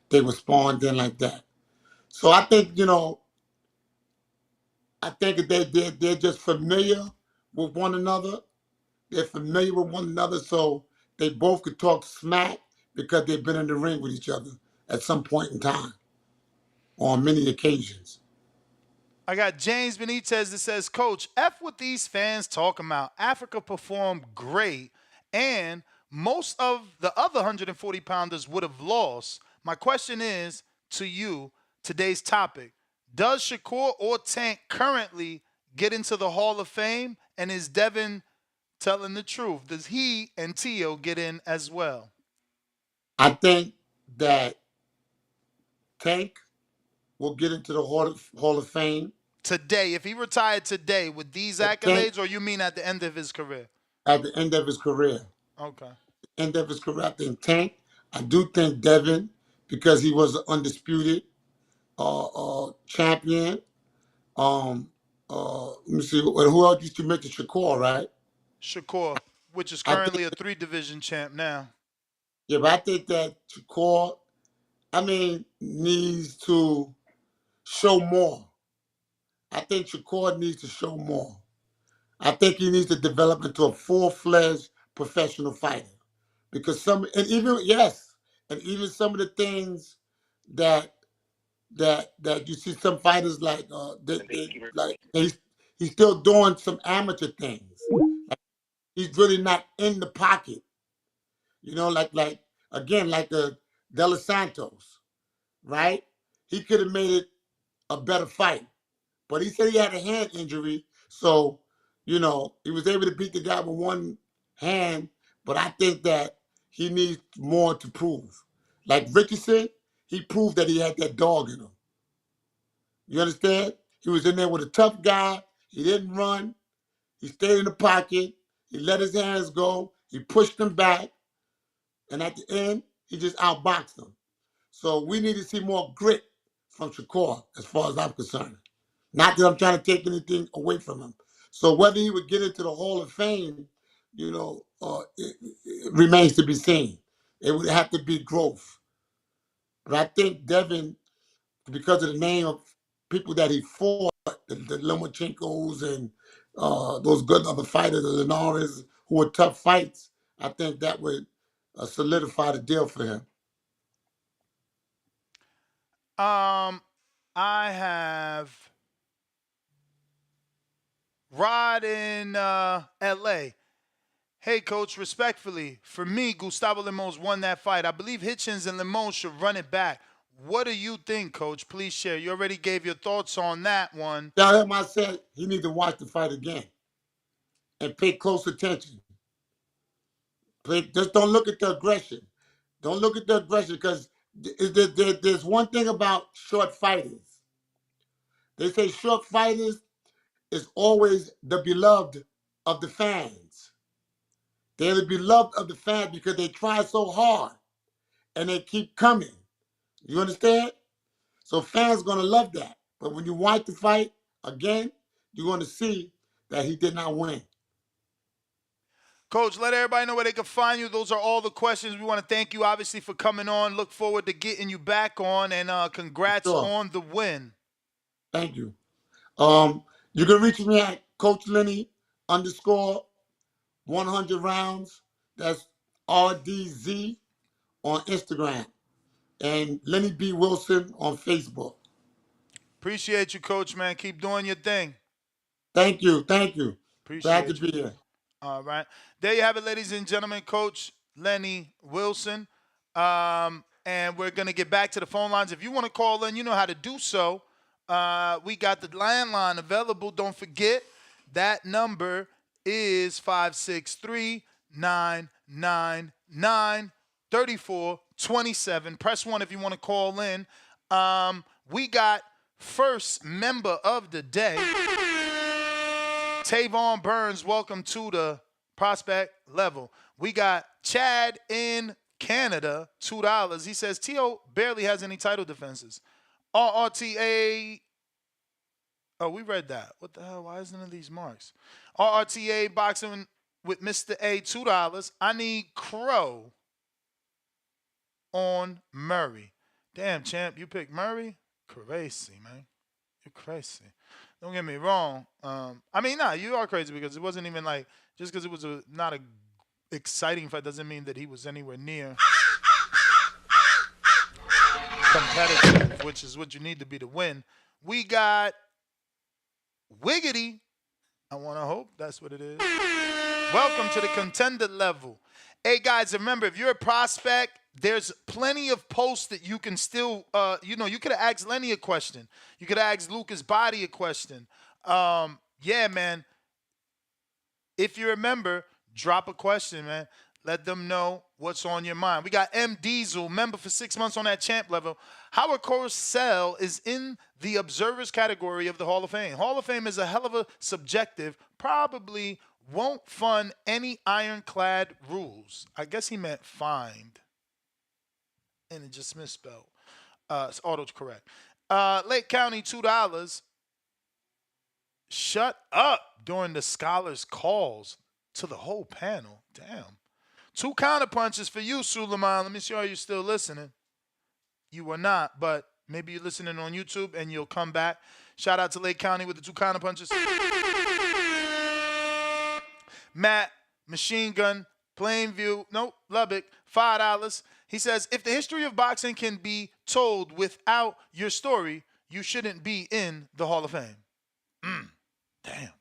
They were sparring then like that. So I think that they're just familiar with one another. They're familiar with one another, so they both could talk smack because they've been in the ring with each other at some point in time, on many occasions. I got James Benitez that says, Coach, F what these fans talking about. Africa performed great, and most of the other 140 pounders would have lost. My question is to you, today's topic. Does Shakur or Tank currently get into the Hall of Fame? And is Devin telling the truth? Does he and Tio get in as well? I think that Tank will get into the Hall of Fame. Today, if he retired today with these Tank, accolades, or you mean at the end of his career? at the end of his career. Okay. End of his career, I think Tank. I do think Devin, because he was an undisputed champion. Let me see. Who else used to mention Shakur, right? Shakur, which is I think, currently a 3-division champ now. yeah, but I think that Shakur, needs to show more. I think Shakur needs to show more. I think he needs to develop into a full-fledged professional fighter. Because even some of the things that you see some fighters he's still doing some amateur things. Like, he's really not in the pocket. Like De Los Santos, right? He could have made it a better fight. But he said he had a hand injury, so he was able to beat the guy with one hand. But I think that he needs more to prove. Like Richardson, he proved that he had that dog in him. You understand? He was in there with a tough guy. He didn't run. He stayed in the pocket. He let his hands go. He pushed him back. And at the end, he just outboxed him. So we need to see more grit from Shakur, as far as I'm concerned. Not that I'm trying to take anything away from him. So whether he would get into the Hall of Fame, it remains to be seen. It would have to be growth. But I think Devin, because of the name of people that he fought, the Lomachenkos and those good other fighters, the Linares, who were tough fights, I think that would solidify the deal for him. I have Rod in L.A. Hey, Coach, respectfully, for me, Gustavo Limos won that fight. I believe Hitchens and Limos should run it back. What do you think, Coach? Please share. You already gave your thoughts on that one. Tell him I said he need to watch the fight again and pay close attention. Just don't look at the aggression. Don't look at the aggression because there's one thing about short fighters. They say short fighters is always the beloved of the fans. They're the beloved of the fans because they try so hard and they keep coming. You understand? So fans gonna love that. But when you watch the fight again, you're gonna see that he did not win. Coach, let everybody know where they can find you. Those are all the questions. We want to thank you, obviously, for coming on. Look forward to getting you back on, and congrats on the win. Thank you. You can reach me at Coach Lenny _100 rounds. That's RDZ on Instagram. And Lenny B. Wilson on Facebook. Appreciate you, Coach, man. Keep doing your thing. Thank you. Thank you. Appreciate Glad to be here. All right. There you have it, ladies and gentlemen. Coach Lenny Wilson. And we're going to get back to the phone lines. If you want to call in, you know how to do so. We got the landline available. Don't forget, that number is 563-999-3427. Press 1 if you want to call in. We got first member of the day, Tavon Burns. Welcome to the prospect level. We got Chad in Canada, $2. He says T.O. barely has any title defenses. RRTA. Oh, we read that. What the hell? Why isn't none of these marks? RRTA boxing with Mr. A, $2. I need Crow on Murray. Damn, champ, you picked Murray? Crazy, man. You're crazy. Don't get me wrong. I mean, nah, you are crazy because it wasn't even like, just because it was not a exciting fight doesn't mean that he was anywhere near competitive, which is what you need to be to win. We got Wiggity. I want to hope that's what it is. Welcome to the contender level. Hey, guys, remember, if you're a prospect, there's plenty of posts that you can still, you could have asked Lenny a question. You could have asked Lucas Body a question. Yeah, man. If you remember, drop a question, man. Let them know what's on your mind. We got M. Diesel, member for 6 months on that champ level. Howard Cosell is in the observers category of the Hall of Fame. Hall of Fame is a hell of a subjective, probably won't fund any ironclad rules. I guess he meant find. And it just misspelled. It's autocorrect. Lake County, $2. Shut up during the scholars' calls to the whole panel. Damn. 2 counter punches for you, Suleiman. Let me see how you're still listening. You are not, but maybe you're listening on YouTube and you'll come back. Shout out to Lake County with the 2 counter punches. Matt, Machine Gun, Plainview, Lubbock, $5. He says, if the history of boxing can be told without your story, you shouldn't be in the Hall of Fame. Damn.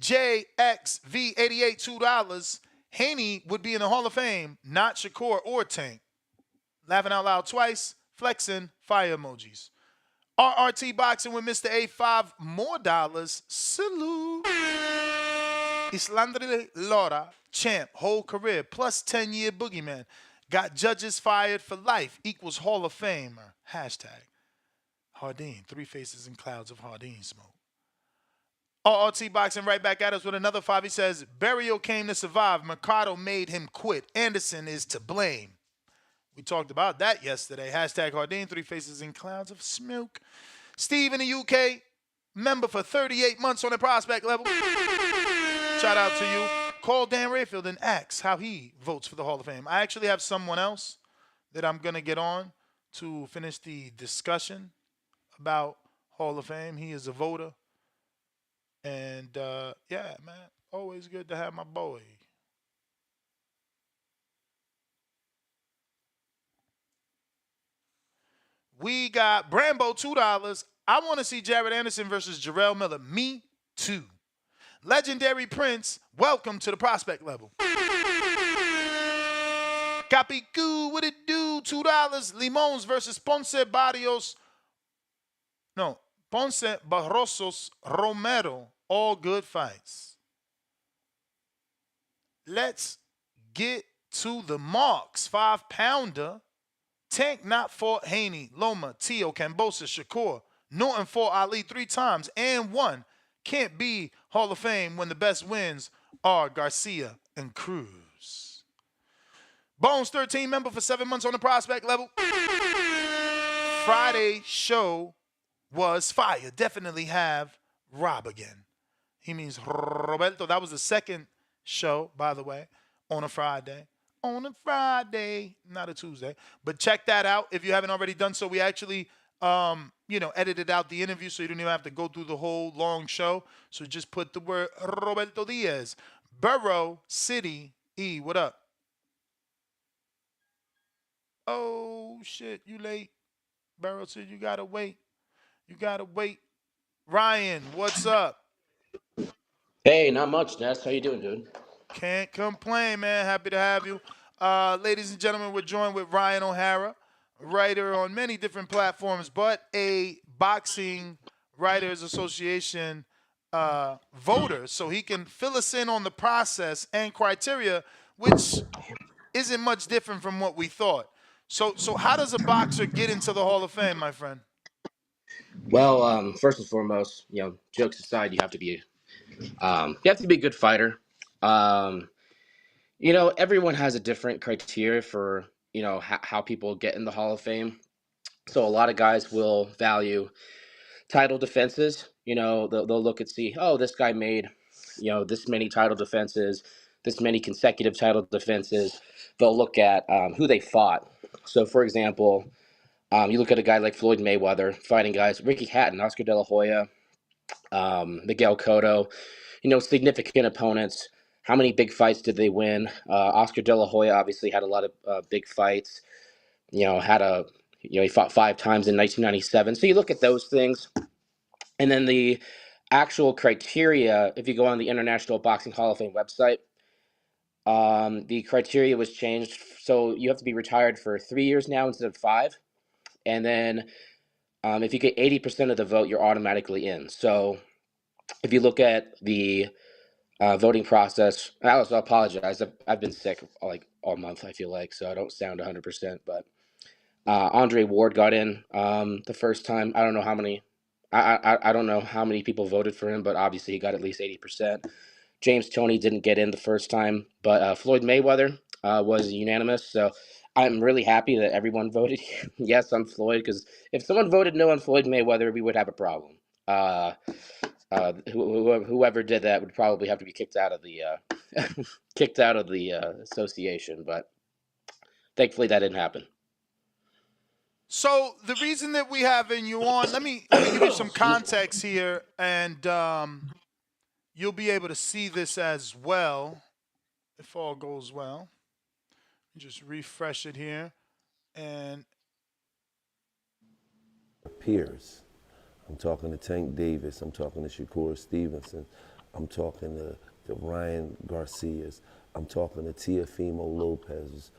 JXV88, $2. Haney would be in the Hall of Fame, not Shakur or Tank. Laughing out loud twice, flexing, fire emojis. RRT Boxing with Mr. A, $5 more. Salute. Islandre Laura, champ, whole career, plus 10-year boogeyman. Got judges fired for life, equals Hall of Famer. Hashtag. Hardin, 3 faces and clouds of Hardin smoke. RRT Boxing right back at us with another 5. He says, Burial came to survive. Mercado made him quit. Anderson is to blame. We talked about that yesterday. Hashtag Hardin, 3 faces and clouds of smoke. Steve in the UK, member for 38 months on the prospect level. Shout out to you. Call Dan Rayfield and ask how he votes for the Hall of Fame. I actually have someone else that I'm going to get on to finish the discussion about Hall of Fame. He is a voter. And, yeah, man, always good to have my boy. We got Brambo, $2. I want to see Jared Anderson versus Jarrell Miller. Me too. Legendary Prince, welcome to the prospect level. Capicu, what it do? $2. Limons versus Ponce Barrios. No, Ponce Barrosos Romero. All good fights. Let's get to the marks. 5-pounder. Tank not fought Haney, Loma, Tio, Cambosa, Shakur. Norton fought Ali 3 times and won. Can't be Hall of Fame when the best wins are Garcia and Cruz. Bones 13, member for 7 months on the prospect level. Friday show was fire. Definitely have Rob again. He means Roberto. That was the second show, by the way, on a Friday. On a Friday, not a Tuesday. But check that out if you haven't already done so. We actually, edited out the interview so you don't even have to go through the whole long show. So just put the word Roberto Diaz. Borough City E, what up? Oh, shit, you late. Borough City, you got to wait. You got to wait. Ryan, what's up? Hey, not much, Ness. How you doing, dude? Can't complain, man. Happy to have you. Ladies and gentlemen, we're joined with Ryan O'Hara, writer on many different platforms, but a Boxing Writers Association voter, so he can fill us in on the process and criteria, which isn't much different from what we thought. So how does a boxer get into the Hall of Fame, my friend? Well, first and foremost, jokes aside, you have to be a good fighter. Everyone has a different criteria for, how people get in the Hall of Fame. So a lot of guys will value title defenses. They'll look and see, oh, this guy made, this many title defenses, this many consecutive title defenses. They'll look at who they fought. So, for example, you look at a guy like Floyd Mayweather fighting guys, Ricky Hatton, Oscar De La Hoya, Miguel Cotto, significant opponents. How many big fights did they win? Oscar De La Hoya obviously had a lot of big fights. He fought 5 times in 1997. So you look at those things, and then the actual criteria. If you go on the International Boxing Hall of Fame website, the criteria was changed. So you have to be retired for 3 years now instead of 5, and then if you get 80% of the vote, you're automatically in. So if you look at the voting process, I also apologize. I've been sick like all month, I feel like, so I don't sound 100%. But Andre Ward got in the first time. I don't know how many. I don't know how many people voted for him, but obviously he got at least 80%. James Toney didn't get in the first time, but Floyd Mayweather was unanimous. So I'm really happy that everyone voted yes on Floyd, because if someone voted no on Floyd Mayweather, we would have a problem. Whoever did that would probably have to be kicked out of the association. But thankfully, that didn't happen. So the reason that we having you on, let me give you some context here, and you'll be able to see this as well if all goes well. Just refresh it here, and peers. I'm talking to Tank Davis. I'm talking to Shakur Stevenson. I'm talking to Ryan Garcias. I'm talking to Teofimo Lopez.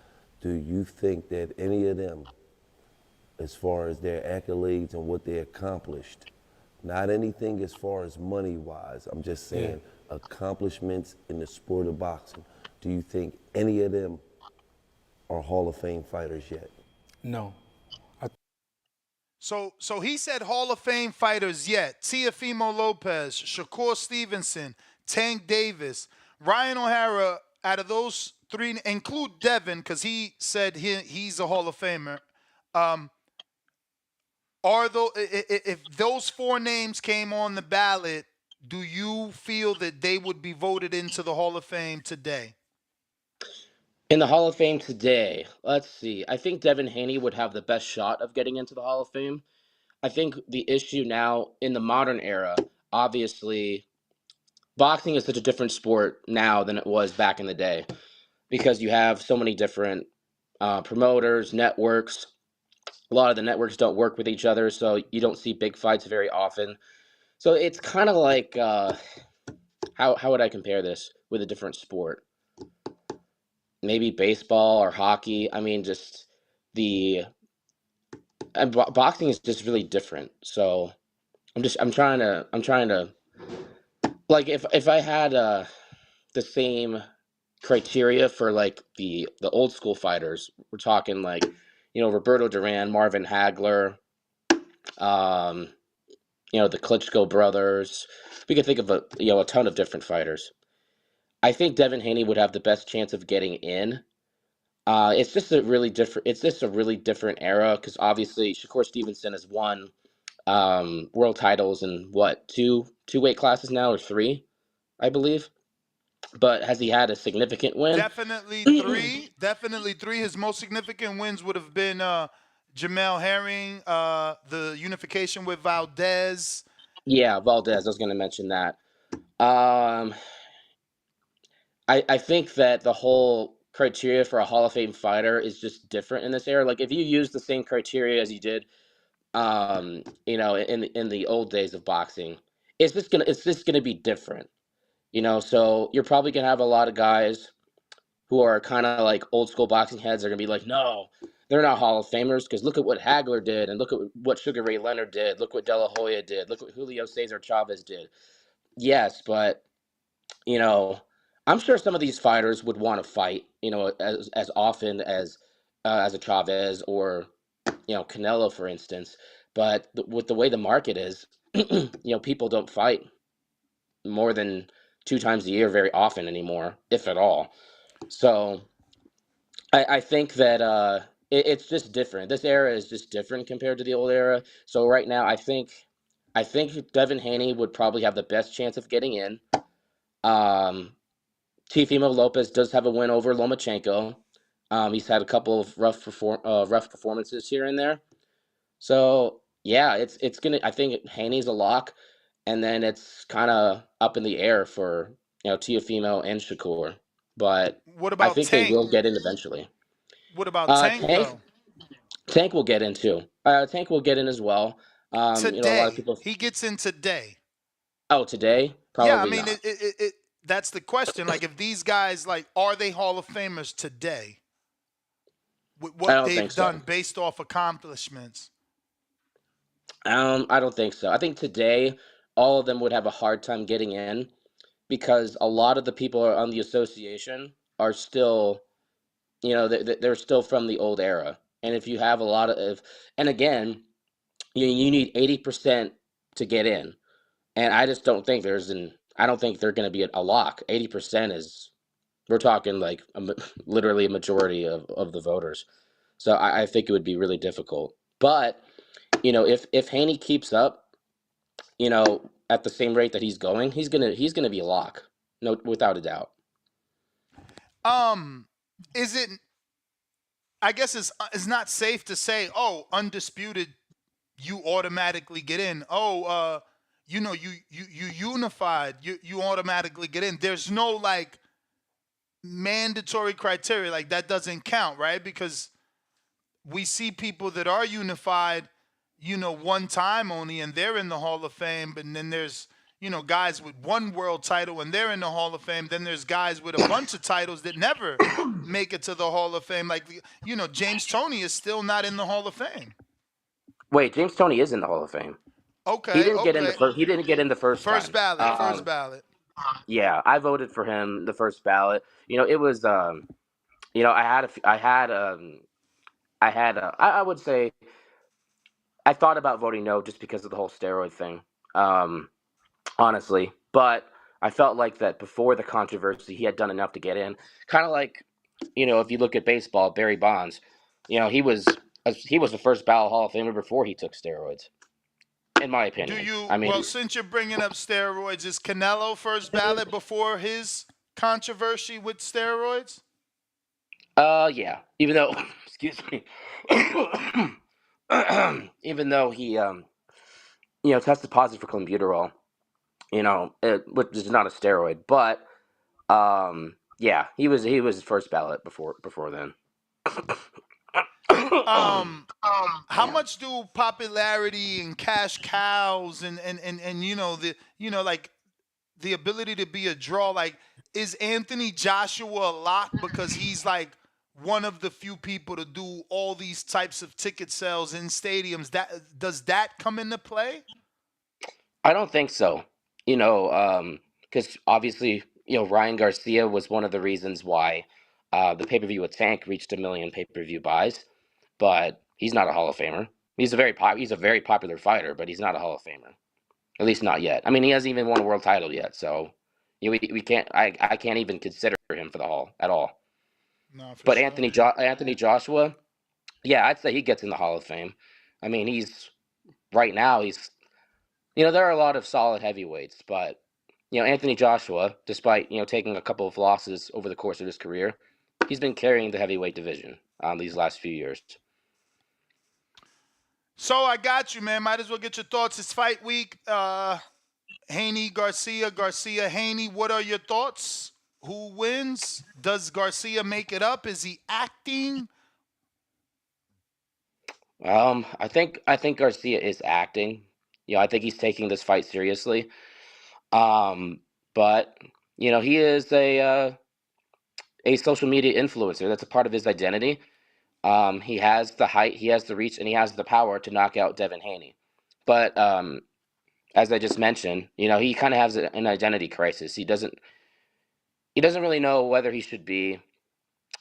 Do you think that any of them, as far as their accolades and what they accomplished, not anything as far as money-wise, I'm just saying accomplishments in the sport of boxing, do you think any of them are Hall of Fame fighters yet? No. So he said Hall of Fame fighters yet. Teofimo Lopez, Shakur Stevenson, Tank Davis, Ryan O'Hara. Out of those three, include Devin, because he said he's a Hall of Famer. If those 4 names came on the ballot, do you feel that they would be voted into the Hall of Fame today? In the Hall of Fame today, let's see. I think Devin Haney would have the best shot of getting into the Hall of Fame. I think the issue now in the modern era, obviously, boxing is such a different sport now than it was back in the day, because you have so many different promoters, networks. A lot of the networks don't work with each other, so you don't see big fights very often. So it's kind of like, how would I compare this with a different sport? Maybe baseball or hockey. I mean, just boxing is just really different. So I'm trying to like, if I had the same criteria for like the old school fighters, we're talking like, Roberto Duran, Marvin Hagler, the Klitschko brothers. We could think of a ton of different fighters. I think Devin Haney would have the best chance of getting in. It's just a really different era, because obviously Shakur Stevenson has won world titles in what, two weight classes now, or 3, I believe. But has he had a significant win? Definitely 3. Definitely 3. His most significant wins would have been Jamel Herring, the unification with Valdez. Yeah, Valdez. I was going to mention that. I think that the whole criteria for a Hall of Fame fighter is just different in this era. Like, if you use the same criteria as you did, in the old days of boxing, it's just gonna be different. So you're probably gonna have a lot of guys who are kind of like old school boxing heads. They're gonna be like, no, they're not Hall of Famers, because look at what Hagler did, and look at what Sugar Ray Leonard did, look what De La Hoya did, look what Julio Cesar Chavez did. Yes, but I'm sure some of these fighters would want to fight, as often as a Chavez or Canelo, for instance. But with the way the market is, people don't fight more than 2 times a year very often anymore, if at all. So I think that it's just different. This era is just different compared to the old era. So right now, I think Devin Haney would probably have the best chance of getting in. Teofimo Lopez does have a win over Lomachenko. He's had a couple of rough performances here and there. So yeah, it's gonna. I think Haney's a lock, and then it's kind of up in the air for Teofimo and Shakur. But What I about think they Tank? will get in eventually. What about Tank Tank though? Tank will get in too. Tank will get in as well. A lot of Today, people. he gets in today. Oh, today Yeah, I probably mean, not. that's the question. Like, if these guys, like, are they Hall of Famers today with I what don't think they've so. done based off accomplishments? I don't think so. I think today all of them would have a hard time getting in because a lot of the people on the association are still, they're still from the old era. And if you have a lot of, and again, you need 80% to get in. And I just don't think I don't think they're going to be a lock. 80% is, we're talking like literally a majority of the voters. So I think it would be really difficult. But, if Haney keeps up, at the same rate that he's going, he's gonna be a lock. No, without a doubt. Is it? I guess it's not safe to say, oh, undisputed, you automatically get in. Oh, you unified, you automatically get in. There's no like mandatory criteria, like that doesn't count, right? Because we see people that are unified, one time only, and they're in the Hall of Fame. But then there's, guys with one world title and they're in the Hall of Fame. Then there's guys with a bunch of titles that never make it to the Hall of Fame. Like, James Toney is still not in the Hall of Fame. Wait, James Toney is in the Hall of Fame. He Okay, didn't get in the okay. first. He didn't get in the first First time. ballot, first ballot. Yeah, I voted for him the first ballot. It was. I had. I would say I thought about voting no just because of the whole steroid thing. Um, Honestly, but I felt like that before the controversy, he had done enough to get in. Kind of like, if you look at baseball, Barry Bonds, he was the first ballot Hall of Famer before he took steroids, in my opinion. I mean, Well, since you're bringing up steroids, is Canelo first ballot before his controversy with steroids? yeah. Even though, excuse me, even though he, tested positive for clenbuterol, which is not a steroid, but, yeah, he was first ballot before then. How much do popularity and cash cows and like the ability to be a draw, like, is Anthony Joshua a lock because he's like one of the few people to do all these types of ticket sales in stadiums? Does that come into play? I don't think so. Because obviously, Ryan Garcia was one of the reasons why the pay-per-view with Tank reached 1 million pay-per-view buys, but he's not a Hall of Famer. He's a very popular fighter, but he's not a Hall of Famer. At least not yet. I mean, he hasn't even won a world title yet, so we can't. I can't even consider him for the Hall at all. No, for But sure. Anthony Joshua, yeah, I'd say he gets in the Hall of Fame. I mean, right now he's there are a lot of solid heavyweights, but Anthony Joshua, despite taking a couple of losses over the course of his career, he's been carrying the heavyweight division these last few years. So I got you, man. Might as well get your thoughts. It's fight week. Haney, Garcia, Haney. What are your thoughts? Who wins? Does Garcia make it up? Is he acting? I think Garcia is acting. I think he's taking this fight seriously. But he is a social media influencer. That's a part of his identity. He has the height, he has the reach, and he has the power to knock out Devin Haney. But as I just mentioned, he kind of has an identity crisis. He doesn't really know whether he should be,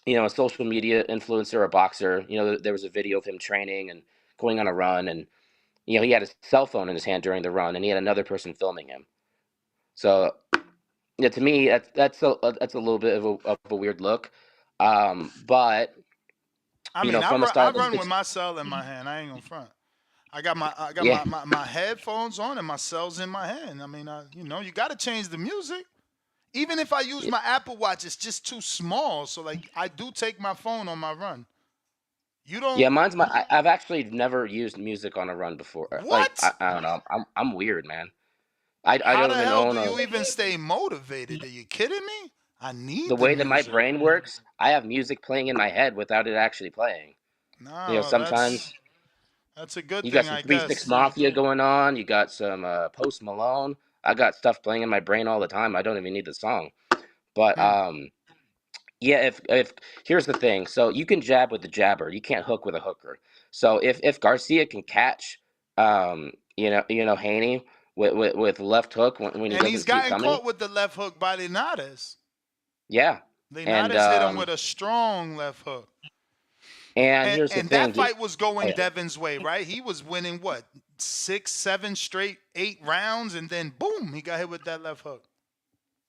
a social media influencer or a boxer. There was a video of him training and going on a run, and he had his cell phone in his hand during the run, and he had another person filming him. So Yeah, to me, that's a little bit of a weird look. But I mean, from a I run stylistic, with my cell in my hand. I ain't gonna front. I got yeah, my headphones on and my cell's in my hand. I mean, you got to change the music. Even if I use my Apple Watch, it's just too small. So like, I do take my phone on my run. You don't. yeah, I've actually never used music on a run before. Like, What? I don't know. I'm weird, man. I How don't the even hell own do a you even stay motivated? Are you kidding me? I the need the way that my music. brain works. I have music playing in my head without it actually playing. No, Sometimes that's a good you got thing, some I 3 6 guess. Mafia going on. You got some Post Malone. I got stuff playing in my brain all the time. I don't even need the song. But Hmm. yeah, if here's the thing. So you can jab with the jabber. You can't hook with a hooker. So if Garcia can catch, Haney with left hook when he And he's doesn't see it gotten coming. caught with the left hook by Linares. Yeah, and Linares hit him with a strong left hook. here's the And that thing. fight was Oh, going yeah. Devin's way, right? He was winning what, 6, 7 straight 8 rounds, and then boom, he got hit with that left hook.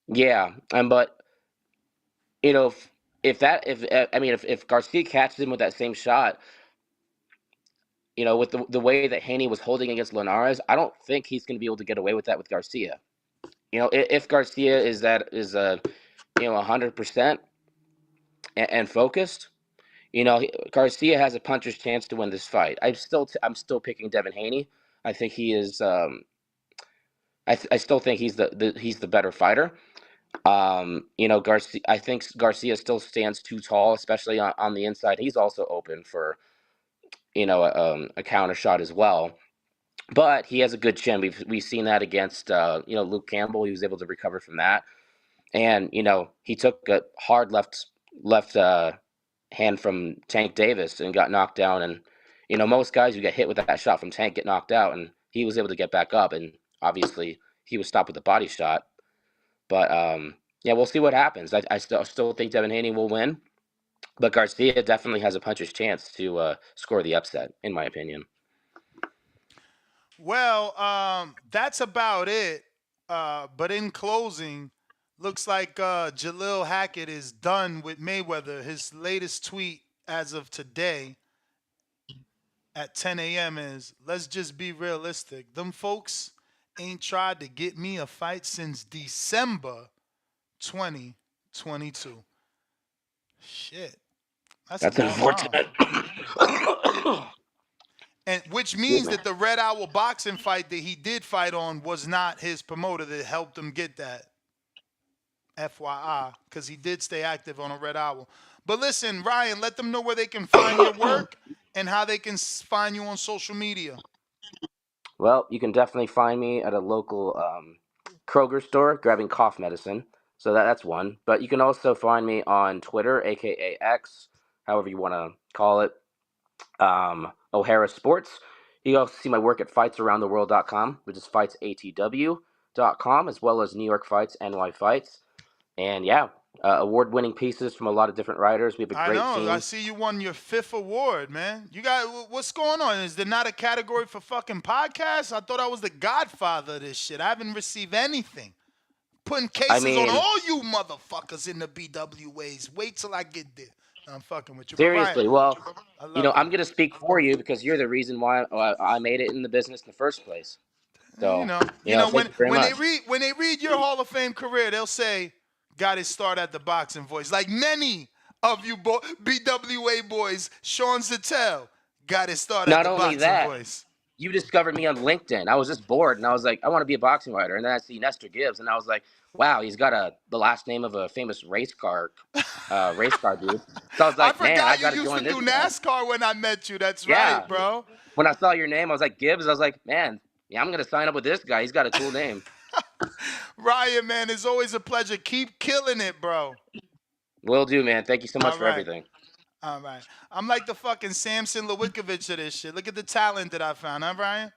Yeah, but you know, if Garcia catches him with that same shot, with the way that Haney was holding against Linares, I don't think he's going to be able to get away with that with Garcia. If Garcia is 100% and focused, Garcia has a puncher's chance to win this fight. I'm still picking Devin Haney. I think he is. I still think he's the better fighter. Garcia. I think Garcia still stands too tall, especially on the inside. He's also open for a counter shot as well. But he has a good chin. We've seen that against Luke Campbell. He was able to recover from that, and he took a hard left hand from Tank Davis and got knocked down. And most guys who get hit with that shot from Tank get knocked out, and he was able to get back up. And obviously he was stopped with a body shot. But yeah, we'll see what happens. I still think Devin Haney will win, but Garcia definitely has a puncher's chance to score the upset, in my opinion. Well, that's about it. But in closing, looks like Jalil Hackett is done with Mayweather. His latest tweet as of today at 10 a.m. is, let's just be realistic. Them folks ain't tried to get me a fight since December 2022. Shit. That's a That's long time. unfortunate. And which Excuse means me. that the Red Owl boxing fight that he did fight on was not his promoter that helped him get that. FYI, because he did stay active on a Red Owl. But listen, Ryan, let them know where they can find your work and how they can find you on social media. Well, you can definitely find me at a local Kroger store grabbing cough medicine. So that's one. But you can also find me on Twitter, aka X, however you want to call it, O'Hara Sports. You can also see my work at fightsaroundtheworld.com, which is fightsatw.com, as well as New York Fights, NY Fights. And yeah, award-winning pieces from a lot of different writers. We have a I great know. I team. see you won your 5th award, man. You got what's going on? Is there not a category for fucking podcasts? I thought I was the godfather of this shit. I haven't received anything. Putting I cases on mean, all you motherfuckers in the BWAs. Wait till I get there. No, I'm fucking with you. But Ryan, seriously, well, I love you. I'm going to speak for you because you're the reason why I made it in the business in the first place. You So, know, you know thank you very when much. they read your Hall of Fame career, they'll say, "Got his start at the Boxing Voice." Like many of you BWA boys, Sean Zattel got his start at Not the only Boxing that, Voice. you discovered me on LinkedIn. I was just bored, and I was like, I want to be a boxing writer. And then I see Nestor Gibbs, and I was like, wow, he's got the last name of a famous race car dude. So I was I like, man, I forgot you got to used to join this do guy. NASCAR when I met you. That's right, Yeah. bro. When I saw your name, I was like, Gibbs. I was like, man, yeah, I'm gonna sign up with this guy. He's got a cool name. Ryan, man, it's always a pleasure. Keep killing it, bro. Will do, man. Thank you so much All for right. everything. All right. I'm like the fucking Samson Lewickovich of this shit. Look at the talent that I found, huh, Brian?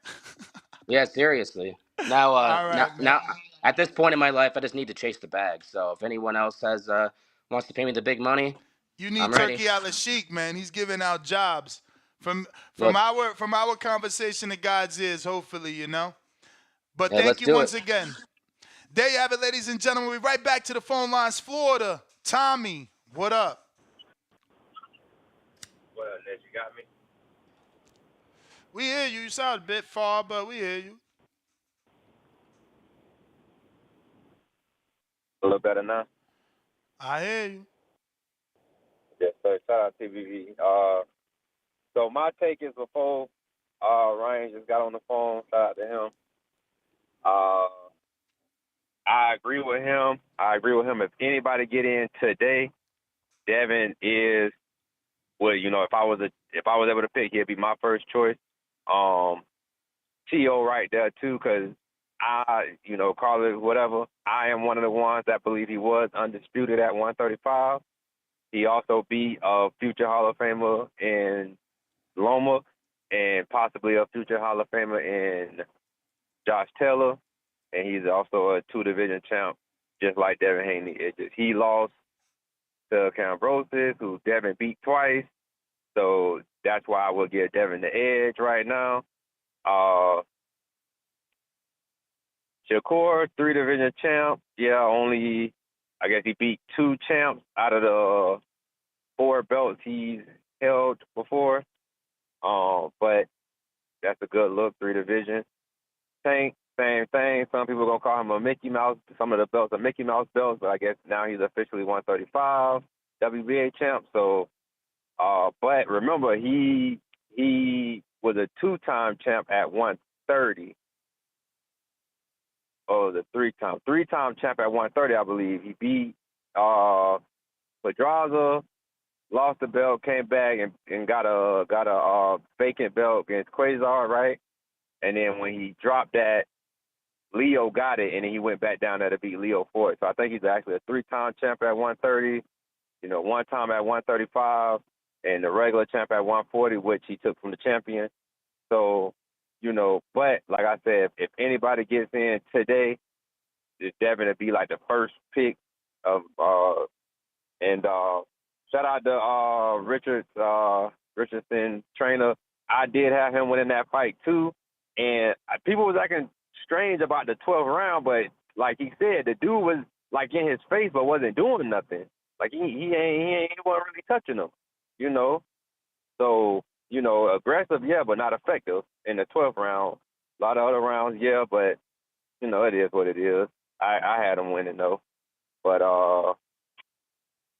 Yeah, seriously. Now, All right, man. now, at this point in my life, I just need to chase the bag. So if anyone else wants to pay me the big money, You need I'm ready. Turkey Al Sheik, man. He's giving out jobs. From Look, our conversation to God's ears, hopefully, you know. But yeah, thank let's you do once it. again. There you have it, ladies and gentlemen. We're right back to the phone lines. Florida. Tommy, what up? What up, Ned? You got me? We hear you. You sound a bit far, but we hear you. A little better now? I hear you. Yes, sir. Shout out TVV. So my take is before Ryan just got on the phone, shout out to him. I agree with him. If anybody get in today, Devin is if I was able to pick, he'd be my first choice. T.O. right there too, because call it whatever. I am one of the ones that believe he was undisputed at 135. He also beat a future Hall of Famer in Loma and possibly a future Hall of Famer in Josh Taylor. And he's also a two-division champ, just like Devin Haney. He lost to Cambrosis, who Devin beat twice. So that's why I will give Devin the edge right now. Shakur, three-division champ. Yeah, I guess he beat two champs out of the 4 belts he's held before. But that's a good look, three-division. Tank, same thing. Some people are going to call him a Mickey Mouse. Some of the belts are Mickey Mouse belts, but I guess now he's officially 135 WBA champ. So, but remember, he was a 2-time champ at 130. Oh, the 3-time champ at 130, I believe. He beat Pedraza, lost the belt, came back and got a vacant belt against Quasar, right? And then when he dropped that, Leo got it, and then he went back down there to beat Leo for it. So I think he's actually a 3-time champ at 130, 1 time at 135, and the regular champ at 140, which he took from the champion. So, but like I said, if anybody gets in today, it's Devin to be like the first pick of shout out to Richardson trainer. I did have him winning that fight too, and people was acting strange about the 12th round, but like he said, the dude was like in his face but wasn't doing nothing. Like he wasn't really touching him, So, aggressive, yeah, but not effective in the 12th round. A lot of other rounds, yeah, but, it is what it is. I had him winning, though. But,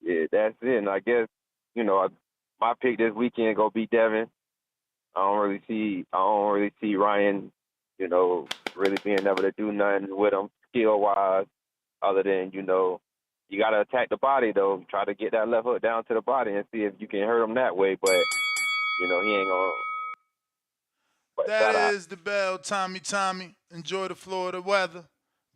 yeah, that's it. And I guess, my pick this weekend go be Devin. I don't really see Ryan, really being able to do nothing with him skill-wise other than, you got to attack the body, though. Try to get that left hook down to the body and see if you can hurt him that way. But, he ain't going to. That is the bell, Tommy. Enjoy the Florida weather.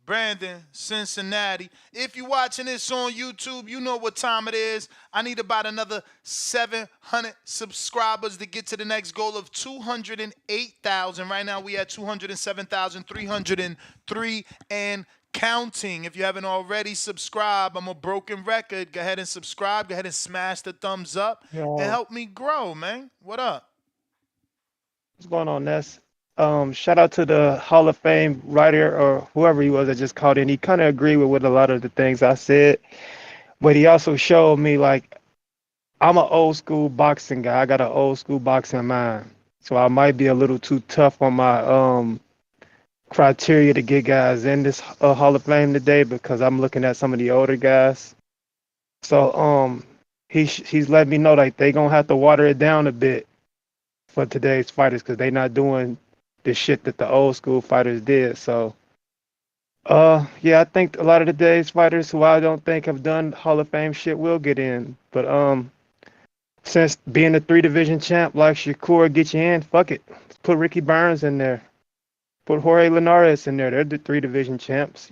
Brandon, Cincinnati. If you're watching this on YouTube, you know what time it is. I need about another 700 subscribers to get to the next goal of 208,000. Right now we at 207,303 and counting. If you haven't already subscribed, I'm a broken record. Go ahead and subscribe. Go ahead and smash the thumbs up and help me grow, man. What up? What's going on, Ness? Shout out to the Hall of Fame writer or whoever he was that just called in. He kind of agreed with a lot of the things I said, but he also showed me like I'm an old school boxing guy. I got an old school boxing mind, so I might be a little too tough on my criteria to get guys in this Hall of Fame today because I'm looking at some of the older guys. So he's letting me know like they gonna have to water it down a bit for today's fighters because they not doing the shit that the old school fighters did. So yeah, I think a lot of today's fighters who I don't think have done Hall of Fame shit will get in. But since being a 3-division champ like Shakur get you in, fuck it. Let's put Ricky Burns in there. Put Jorge Linares in there. They're the 3-division champs,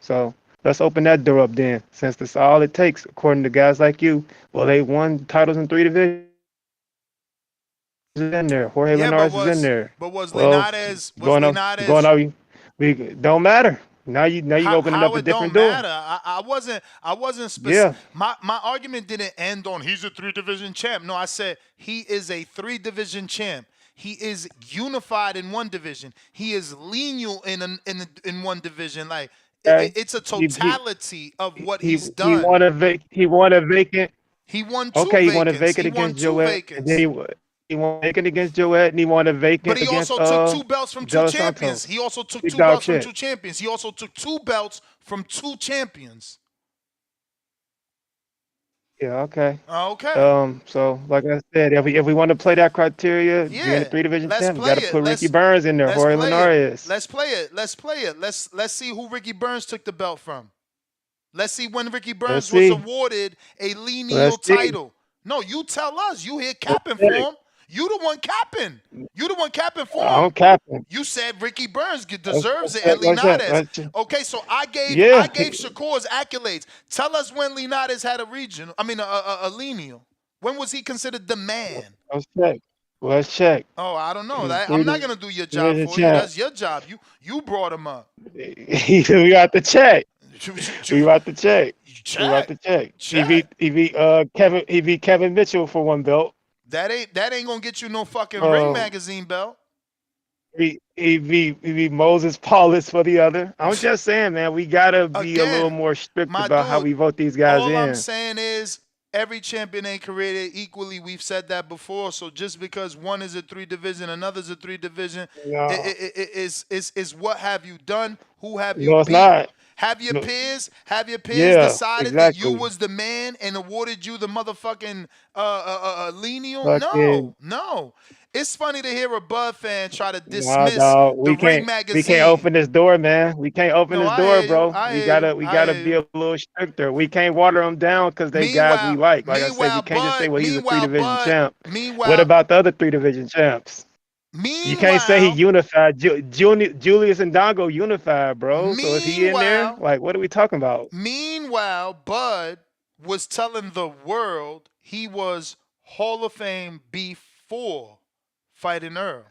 So let's open that door up then, since that's all it takes, according to guys like you. Well, they won titles in 3 divisions. In there. Jorge Linares is in there. But was Well, Linares going out, we don't matter. Now you opening up a it different don't door. matter. I wasn't specific. Yeah. My argument didn't end on he's a 3-division champ. No, I said he is a 3-division champ. He is unified in one division. He is lineal in one division. Like Okay. it's a He totality of what he he's he done. won a he won a vacant. He won two Okay, he won a vacants. vacant He won against two Joet, and then vacants. he won a vacant against Joet, and he won a But vacant he against also took two belts from two De Los champions. Santos. He also took Big two dog belts from shit. two champions. He also took two belts from two champions. Yeah, okay. Okay. So like I said, if we want to play that criteria, being a Yeah. 3 division Let's champ, we play got to it. put Ricky Burns in there. Let's Jorge play it. Linares. Let's play it. Let's play it. Let's see who Ricky Burns took the belt from. Let's see when Ricky Let's Burns was see. awarded a lineal Let's see. title. No, you tell us. You here Let's capping for check. him. You the one capping. You the one capping for him. I'm capping. You said Ricky Burns Let's deserves it check. and Let's check. Linares. Let's check. Okay, so I gave Yeah. Shakur's accolades. Tell us when Linares had a regional. I mean a lineal. When was he considered the man? Let's check. Let's check. Oh, I don't know. He's a I'm not gonna do your job division for you. champ. That's your job. You brought him up. We got the check. We about to check. We about to check. He beat Kevin Mitchell for one belt. That ain't gonna get you no fucking Ring Magazine belt. He beat Moses Paulus for the other. I'm just saying, man, we gotta be a little more strict about how we vote these guys All in. I'm saying is every champion ain't created equally. We've said that before. So just because one is a 3 division, another's a 3 division, is what have you done? Who have you No, it's beat? not. Have your peers Yeah, decided that you exactly. was the man and awarded you the motherfucking lineal? Fucking No. It's funny to hear a Bud fan try to nah, dismiss dog. the We Ring can't Magazine. open this door, man. We can't open No, this I door, hear bro. you. I We hear gotta you. we I gotta hear be you. a little stricter. We can't water them down because they guys we like. Like I said, you can't just say, well, he's a 3 division champ. What about the other 3 division champs? You can't say he unified. Julius and Dongo unified, bro. So is he in there? Like, what are we talking about? Meanwhile, Bud was telling the world he was Hall of Fame before fighting Earl.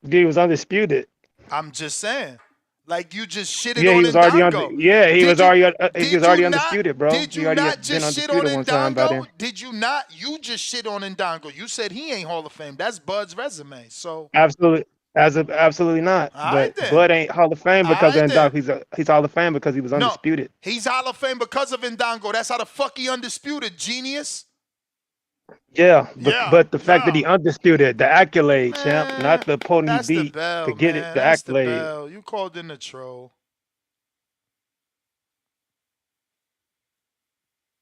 Dude, he was undisputed. I'm just saying. Like you just shitted Yeah, on he was already Ndongo. he was already not, undisputed, bro. Did He you already not been just shit on undisputed one time by then. Ndongo? Did you not? You just shit on Ndongo. You said he ain't Hall of Fame. That's Bud's resume. So Absolutely. Absolutely not. right, But then. Bud ain't Hall of Fame because All of right, Ndongo. He's Hall of Fame because he was undisputed. he's Hall of Fame because of Ndongo. That's how the fuck he undisputed, genius. Yeah, but the fact that he undisputed, the accolade, champ, not the opponent he That's the beat bell, to get man. it, the That's the accolade. bell. You called in the troll.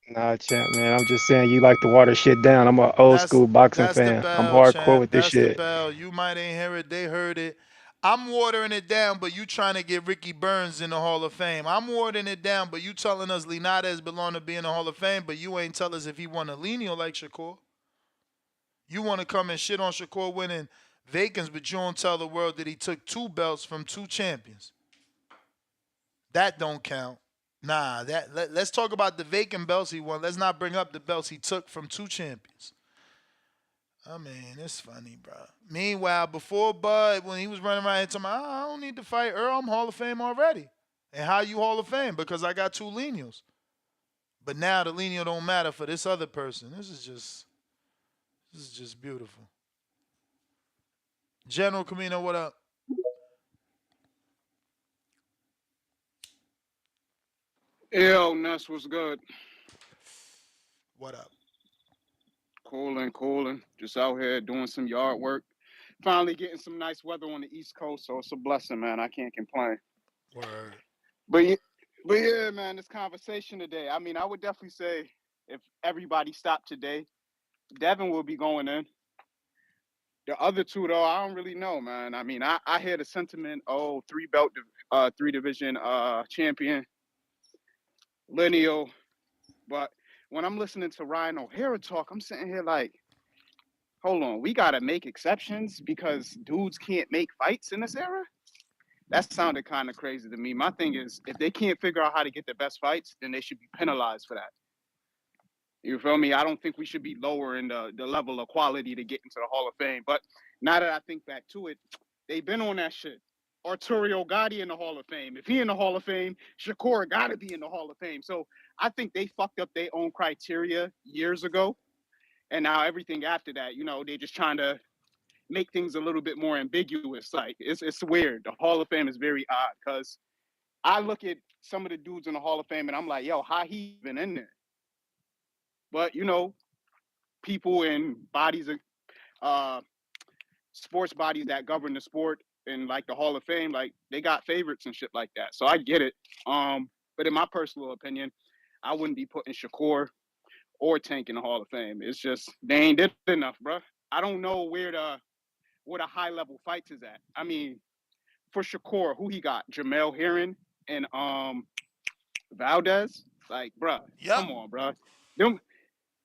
Nah, champ, man. I'm just saying you like to water shit down. I'm an old school boxing fan. I'm hardcore with this That's shit. the bell. You might ain't hear it. They heard it. I'm watering it down, but you trying to get Ricky Burns in the Hall of Fame. I'm watering it down, but you telling us Linares belong to be in the Hall of Fame, but you ain't tell us if he won a lineal like Shakur. You want to come and shit on Shakur winning vacants, but you don't tell the world that he took 2 belts from 2 champions. That don't count. Nah, let's talk about the vacant belts he won. Let's not bring up the belts he took from 2 champions. I mean, it's funny, bro. Meanwhile, before Bud, when he was running around here talking about, I don't need to fight Earl, I'm Hall of Fame already. And how you Hall of Fame? Because I got 2 lineals. But now the lineal don't matter for this other person. This is just beautiful. General Camino, what up? Yo, Ness, what's good? What up? Cooling. Just out here doing some yard work. Finally getting some nice weather on the East Coast, so it's a blessing, man. I can't complain. Word. But yeah, man, this conversation today, I mean, I would definitely say if everybody stopped today, Devin will be going in. The other 2, though, I don't really know, man. I mean, I hear the sentiment, 3 division champion, lineal. But when I'm listening to Ryan O'Hara talk, I'm sitting here like, hold on, we got to make exceptions because dudes can't make fights in this era? That sounded kind of crazy to me. My thing is, if they can't figure out how to get the best fights, then they should be penalized for that. You feel me? I don't think we should be lowering the level of quality to get into the Hall of Fame. But now that I think back to it, they've been on that shit. Arturo Gotti in the Hall of Fame. If he in the Hall of Fame, Shakur got to be in the Hall of Fame. So I think they fucked up their own criteria years ago. And now everything after that, they're just trying to make things a little bit more ambiguous. Like, it's weird. The Hall of Fame is very odd because I look at some of the dudes in the Hall of Fame and I'm like, yo, how he even in there? But people and bodies of sports bodies that govern the sport and like the Hall of Fame, like they got favorites and shit like that. So I get it. But in my personal opinion, I wouldn't be putting Shakur or Tank in the Hall of Fame. It's just they ain't did enough, bro. I don't know where the high level fights is at. I mean, for Shakur, who he got? Jamel Herring and Valdez. Like, bro, come on, bro.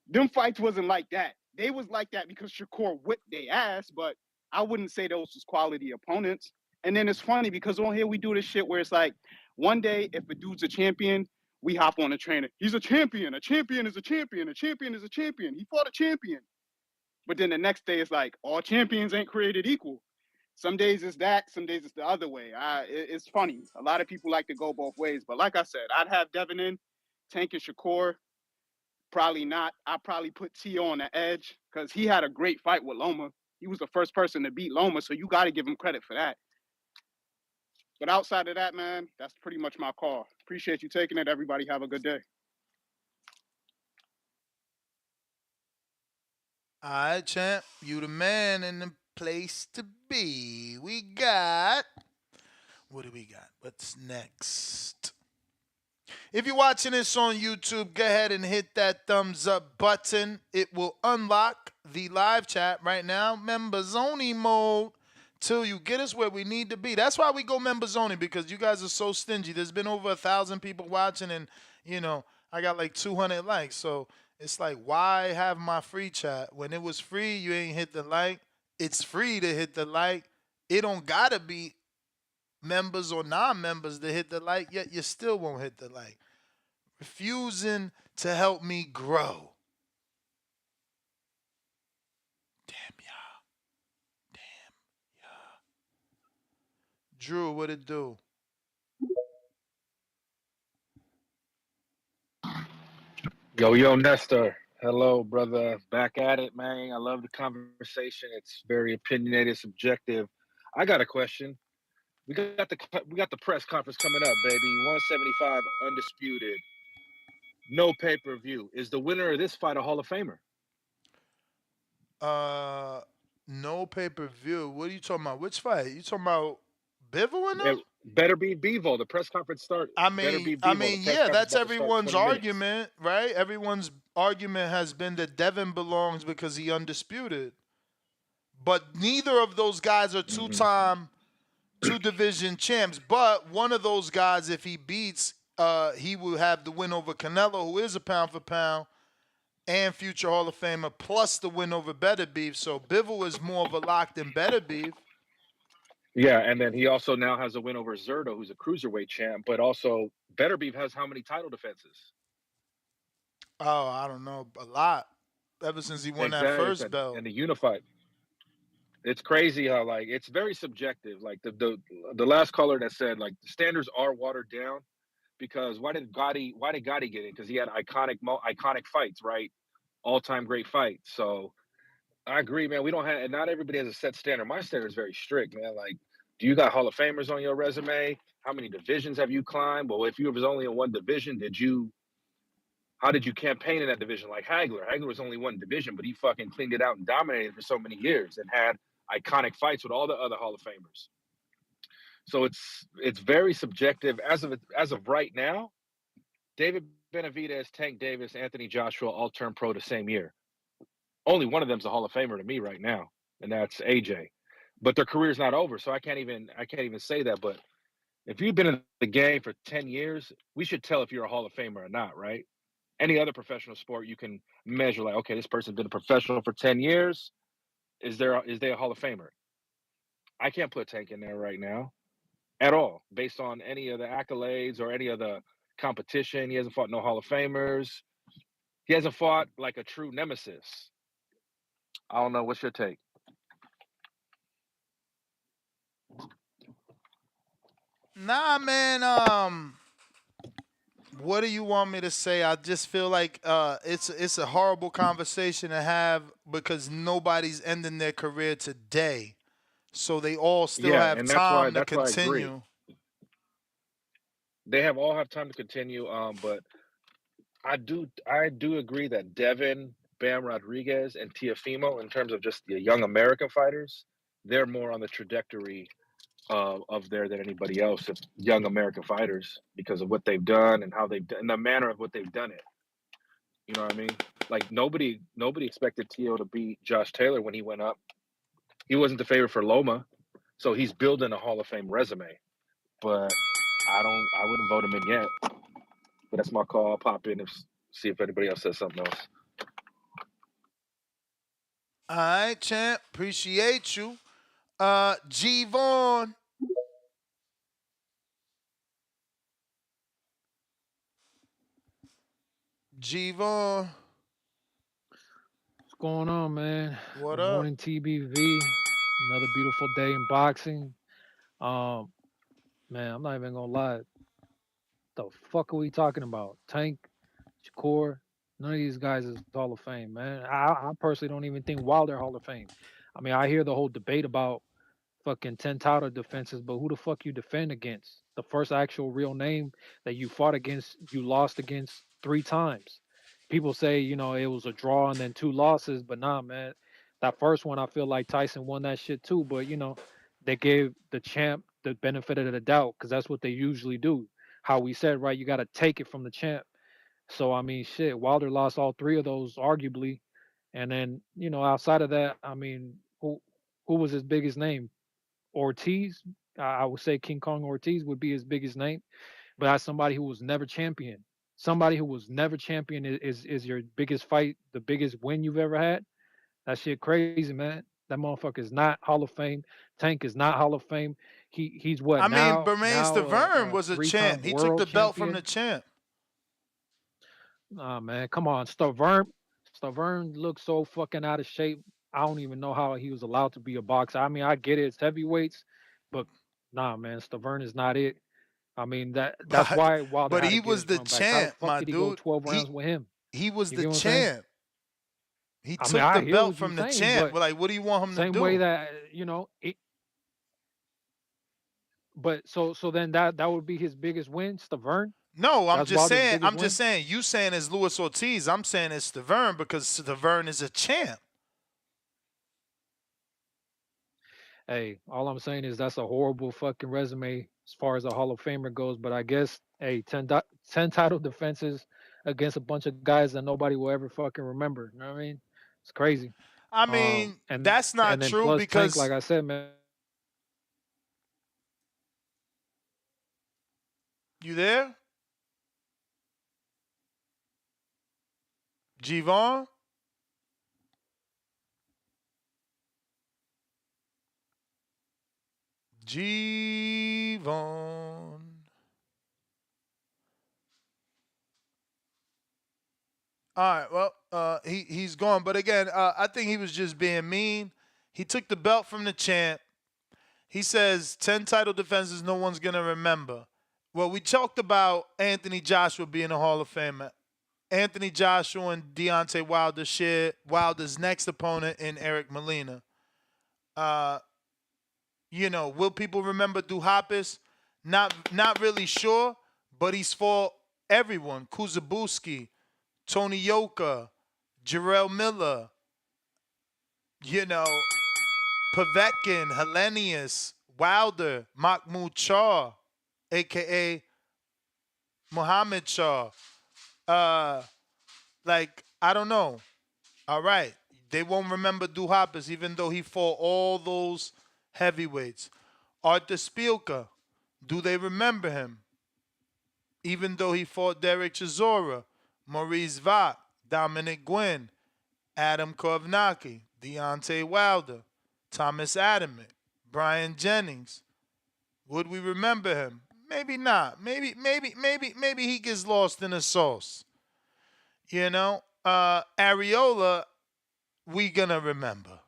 Them fights wasn't like that. They was like that because Shakur whipped their ass, but I wouldn't say those was quality opponents. And then it's funny because on here we do this shit where it's like one day if a dude's a champion, we hop on a trainer. He's a champion. A champion is a champion. A champion is a champion. He fought a champion. But then the next day it's like all champions ain't created equal. Some days it's that, some days it's the other way. It's funny. A lot of people like to go both ways. But like I said, I'd have Devin in, Tank and Shakur. Probably not. I probably put T on the edge because he had a great fight with Loma. He was the first person to beat Loma, so you got to give him credit for that. But outside of that, man, that's pretty much my call. Appreciate you taking it. Everybody have a good day. All right, champ. You the man in the place to be. We got. What do we got? What's next? If you're watching this on YouTube, go ahead and hit that thumbs up button. It will unlock the live chat right now. Members only mode till you get us where we need to be. That's why we go members only, because you guys are so stingy. There's been over 1,000 people watching, and I got like 200 likes. So it's like, why have my free chat when it was free? You ain't hit the like. It's free to hit the like. It don't gotta be members or non-members to hit the like, yet you still won't hit the like. Refusing to help me grow. Damn y'all. Drew, what it do? Yo, Nestor. Hello, brother. Back at it, man. I love the conversation. It's very opinionated, subjective. I got a question. We got the press conference coming up, baby. 175 undisputed. No pay-per-view. Is the winner of this fight a Hall of Famer? No pay-per-view. What are you talking about? Which fight? You talking about Bivol and them? It better be Bevo. The press conference start. Better be Bevo. The press Yeah, conference that's about to start everyone's 20 minutes. argument, right? Everyone's argument has been that Devin belongs because he undisputed. But neither of those guys are two-time, two-division champs. But one of those guys, if he beats, he will have the win over Canelo, who is a pound for pound, and future Hall of Famer, plus the win over Better Beef. So Bivol is more of a lock than Better Beef. Yeah, and then he also now has a win over Zerto, who's a cruiserweight champ. But also, Better Beef has how many title defenses? Oh, I don't know, a lot. Ever since he won that Exactly, first belt. and the unified. It's crazy how it's very subjective. Like the last caller that said like the standards are watered down because why did Gotti get it? Because he had iconic fights, right? All time great fights. So I agree, man. We don't have, and not everybody has a set standard. My standard is very strict, man. Like, do you got Hall of Famers on your resume? How many divisions have you climbed? Well, if you was only in one division, how did you campaign in that division? Like Hagler. Hagler was only one division, but he fucking cleaned it out and dominated for so many years and had iconic fights with all the other Hall of Famers. So it's very subjective. As of right now, David Benavidez, Tank Davis, Anthony Joshua all turned pro the same year. Only one of them's a Hall of Famer to me right now, and that's AJ. But their career's not over, so I can't even say that. But if you've been in the game for 10 years, we should tell if you're a Hall of Famer or not, right? Any other professional sport, you can measure like, okay, this person's been a professional for 10 years. Is they a Hall of Famer? I can't put Tank in there right now at all, based on any of the accolades or any of the competition. He hasn't fought no Hall of Famers. He hasn't fought like a true nemesis. I don't know. What's your take? Nah, man. What do you want me to say? I just feel like it's a horrible conversation to have because nobody's ending their career today, so they all still have And that's why time to I agree. continue. They all have time to continue. But I do agree that Devin, Bam Rodriguez, and Tiafimo, in terms of just the young American fighters, they're more on the trajectory of there than anybody else of young American fighters because of what they've done and how they've done, and the manner of what they've done it. You know what I mean? Like nobody expected Tio to beat Josh Taylor when he went up. He wasn't the favorite for Loma, so he's building a Hall of Fame resume. But I wouldn't vote him in yet. But that's my call. I'll pop in and see if anybody else says something else. All right, champ. Appreciate you. G Vaughn. G Vaughn. What's going on, man? What Good up? morning, TBV. Another beautiful day in boxing. Um, Man, I'm not even gonna lie. The fuck are we talking about? Tank, Shakur, none of these guys is Hall of Fame, man. I personally don't even think Wilder Hall of Fame. I mean, I hear the whole debate about fucking 10 title defenses, but who the fuck you defend against? The first actual real name that you fought against, you lost against 3 times. People say, it was a draw and then 2 losses, but nah, man. That first one, I feel like Tyson won that shit too, but they gave the champ the benefit of the doubt because that's what they usually do. How we said, right? You got to take it from the champ. So, I mean, shit, Wilder lost all 3 of those, arguably. And then, outside of that, I mean, who was his biggest name? Ortiz, I would say King Kong Ortiz would be his biggest name, but that's somebody who was never champion. Somebody who was never champion is your biggest fight, the biggest win you've ever had. That shit crazy, man. That motherfucker is not Hall of Fame. Tank is not Hall of Fame. He's what I mean, now? Bermain Stavern A was a champ. 3-time He took world the belt from the champion. champ. Nah, man, come on, Stavern looks so fucking out of shape. I don't even know how he was allowed to be a boxer. I mean, I get it, it's heavyweights, but nah, man, Stavern is not it. I mean that's But why Wilder but had to he get was his the run back. How the champ, fuck my did he go dude. 12 He rounds with him? he was You the get what I'm saying? champ. He I mean, took I the hear belt what you're from the saying, champ. but Like, what do you want him to same way do? that but so then that would be his biggest win, Stavern. No, I'm That's just Wilder's saying. biggest I'm just win. saying. You saying it's Luis Ortiz. I'm saying it's Stavern because Stavern is a champ. Hey, all I'm saying is that's a horrible fucking resume as far as a Hall of Famer goes. But I guess, hey, 10 title defenses against a bunch of guys that nobody will ever fucking remember. You know what I mean? It's crazy. I mean, And that's not then true plus Tank, because like I said, man. you there, Gvon. Gvon. All right. Well, he's gone. But again, I think he was just being mean. He took the belt from the champ. He says 10 title defenses no one's gonna remember. Well, we talked about Anthony Joshua being a Hall of Famer. Anthony Joshua and Deontay Wilder share Wilder's next opponent in Eric Molina. Uh, will people remember Duhapis? Not really sure, but he's fought everyone. Kuzabuski, Tony Yoka, Jarrell Miller, you know, Povetkin, Hellenius, Wilder, Mahmoud Shah, aka Muhammad Shah. Uh, I don't know. All right. They won't remember Duhapis, even though he fought all those heavyweights. Artur Spielka, do they remember him? Even though he fought Derek Chisora, Maurice Vach, Dominic Gwynn, Adam Kovnacki, Deontay Wilder, Thomas Adamant, Brian Jennings. Would we remember him? Maybe not. Maybe he gets lost in the sauce. Areola, we gonna remember.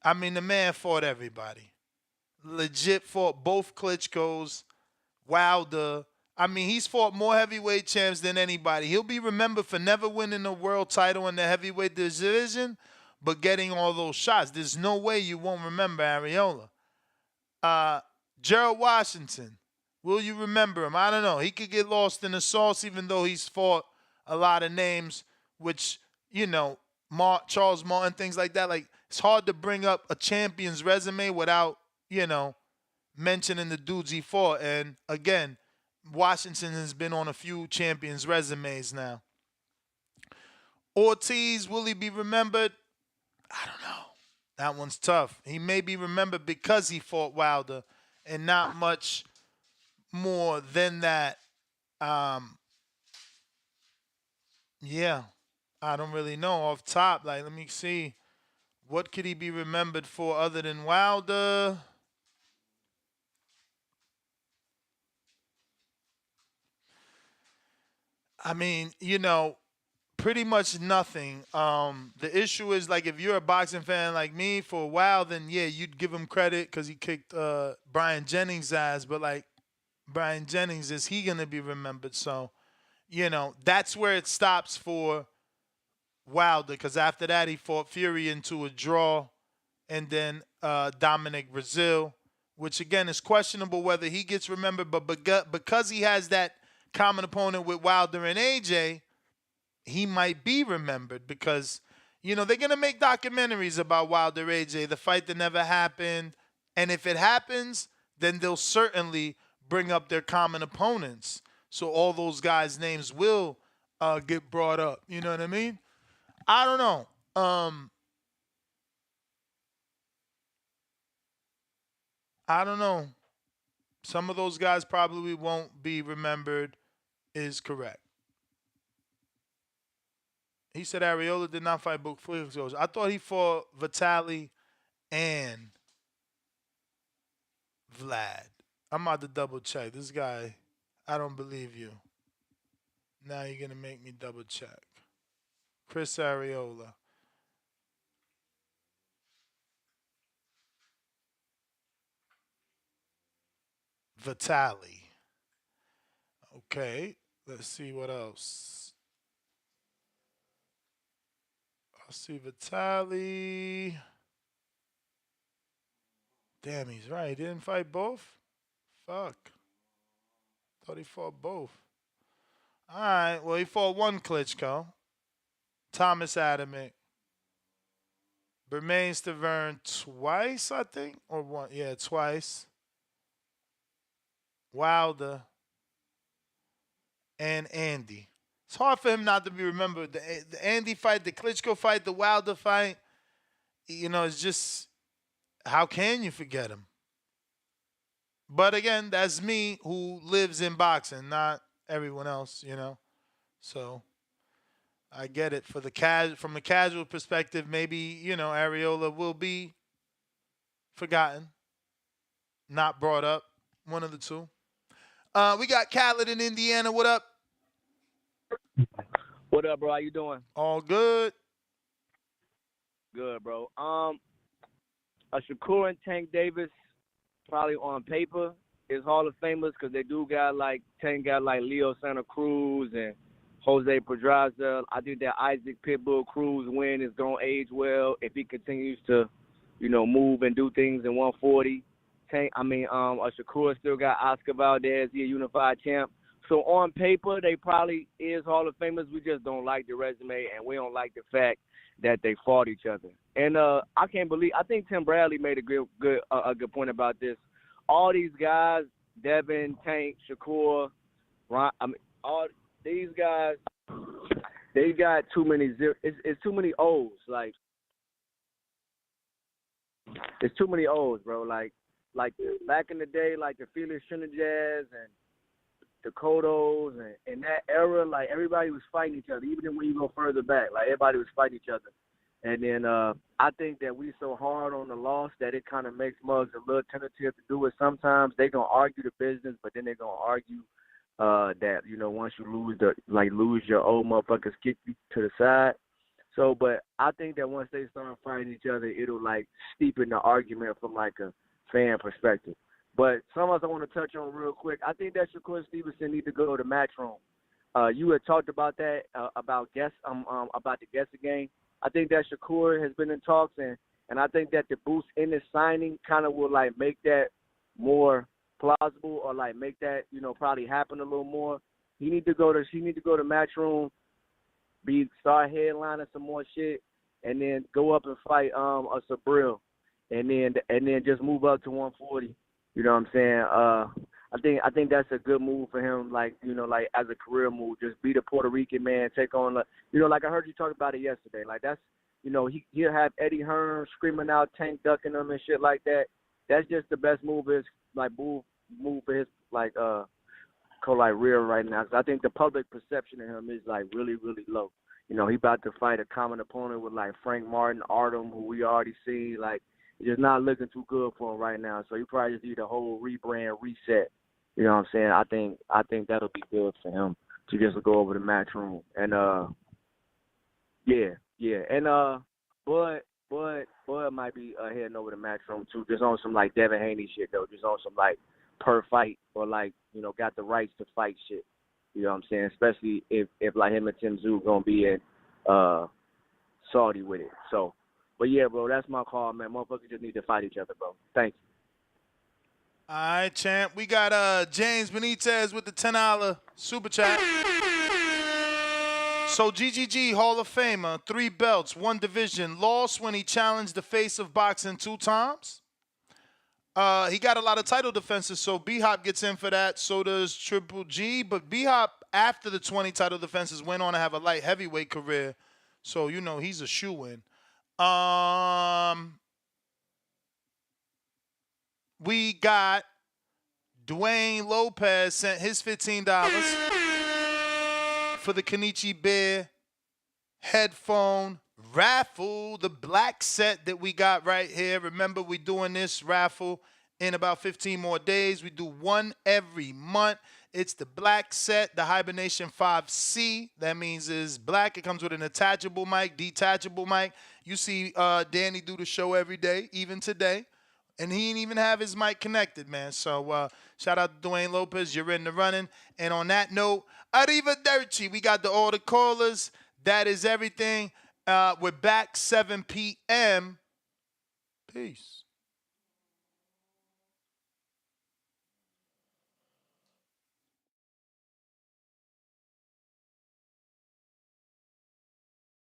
I mean, the man fought everybody. Legit fought both Klitschko's, Wilder. I mean, he's fought more heavyweight champs than anybody. He'll be remembered for never winning a world title in the heavyweight division, but getting all those shots. There's no way you won't remember Areola. Gerald Washington. Will you remember him? I don't know. He could get lost in the sauce, even though he's fought a lot of names, which, Charles Martin, things like that. Like, it's hard to bring up a champion's resume without, mentioning the dudes he fought. And again, Washington has been on a few champions' resumes now. Ortiz, will he be remembered? I don't know. That one's tough. He may be remembered because he fought Wilder and not much more than that. Yeah, I don't really know off top. Like, let me see. What could he be remembered for other than Wilder? I mean, pretty much nothing. The issue is, like, if you're a boxing fan like me for a while, then yeah, you'd give him credit because he kicked Brian Jennings' ass. But like, Brian Jennings, is he gonna be remembered? So, that's where it stops for Wilder, because after that he fought Fury into a draw, and then Dominic Brazil, which again is questionable whether he gets remembered. But because he has that common opponent with Wilder and AJ, he might be remembered because, they're going to make documentaries about Wilder AJ, the fight that never happened. And if it happens, then they'll certainly bring up their common opponents. So all those guys' names will get brought up. You know what I mean? I don't know. I don't know. Some of those guys probably won't be remembered, is correct. He said Areola did not fight Book Flixos. I thought he fought Vitali and Vlad. I'm about to double check. This guy, I don't believe you. Now you're going to make me double check. Chris Areola. Vitali. Okay, let's see what else. I'll see Vitali. Damn, he's right. He didn't fight both? Fuck. Thought he fought both. All right, well, he fought one Klitschko. Thomas Adamick. Bermain Stavern twice, I think? Or one? Yeah, twice. Wilder. And Andy. It's hard for him not to be remembered. The Andy fight, the Klitschko fight, the Wilder fight, it's just, how can you forget him? But again, that's me who lives in boxing, not everyone else, So I get it. From a casual perspective, maybe, Areola will be forgotten, not brought up, one of the two. We got Khaled in Indiana. What up? What up, bro? How you doing? All good. Good, bro. A Shakur and Tank Davis, probably on paper, is Hall of Famers because they do got like Tank got like Leo Santa Cruz and Jose Pedraza. I think that Isaac Pitbull Cruz win is gonna age well if he continues to, move and do things in 140. A Shakur still got Oscar Valdez, he a unified champ. So on paper, they probably is Hall of Famers. We just don't like the resume, and we don't like the fact that they fought each other. And I think Tim Bradley made a good point about this. All these guys, Devin, Tank, Shakur, all these guys, they got too many zeros. It's too many O's. Like, it's too many O's, bro. Like back in the day, like the Felix Trinidad and the Cottos and in that era, like everybody was fighting each other. Even when you go further back, like everybody was fighting each other. And then I think that we so hard on the loss that it kind of makes mugs a little tentative to do it. Sometimes they gonna argue the business, but then they gonna argue that once you lose your old motherfuckers kick you to the side. So, but I think that once they start fighting each other, it'll like steepen the argument from like a fan perspective. But some of us I want to touch on real quick. I think that Shakur Stevenson need to go to Matchroom. You had talked about that about the guessing game. I think that Shakur has been in talks, and I think that the boost in the signing kind of will like make that more plausible or like make that, you know, probably happen a little more. He need to go to Matchroom, start headlining some more shit, and then go up and fight a Sabril, and then just move up to 140. You know what I'm saying? I think that's a good move for him. Like, you know, like as a career move, just be the Puerto Rican man, take on, you know, like I heard you talk about it yesterday. Like that's, you know, he'll have Eddie Hearn screaming out, Tank ducking him and shit like that. That's just the best move move for his rear right now. 'Cause I think the public perception of him is like really, really low. You know, he about to fight a common opponent with like Frank Martin, Artem, who we already see. Like, it's just not looking too good for him right now. So he probably just need a whole rebrand, reset. You know what I'm saying? I think that'll be good for him to just go over the Matchroom. And and Bud might be heading over the Matchroom too, just on some like Devin Haney shit though, just on some like per fight or like, you know, got the rights to fight shit. You know what I'm saying? Especially if like him and Tim Tszyu gonna be in Saudi with it. So, but yeah, bro, that's my call, man. Motherfuckers just need to fight each other, bro. Thank you. All right, champ. We got James Benitez with the $10 super chat. So GGG, Hall of Famer, 3 belts, 1 division, lost when he challenged the face of boxing 2 times. He got a lot of title defenses, so B-Hop gets in for that. So does Triple G. But B-Hop, after the 20 title defenses, went on to have a light heavyweight career. So, you know, he's a shoo-in. We got Dwayne Lopez sent his $15 for the Kenichi Bear headphone raffle, the black set that we got right here. Remember, we're doing this raffle in about 15 more days. We do one every month. It's the black set, the Hibernation 5C. That means it's black. It comes with an attachable mic, detachable mic. You see Danny do the show every day, even today. And he didn't even have his mic connected, man. So shout out to Dwayne Lopez. You're in the running. And on that note, arrivederci. We got all the callers. That is everything. We're back 7 p.m. Peace.